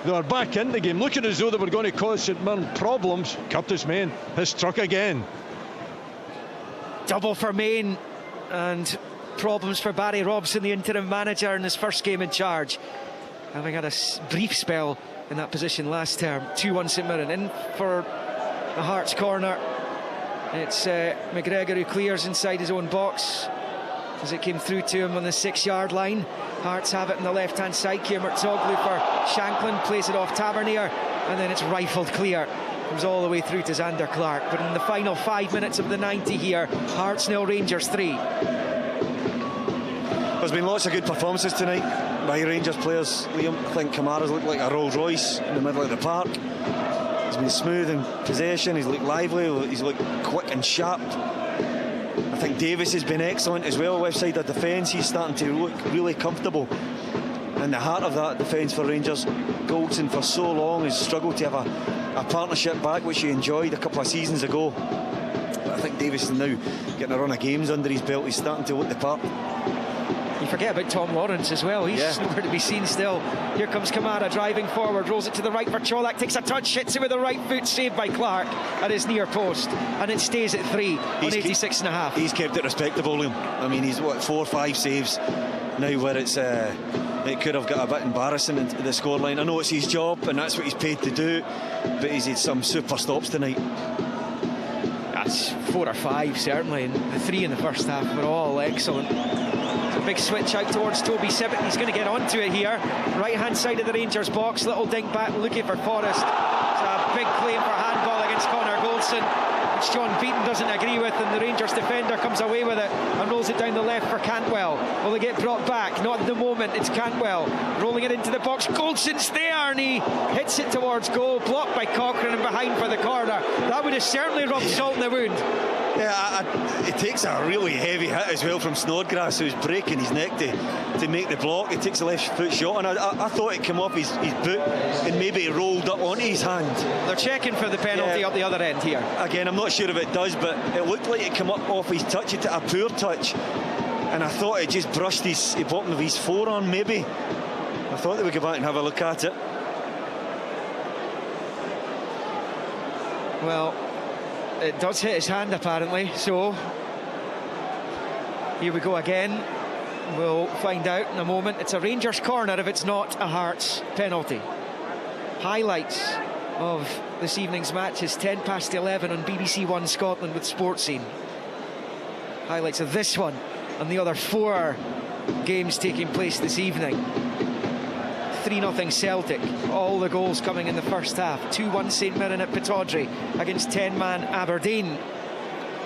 were back in the game, looking as though they were going to cause St Mirren problems. Curtis Main has struck again. Double for Main, and problems for Barry Robson, the interim manager, in his first game in charge, having had a brief spell in that position last term. 2-1 St Mirren. In for the Hearts corner, it's McGregor who clears inside his own box as it came through to him on the 6-yard line. Hearts have it on the left hand side. Kilmarnock for Shanklin, plays it off Tavernier, and then it's rifled clear. Comes all the way through to Xander Clark. But in the final 5 minutes of the 90 here, Hearts 0, Rangers 3. There's been lots of good performances tonight by Rangers players, Liam. I think Kamara's looked like a Rolls Royce in the middle of the park. He's been smooth in possession, he's looked lively, he's looked quick and sharp. I think Davis has been excellent as well, left side of defence. He's starting to look really comfortable in the heart of that defence for Rangers. Goldson for so long has struggled to have a partnership back, which he enjoyed a couple of seasons ago. But I think Davis is now getting a run of games under his belt. He's starting to look the part. You forget about Tom Lawrence as well. He's nowhere to be seen still. Here comes Kamara driving forward, rolls it to the right for Cholak, takes a touch, hits it with the right foot, saved by Clark at his near post, and it stays at 3 on 86.5. He's kept it respectable, Liam. I mean, he's what, 4 or 5 saves now, where it's it could have got a bit embarrassing into the scoreline. I know it's his job and that's what he's paid to do, but he's had some super stops tonight. That's 4 or 5 certainly, and the 3 in the first half were all excellent. A big switch out towards Toby Sibbett. He's going to get onto it here. Right hand side of the Rangers box. Little dink back looking for Forrest. It's a big claim for handball against Connor Goldson, which John Beaton doesn't agree with, and the Rangers defender comes away with it and rolls it down the left for Cantwell. Will it get brought back? Not at the moment. It's Cantwell rolling it into the box. Goldson's there and he hits it towards goal, blocked by Cochrane and behind for the corner. That would have certainly rubbed salt in the wound. Yeah, it takes a really heavy hit as well from Snodgrass, who's breaking his neck to make the block. He takes a left foot shot, and I thought it came off his boot and maybe it rolled up onto his hand. They're checking for the penalty up the other end here. Again, I'm not sure if it does, but it looked like it came up off his touch. It took a poor touch, and I thought it just brushed the bottom of his forearm maybe. I thought they would go back and have a look at it. Well, it does hit his hand apparently, so here we go again. We'll find out in a moment. It's a Rangers corner if it's not a Hearts penalty. Highlights of this evening's match is 11:10 on BBC One Scotland with Sports Scene. Highlights of this one and the other 4 games taking place this evening. 3-0 Celtic, all the goals coming in the first half. 2-1 St Mirren at Pittodrie against 10-man Aberdeen.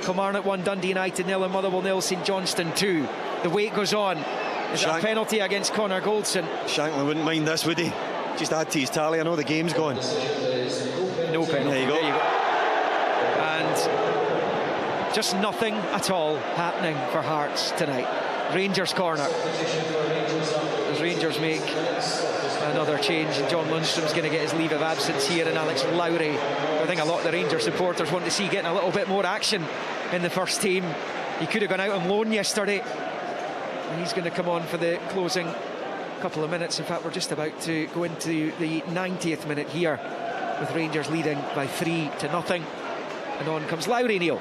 Kilmarnock 1, Dundee United 0 and Motherwell 0, St Johnstone 2. The wait goes on. Is it a penalty against Connor Goldson? Shankland wouldn't mind this, would he? Just add to his tally. I know the game's gone. No penalty. There you go. And just nothing at all happening for Hearts tonight. Rangers corner. As Rangers make another change, John Lundstrom's going to get his leave of absence here, and Alex Lowry, I think a lot of the Rangers supporters want to see getting a little bit more action in the first team. He could have gone out on loan yesterday, and he's going to come on for the closing couple of minutes. In fact, we're just about to go into the 90th minute here, with Rangers leading by 3-0, and on comes Lowry, Neil.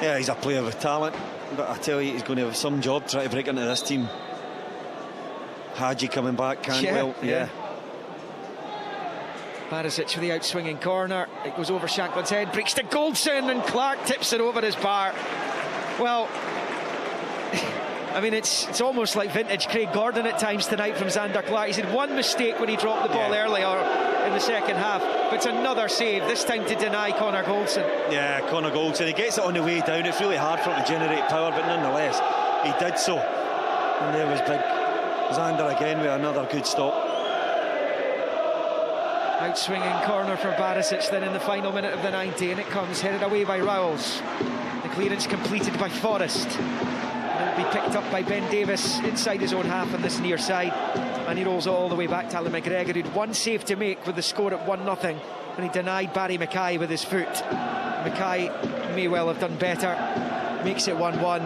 Yeah, he's a player with talent, but I tell you, he's going to have some job trying to break into this team. Hadji coming back, Cantwell, yeah. Barisic for the outswinging corner. It goes over Shankland's head, breaks to Goldson, and Clark tips it over his bar. Well, I mean, it's almost like vintage Craig Gordon at times tonight from Zander Clark. He's had one mistake when he dropped the ball earlier in the second half, but it's another save, this time to deny Connor Goldson. Yeah, Connor Goldson, he gets it on the way down. It's really hard for him to generate power, but nonetheless, he did so. And there was big Zander again with another good stop. Outswinging corner for Barisic then in the final minute of the 90, and it comes headed away by Rowles. The clearance completed by Forrest. And it'll be picked up by Ben Davis inside his own half on this near side, and he rolls all the way back to Alan McGregor, who'd one save to make with the score at 1-0 when he denied Barry Mackay with his foot. Mackay may well have done better, makes it 1-1.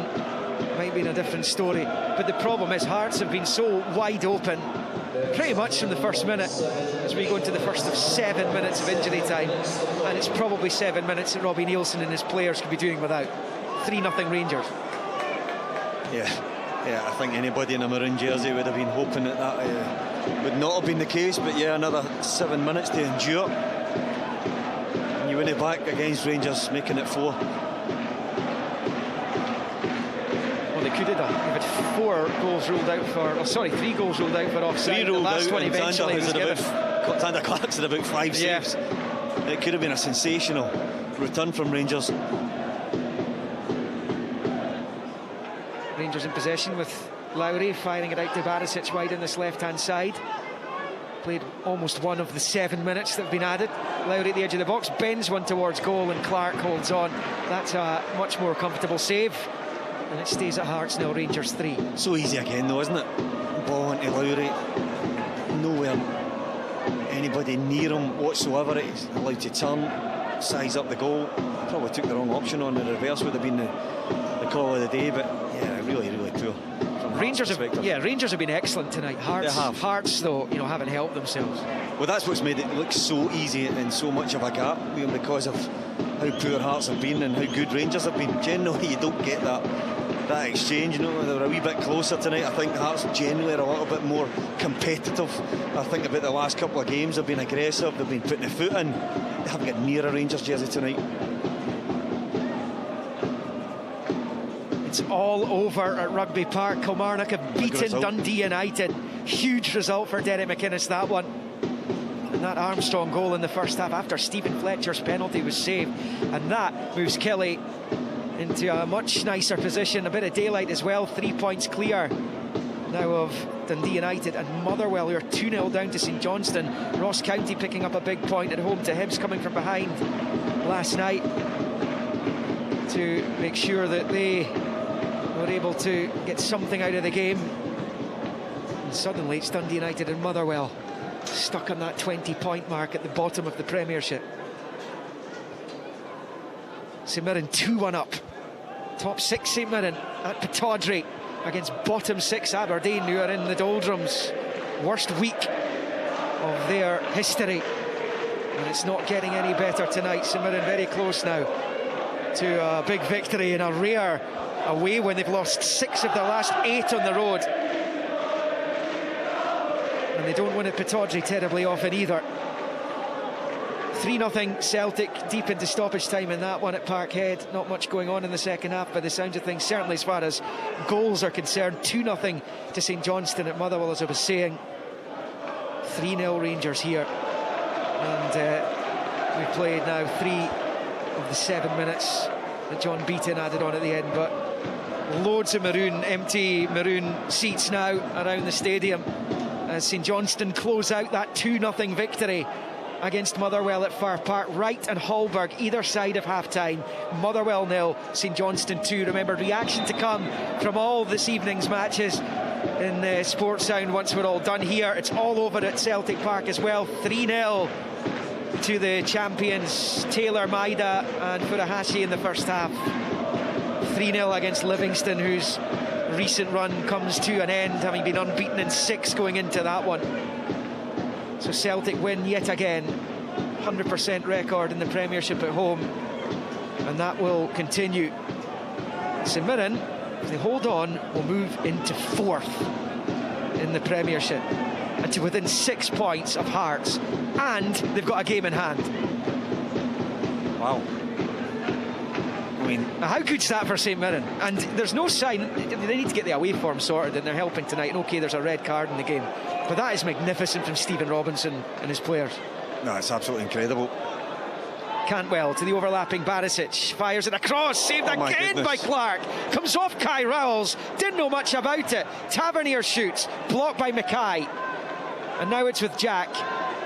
Might be in a different story, but the problem is Hearts have been so wide open pretty much from the first minute as we go into the first of 7 minutes of injury time, and it's probably 7 minutes that Robbie Nielsen and his players could be doing without. 3-0 Rangers. Yeah, I think anybody in a maroon jersey would have been hoping that would not have been the case, but yeah, another 7 minutes to endure, and you win it back against Rangers, making it 4. Well, they could have done. They've had 4 goals ruled out for, 3 goals ruled out for offside. 3 ruled the last out, one eventually was given. Zander Clark's had about 5 saves. It could have been a sensational return from Rangers. Rangers in possession with Lowry firing it out to Barisic wide in this left-hand side. Played almost one of the 7 minutes that have been added. Lowry at the edge of the box, bends one towards goal, and Clark holds on. That's a much more comfortable save, and it stays at Hearts 0, Rangers 3. So easy again though, isn't it? Ball into Lowry, nowhere anybody near him whatsoever. He's allowed to turn, size up the goal. Probably took the wrong option on. The reverse would have been the call of the day, but yeah, really poor. Rangers have been excellent tonight. Hearts though, haven't helped themselves. Well, that's what's made it look so easy and so much of a gap, because of how poor Hearts have been and how good Rangers have been. Generally, you don't get that exchange. They were a wee bit closer tonight. I think Hearts generally are a little bit more competitive. I think about the last couple of games, they've been aggressive, they've been putting the foot in. They haven't got near a Rangers jersey tonight. It's all over at Rugby Park. Kilmarnock have beaten Dundee United. Huge result for Derek McInnes, that one. And that Armstrong goal in the first half after Stephen Fletcher's penalty was saved. And that moves Kelly into a much nicer position. A bit of daylight as well. 3 points clear now of Dundee United, and Motherwell, who are 2-0 down to St Johnstone. Ross County picking up a big point at home to Hibs, coming from behind last night to make sure that they were able to get something out of the game. And suddenly it's Dundee United and Motherwell stuck on that 20-point mark at the bottom of the Premiership. St Mirren 2-1 up. Top 6 St Mirren at Pittodrie against bottom 6 Aberdeen, who are in the doldrums. Worst week of their history And it's not getting any better tonight. St Mirren very close now to a big victory in a rare away when they've lost 6 of their last 8 on the road. And they don't win at Pittodrie terribly often either. 3-0 Celtic deep into stoppage time in that one at Parkhead. Not much going on in the second half by the sounds of things, certainly as far as goals are concerned. 2-0 to St Johnstone at Motherwell, as I was saying. 3-0 Rangers here. And we've played now 3 of the 7 minutes that John Beaton added on at the end, but loads of empty maroon seats now around the stadium as St Johnstone close out that 2-0 victory against Motherwell at Fir Park. Wright and Hallberg either side of half-time. Motherwell 0, St Johnstone 2. Remember, reaction to come from all this evening's matches in Sports Sound once we're all done here. It's all over at Celtic Park as well. 3-0 to the champions, Taylor, Maida and Furuhashi in the first half. 3-0 against Livingston, whose recent run comes to an end, having been unbeaten in 6 going into that one. So Celtic win yet again. 100% record in the Premiership at home, and that will continue. St Mirren, if they hold on, will move into 4th in the Premiership and to within 6 points of Hearts, and they've got a game in hand. Wow. I mean, how good's that for St Mirren? And there's no sign, they need to get the away form sorted, and they're helping tonight. And okay, there's a red card in the game, but that is magnificent from Stephen Robinson and his players. No, it's absolutely incredible. Cantwell to the overlapping Barisic, fires it across, saved again by Clark, comes off Kai Rowles, didn't know much about it. Tavernier shoots, blocked by Mackay, and now it's with Jack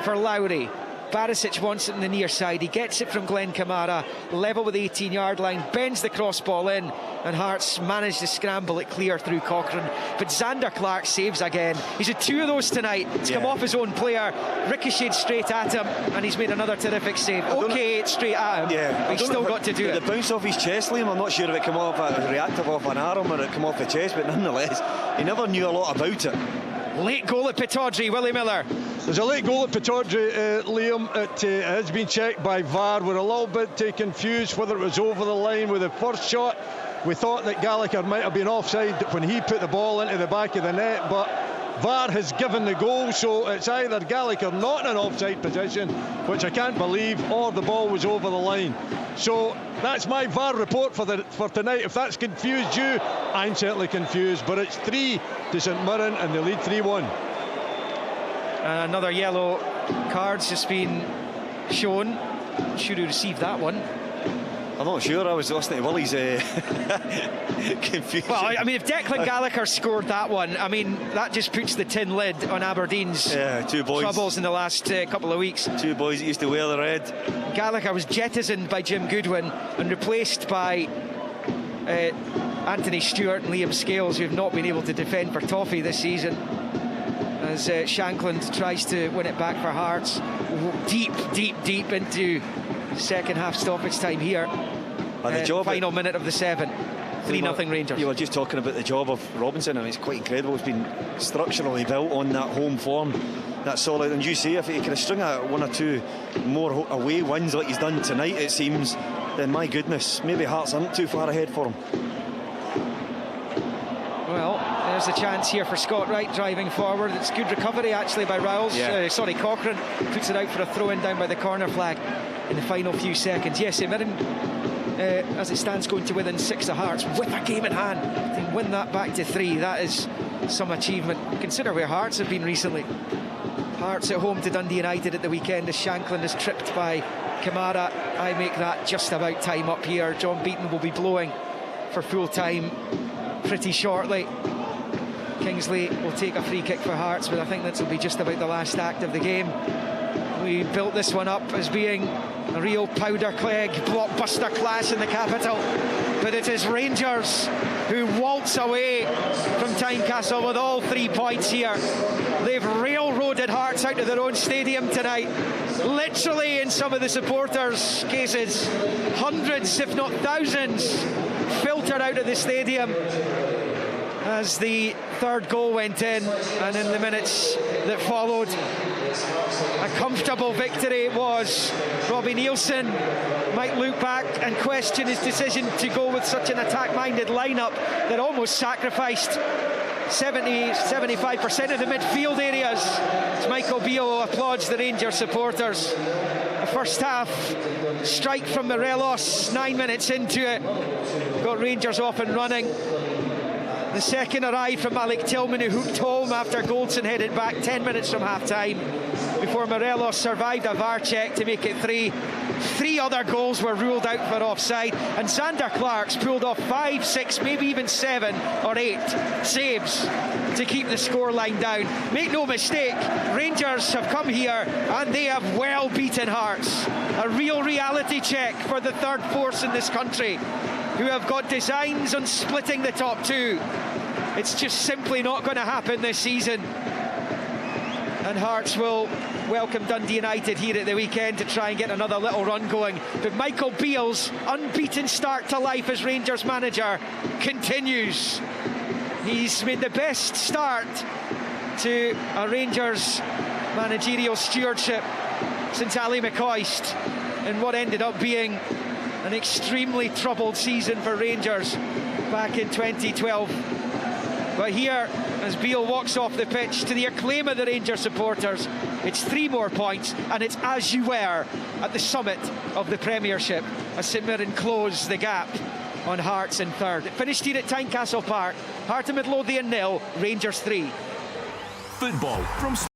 for Lowry. Barisic wants it in the near side, he gets it from Glenn Kamara, level with the 18-yard line, bends the cross ball in, and Hearts manage to scramble it clear through Cochrane. But Xander Clark saves again. He's had 2 of those tonight. It's come off his own player, ricocheted straight at him, and he's made another terrific save. Okay, it's straight at him, but he's still got to do it. The bounce off his chest, Liam, I'm not sure if it came off reactive off an arm or it came off the chest, but nonetheless, he never knew a lot about it. Late goal at Pittodrie, Willie Miller. There's a late goal at Pittodrie, Liam. It has been checked by VAR. We're a little bit confused whether it was over the line with the first shot. We thought that Gallagher might have been offside when he put the ball into the back of the net, but VAR has given the goal, so it's either Gallagher not in an offside position, which I can't believe, or the ball was over the line. So that's my VAR report for tonight. If that's confused you, I'm certainly confused, but it's 3 to St Mirren and they lead 3-1. Another yellow card's just been shown. Should have received that one. I'm not sure, I was listening to Willie's confusion. Well, I mean, if Declan Gallagher scored that one, I mean, that just puts the tin lid on Aberdeen's 2 boys. Troubles in the last couple of weeks. 2 boys that used to wear the red. Gallagher was jettisoned by Jim Goodwin and replaced by Anthony Stewart and Liam Scales, who have not been able to defend for Toffee this season, as Shankland tries to win it back for Hearts. Deep into second half stoppage time here. Final minute of the 7. 3-0 Rangers. You were just talking about the job of Robinson. I mean, it's quite incredible. It's been structurally built on that home form. That's solid. And you say if he can string out 1 or 2 more away wins like he's done tonight, it seems, then my goodness, maybe Hearts aren't too far ahead for him. Well, there's a chance here for Scott Wright driving forward. It's good recovery actually by Rowles. Cochrane puts it out for a throw-in down by the corner flag in the final few seconds. Yes, St Mirren, as it stands, going to within 6 of Hearts with a game in hand. They win that back to 3. That is some achievement. Consider where Hearts have been recently. Hearts at home to Dundee United at the weekend as Shankland is tripped by Kamara. I make that just about time up here. John Beaton will be blowing for full time pretty shortly. Kingsley will take a free kick for Hearts, but I think this will be just about the last act of the game. We built this one up as being a real powder keg blockbuster clash in the capital, but it is Rangers who waltz away from Tynecastle with all 3 points here. They've railroaded Hearts out of their own stadium tonight, literally in some of the supporters' cases. Hundreds, if not thousands, filtered out of the stadium as the third goal went in, and in the minutes that followed, a comfortable victory it was. Robbie Nielsen might look back and question his decision to go with such an attack-minded lineup that almost sacrificed 75% of the midfield areas. As Michael Beale applauds the Rangers supporters. The first half strike from Morelos, 9 minutes into it, got Rangers off and running. The second arrived from Malik Tillman, who hooked home after Goldson headed back 10 minutes from half-time, before Morelos survived a VAR check to make it 3. 3 other goals were ruled out for offside, and Zander Clark's pulled off 5, 6, maybe even 7 or 8 saves to keep the scoreline down. Make no mistake, Rangers have come here and they have well beaten Hearts. A real reality check for the third force in this country, who have got designs on splitting the top 2. It's just simply not going to happen this season. And Hearts will welcome Dundee United here at the weekend to try and get another little run going. But Michael Beale's unbeaten start to life as Rangers manager continues. He's made the best start to a Rangers managerial stewardship since Ali McCoist in what ended up being an extremely troubled season for Rangers back in 2012. But here, as Beale walks off the pitch, to the acclaim of the Rangers supporters, it's 3 more points, and it's as you were at the summit of the Premiership, as St Mirren close the gap on Hearts in third. It finished here at Tynecastle Park. Heart of Midlothian 0, Rangers 3. Football from